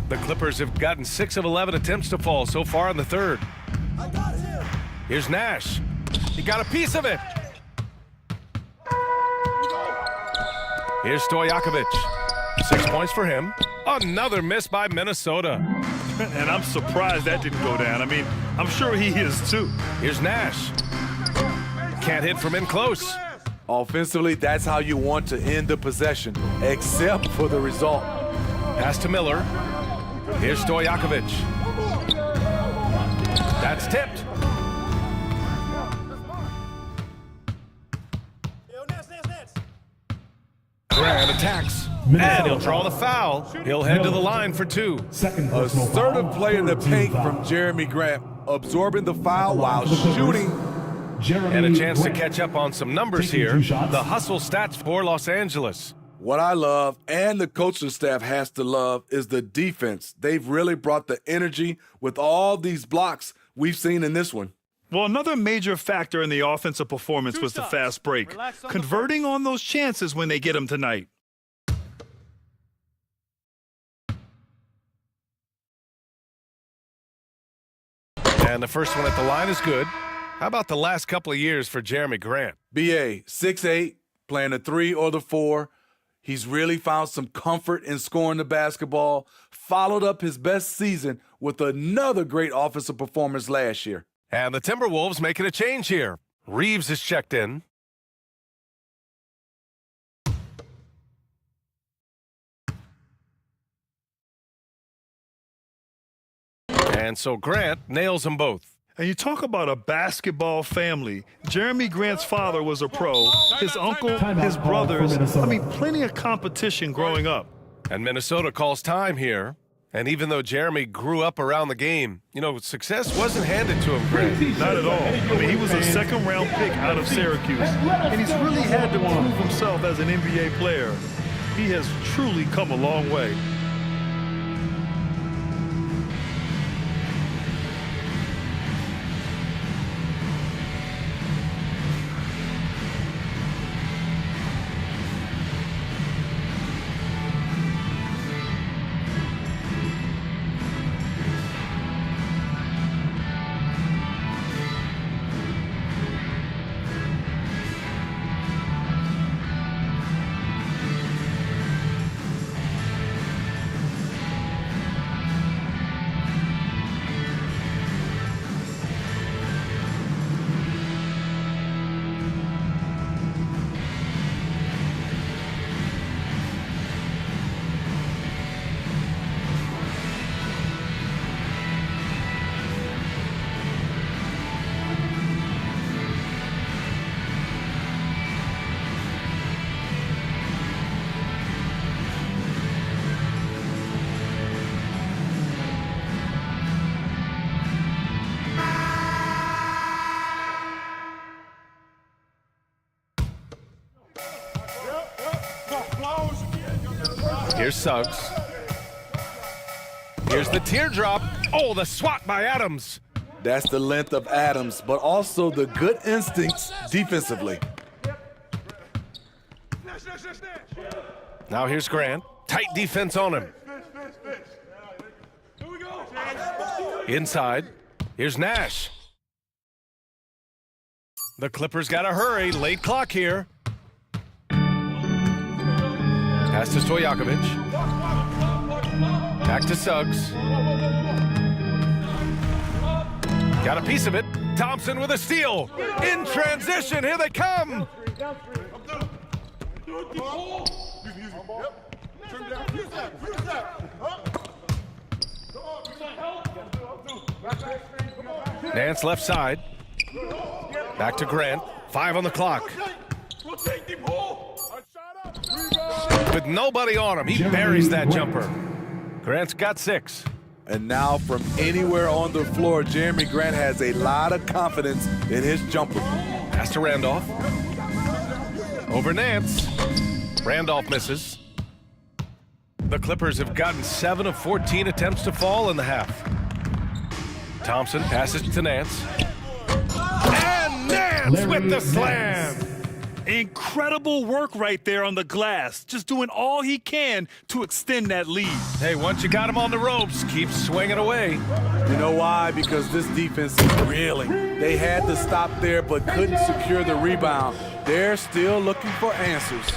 The Clippers have gotten 6 of 11 attempts to fall so far in the third. Here's Nash. He got a piece of it. Here's Stojakovic. 6 points for him. Another miss by Minnesota. And I'm surprised that didn't go down. I mean, I'm sure he is too. Here's Nash. Can't hit from in close. Offensively, that's how you want to end the possession, except for the result. Pass to Miller. Here's Stojakovic. That's tipped. Grant attacks. And he'll draw the foul. He'll head to the line for 2. Assertive play in the paint from Jeremy Grant, absorbing the foul while shooting. And a chance to catch up on some numbers here. The hustle stats for Los Angeles. What I love, and the coaching staff has to love, is the defense. They've really brought the energy with all these blocks we've seen in this one. Well, another major factor in the offensive performance was the fast break, converting on those chances when they get them tonight. And the first one at the line is good. How about the last couple of years for Jeremy Grant? BA, 6'8", playing the 3 or the 4. He's really found some comfort in scoring the basketball, followed up his best season with another great offensive performance last year. And the Timberwolves making a change here. Reeves is checked in. And so Grant nails them both. And you talk about a basketball family. Jeremy Grant's father was a pro, his uncle, his brothers. I mean, plenty of competition growing up. And Minnesota calls time here. And even though Jeremy grew up around the game, you know, success wasn't handed to him, Grant. Not at all. I mean, he was a second-round pick out of Syracuse. And he's really had to prove himself as an NBA player. He has truly come a long way. Here's Suggs. Here's the teardrop. Oh, the swat by Adams. That's the length of Adams, but also the good instincts defensively. Now here's Grant. Tight defense on him. Inside. Here's Nash. The Clippers got to hurry. Late clock here. Pass to Stojakovic. Back to Suggs. Got a piece of it. Thompson with a steal. In transition. Here they come. Nance left side. Back to Grant. 5 on the clock. With nobody on him, he buries that jumper. Grant's got 6. And now from anywhere on the floor, Jeremy Grant has a lot of confidence in his jumper. Pass to Randolph. Over Nance. Randolph misses. The Clippers have gotten 7 of 14 attempts to fall in the half. Thompson passes to Nance. And Nance with the slam. Incredible work right there on the glass. Just doing all he can to extend that lead. Hey, once you got him on the ropes, keep swinging away. You know why? Because this defense is reeling. They had to stop there but couldn't secure the rebound. They're still looking for answers.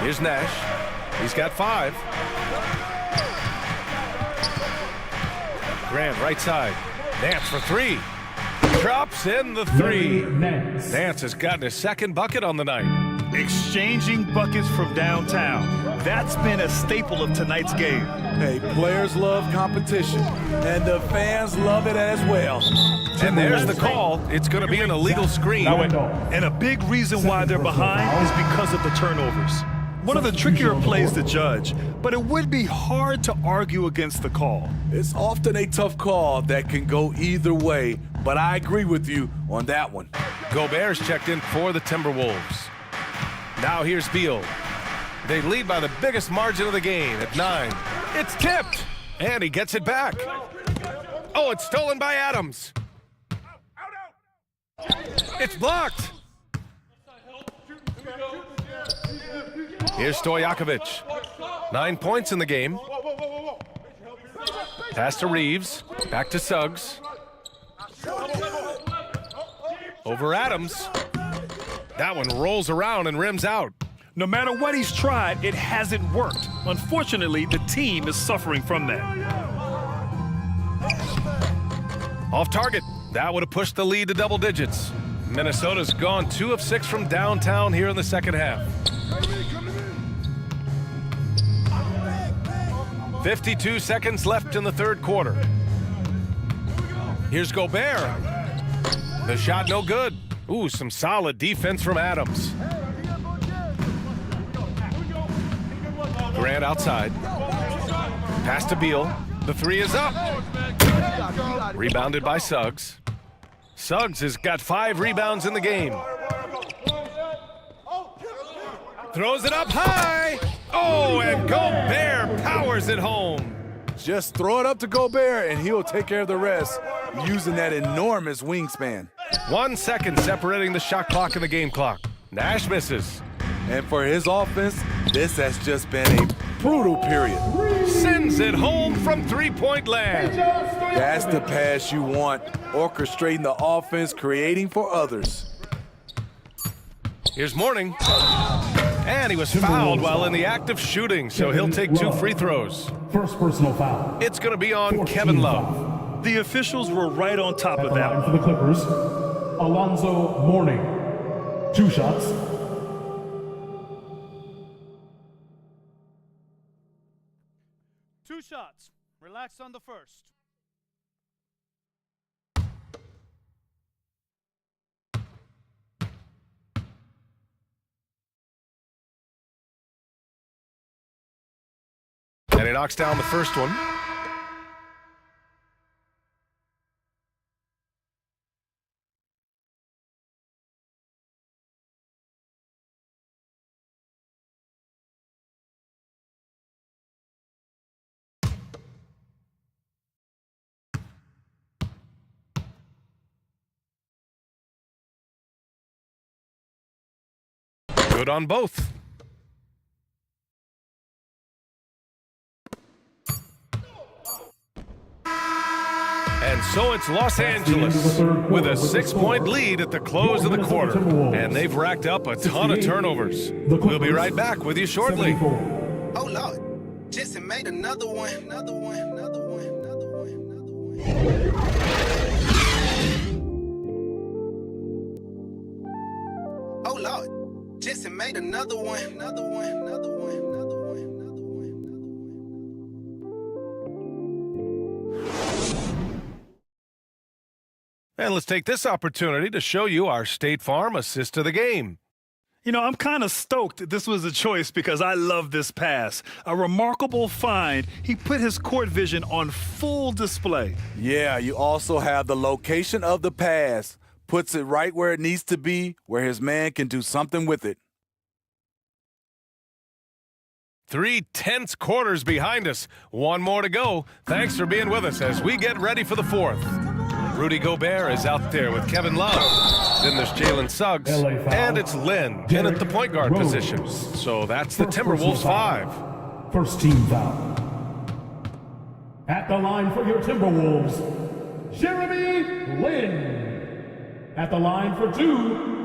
Here's Nash. He's got 5. Grant, right side. Nance for 3. Drops in the 3. Nance has gotten his second bucket on the night. Exchanging buckets from downtown. That's been a staple of tonight's game. Hey, players love competition, and the fans love it as well. And there's the call. It's going to be an illegal screen. And a big reason why they're behind is because of the turnovers. One of the trickier plays to judge, but it would be hard to argue against the call. It's often a tough call that can go either way, but I agree with you on that one. Gobert's checked in for the Timberwolves. Now here's Beal. They lead by the biggest margin of the game at 9. It's tipped, and he gets it back. Oh, it's stolen by Adams. It's blocked. Here's Stojakovic. 9 points in the game. Pass to Reeves. Back to Suggs. Over Adams. That one rolls around and rims out. No matter what he's tried, it hasn't worked. Unfortunately, the team is suffering from that. Off target. That would have pushed the lead to double digits. Minnesota's gone 2 of 6 from downtown here in the second half. 52 seconds left in the third quarter. Here's Gobert. The shot no good. Ooh, some solid defense from Adams. Grant outside. Pass to Beal. The 3 is up. Rebounded by Suggs. Suggs has got 5 rebounds in the game. Throws it up high. Oh, and Gobert powers it home. Just throw it up to Gobert, and he'll take care of the rest using that enormous wingspan. 1 second separating the shot clock and the game clock. Nash misses. And for his offense, this has just been a brutal period. Sends it home from three-point land. That's the pass you want, orchestrating the offense, creating for others. Here's Mourning. And he was fouled while in the act of shooting, so he'll take 2 free throws. First personal foul. It's going to be on Kevin Love. The officials were right on top of that. For the Clippers, Alonzo Mourning. 2 shots. Two shots. Relax on the first. And he knocks down the first one. Good on both. And so it's Los Angeles with a 6-point lead at the close of the quarter. And they've racked up a ton of turnovers. We'll be right back with you shortly. Oh, Lord. Jesse made another one. Another one. Another one. Another one. Another one. Oh, Lord. Jesse made another one. Another one. Another one. Another one. Another one. And let's take this opportunity to show you our State Farm assist of the game. You know, I'm kind of stoked this was a choice because I love this pass. A remarkable find. He put his court vision on full display. Yeah, you also have the location of the pass. Puts it right where it needs to be, where his man can do something with it. 3 tense quarters behind us. 1 more to go. Thanks for being with us as we get ready for the 4th. Rudy Gobert is out there with Kevin Love. Then there's Jalen Suggs. And it's Lynn in at the point guard position. So that's the Timberwolves 5. First team foul. At the line for your Timberwolves, Jeremy Lin. At the line for 2,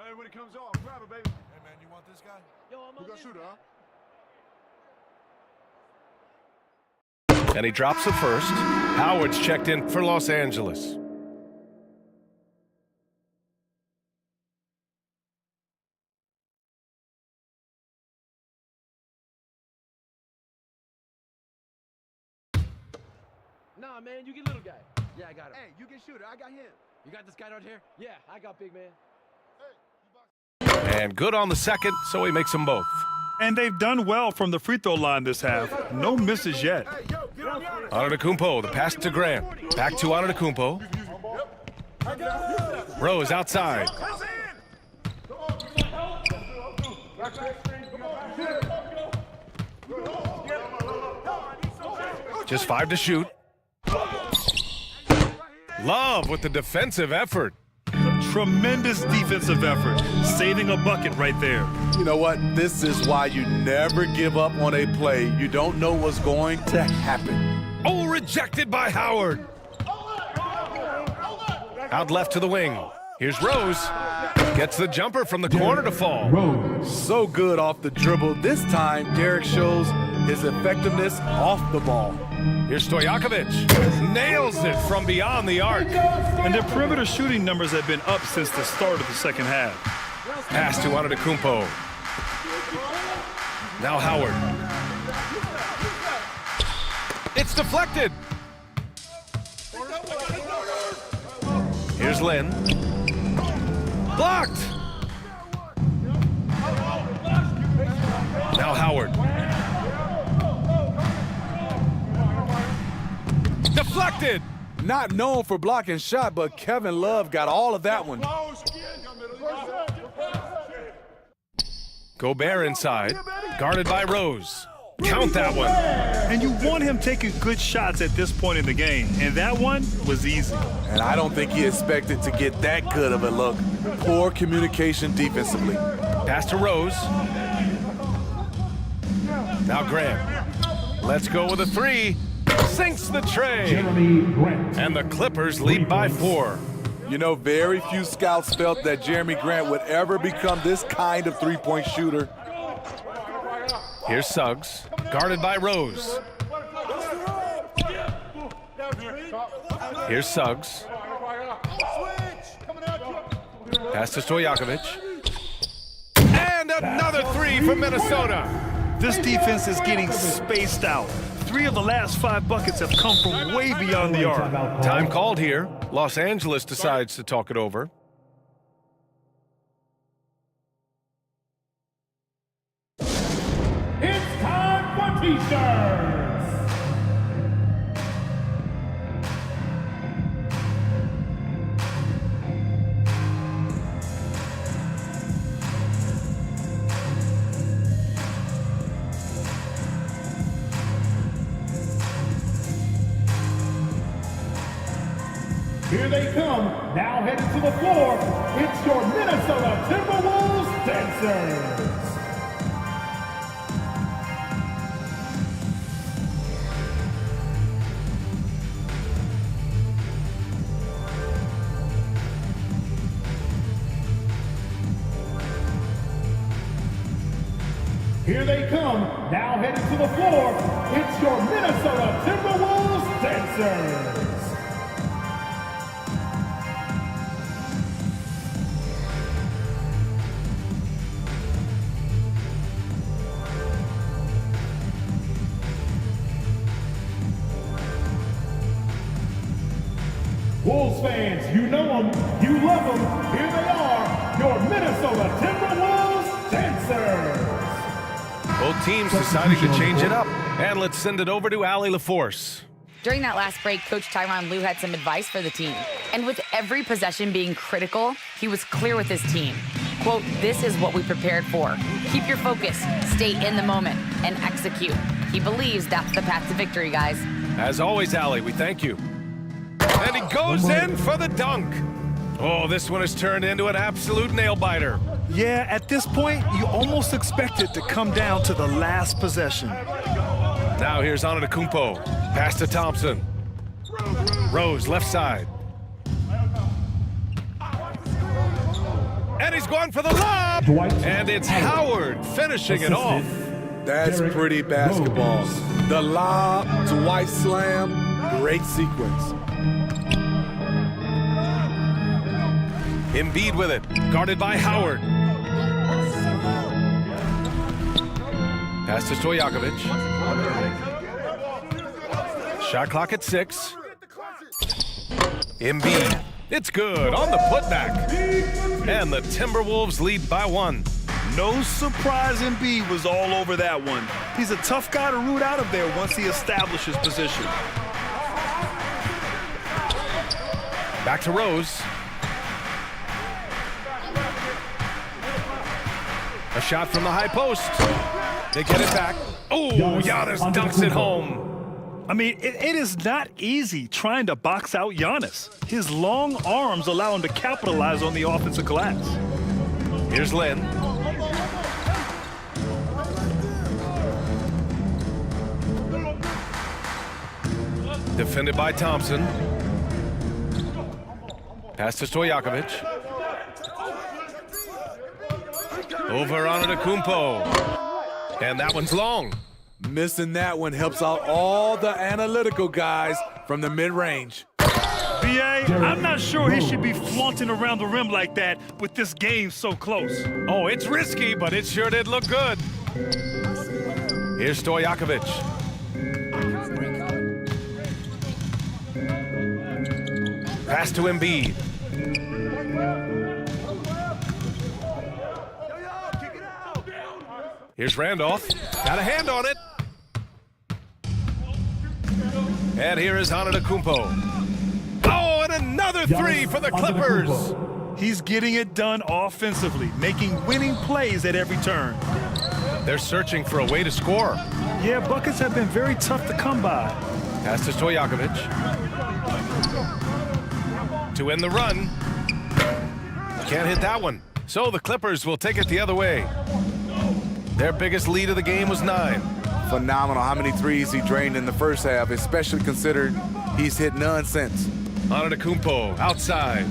Hey, when it comes off, grab it, baby. Hey, man, you want this guy? Yo, I'm You got shooter, huh? And he drops the first. Howard's checked in for Los Angeles. Nah, man, you get little guy. Yeah, I got him. Hey, you get shooter. I got him. You got this guy out here? Yeah, I got big man. And good on the second, so he makes them both. And they've done well from the free throw line this half. No misses yet. Antetokounmpo, the pass to Grant. Back to Antetokounmpo. Rose outside. Just 5 to shoot. Love with the defensive effort. Tremendous defensive effort, saving a bucket right there. You know what? This is why you never give up on a play. You don't know what's going to happen. Oh, rejected by Howard. Out left to the wing. Here's Rose. Gets the jumper from the corner to fall. So good off the dribble. This time, Derek shows his effectiveness off the ball. Here's Stojakovic. Nails it from beyond the arc. And their perimeter shooting numbers have been up since the start of the second half. Pass to Antetokounmpo. Now Howard. It's deflected. Here's Lynn. Blocked. Now Howard. Deflected. Not known for blocking shot, but Kevin Love got all of that one. Gobert inside, guarded by Rose. Count that one. And you want him taking good shots at this point in the game, and that one was easy. And I don't think he expected to get that good of a look. Poor communication defensively. Pass to Rose. Now Grant. Let's go with a 3. Sinks the tray. And the Clippers lead by 4. You know, very few scouts felt that Jeremy Grant would ever become this kind of three-point shooter. Here's Suggs, guarded by Rose. Here's Suggs. Pass to Stojakovic. And another 3 from Minnesota. This defense is getting spaced out. 3 of the last 5 buckets have come from way beyond the arc. Time called here. Los Angeles decides to talk it over. It's time for T-shirts. Here they come, now headed to the floor. It's your Minnesota Timberwolves dancers. Here they come, now headed to the floor. It's your Minnesota Timberwolves dancers. Wolves fans, you know them, you love them. Here they are, your Minnesota Timberwolves dancers. Both teams deciding to change it up. And let's send it over to Allie LaForce. During that last break, Coach Tyronn Lue had some advice for the team. And with every possession being critical, he was clear with his team. Quote, "This is what we prepared for. Keep your focus, stay in the moment, and execute." He believes that's the path to victory, guys. As always, Allie, we thank you. And he goes in for the dunk. Oh, this one has turned into an absolute nail-biter. Yeah, at this point, you almost expect it to come down to the last possession. Now here's Antetokounmpo. Pass to Thompson. Rose, left side. And he's going for the lob. And it's Howard finishing it off. That's pretty basketball. The lob, Dwight slam, great sequence. Embiid with it, guarded by Howard. Pass to Stojakovic. Shot clock at 6. Embiid, it's good on the putback. And the Timberwolves lead by 1. No surprise Embiid was all over that one. He's a tough guy to root out of there once he establishes position. Back to Rose. A shot from the high post. They get it back. Oh, Giannis dunks it home. I mean, it is not easy trying to box out Giannis. His long arms allow him to capitalize on the offensive glass. Here's Lynn. Defended by Thompson. Pass to Stojakovic. Over on Antetokounmpo. And that one's long. Missing that one helps out all the analytical guys from the mid-range. B.A., I'm not sure he should be flaunting around the rim like that with this game so close. Oh, it's risky, but it sure did look good. Here's Stojakovic. Pass to Embiid. Here's Randolph. Got a hand on it. And here is Antetokounmpo. Oh, and another 3 for the Clippers. He's getting it done offensively, making winning plays at every turn. They're searching for a way to score. Yeah, buckets have been very tough to come by. Pass to Stojakovic. To end the run. Can't hit that one. So the Clippers will take it the other way. Their biggest lead of the game was 9. Phenomenal how many threes he drained in the first half, especially considered he's hit none since. Antetokounmpo outside.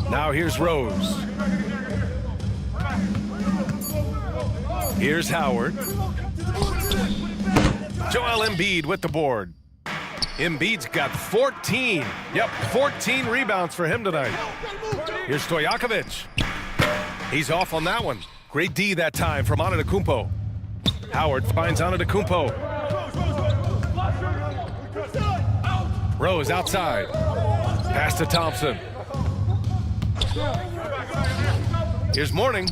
Now here's Rose. Here's Howard. Joel Embiid with the board. Embiid's got 14. Yep, 14 rebounds for him tonight. Here's Stojakovic. He's off on that one. Great D that time from Antetokounmpo. Howard finds Antetokounmpo. Rose outside. Pass to Thompson. Here's Mourning.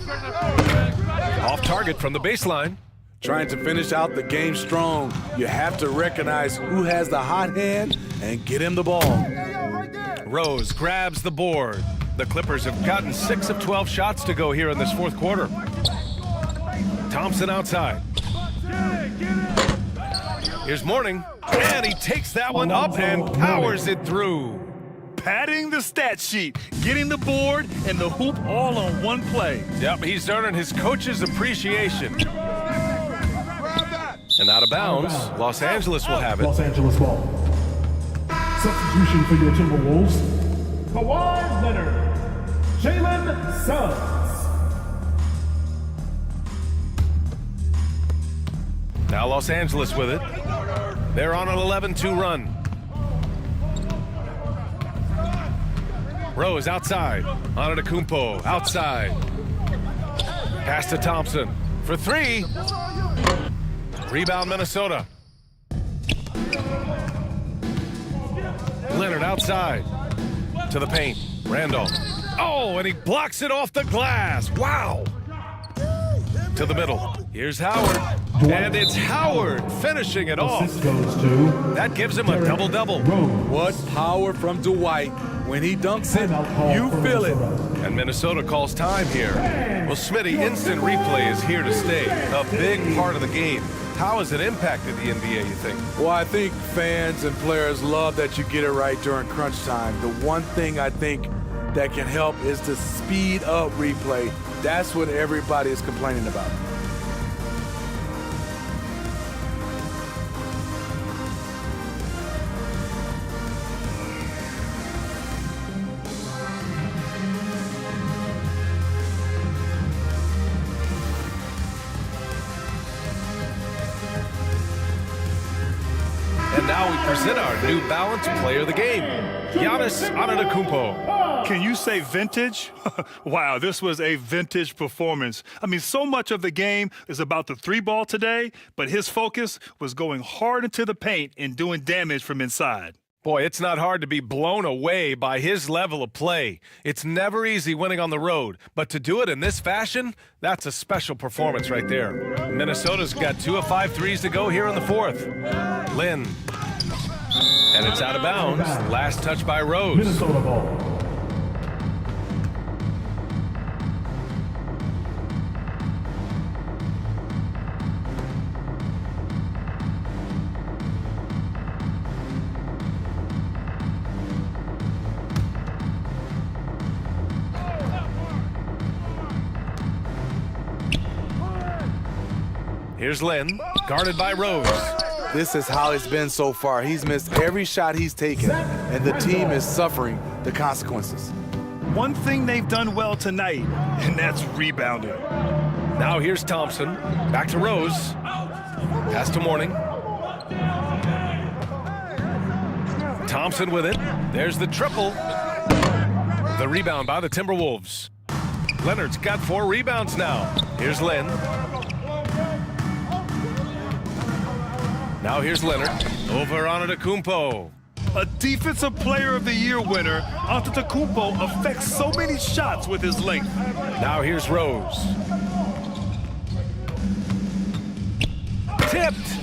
Off target from the baseline. Trying to finish out the game strong, you have to recognize who has the hot hand and get him the ball. Rose grabs the board. The Clippers have gotten 6 of 12 shots to go here in this fourth quarter. Thompson outside. Here's Mourning, and he takes that one up and powers it through. Padding the stat sheet, getting the board and the hoop all on one play. Yep, he's earning his coach's appreciation. And out of bounds, Los Angeles will have it. Los Angeles ball. Substitution for your Timberwolves. Kawhi Leonard. Jalen Suggs. Now Los Angeles with it. They're on an 11-2 run. Rose outside. Antetokounmpo outside. Pass to Thompson for 3. Rebound Minnesota. Leonard outside. To the paint. Randolph. Oh, and he blocks it off the glass. Wow. To the middle. Here's Howard. And it's Howard finishing it off. That gives him a double-double. What power from Dwight. When he dunks it, you feel it. And Minnesota calls time here. Well, Smitty, instant replay is here to stay. A big part of the game. How has it impacted the NBA, you think? Well, I think fans and players love that you get it right during crunch time. The one thing I think that can help is to speed up replay. That's what everybody is complaining about. And now we present our New Balance Player of the Game, Giannis Antetokounmpo. Can you say vintage? Wow, this was a vintage performance. I mean, so much of the game is about the three ball today, but his focus was going hard into the paint and doing damage from inside. Boy, it's not hard to be blown away by his level of play. It's never easy winning on the road, but to do it in this fashion, that's a special performance right there. Minnesota's got 2 of 5 threes to go here in the fourth. Lynn. And it's out of bounds. Last touch by Rose. Minnesota ball. Here's Lynn, guarded by Rose. This is how it's been so far. He's missed every shot he's taken, and the team is suffering the consequences. One thing they've done well tonight, and that's rebounding. Now here's Thompson. Back to Rose. Pass to Mourning. Thompson with it. There's the triple. The rebound by the Timberwolves. Leonard's got 4 rebounds now. Here's Lynn. Now here's Leonard. Over Antetokounmpo. A Defensive Player of the Year winner, Antetokounmpo affects so many shots with his length. Now here's Rose. Tipped.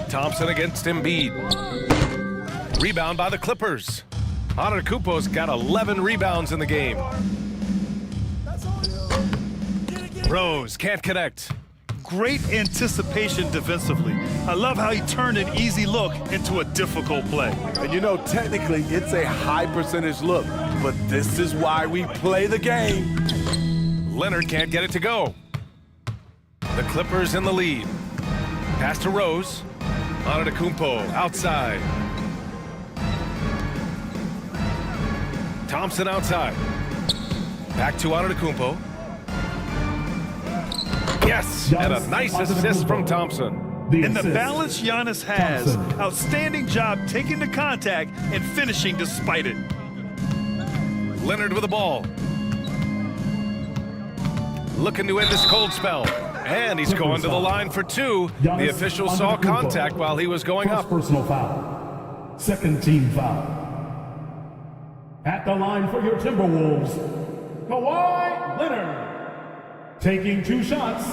Thompson against Embiid. Rebound by the Clippers. Antetokounmpo's got 11 rebounds in the game. Rose can't connect. Great anticipation defensively. I love how he turned an easy look into a difficult play. And you know, technically, it's a high percentage look, but this is why we play the game. Leonard can't get it to go. The Clippers in the lead. Pass to Rose. Antetokounmpo outside. Thompson outside. Back to Antetokounmpo. Yes, and a nice assist from Thompson. And the balance Giannis has. Outstanding job taking the contact and finishing despite it. Leonard with the ball. Looking to end this cold spell. And he's going to the line for 2. The official saw contact while he was going up. Personal foul. Second team foul. At the line for your Timberwolves, Kawhi Leonard. Taking 2 shots.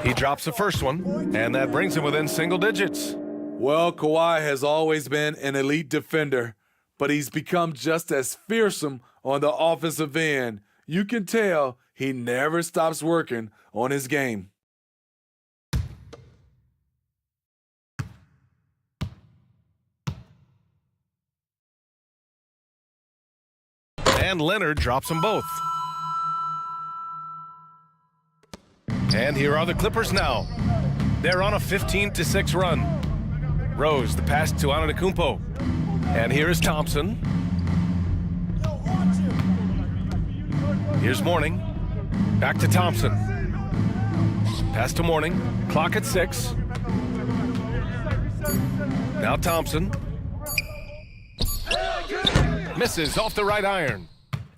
He drops the first one, and that brings him within single digits. Well, Kawhi has always been an elite defender, but he's become just as fearsome on the offensive end. You can tell he never stops working on his game. And Leonard drops them both. And here are the Clippers now. They're on a 15-6 run. Rose, the pass to Antetokounmpo. And here is Thompson. Here's Mourning. Back to Thompson. Pass to Mourning. Clock at 6. Now Thompson. Misses off the right iron.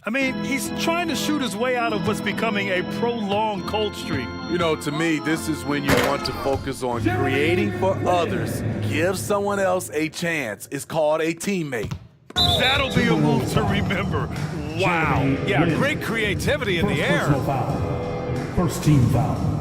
I mean, he's trying to shoot his way out of what's becoming a prolonged cold streak. You know, to me, this is when you want to focus on creating for others. Give someone else a chance. It's called a teammate. That'll be a move to remember. Wow. Yeah, great creativity in the air. First team foul.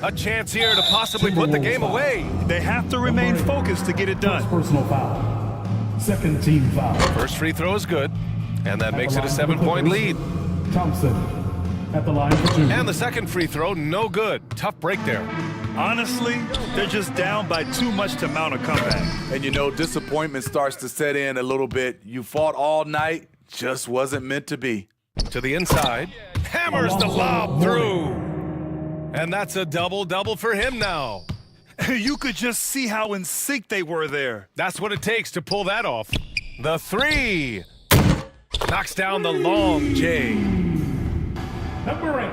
A chance here to possibly put the game away. They have to remain focused to get it done. Personal foul. Second team foul. First free throw is good, and that makes it a 7-point lead. Thompson at the line for 2. And the second free throw, no good. Tough break there. Honestly, they're just down by too much to mount a comeback. And you know, disappointment starts to set in a little bit. You fought all night, just wasn't meant to be. To the inside, hammers the lob through. And that's a double-double for him now. You could just see how in sync they were there. That's what it takes to pull that off. The three. Knocks down the long J. Number 8.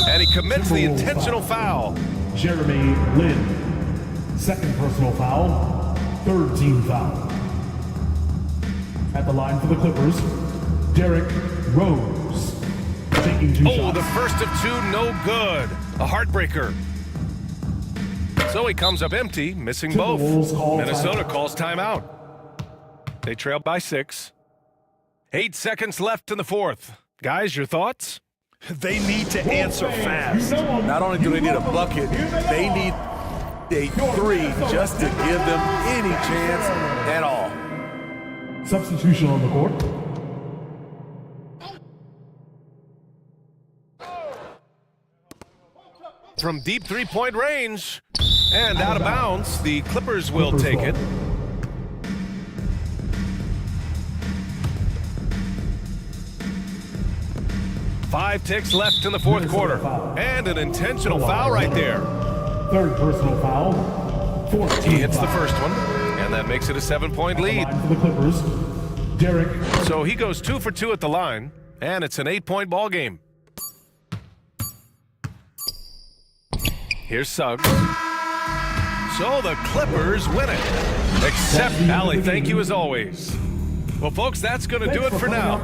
And he commits the intentional foul. Jeremy Lin. Second personal foul. Third team foul. At the line for the Clippers, Derrick Rose. Taking 2 shots. The first of 2, no good. A heartbreaker. So he comes up empty, missing both. Minnesota calls timeout. They trail by 6. 8 seconds left in the fourth. Guys, your thoughts? They need to answer fast. Not only do they need a bucket, they need a 3 just to give them any chance at all. Substitution on the court. From deep three-point range and out of bounds, the Clippers will take it. Five ticks left in the fourth quarter. And an intentional foul right there. Third personal foul. Fourth He hits the first one, and that makes it a 7-point lead. For the Clippers, Derrick. So he goes 2 for 2 at the line, and it's an 8-point ball game. Here's Suggs. So the Clippers win it. Except, Allie, thank you as always. Well, folks, that's going to do it for now.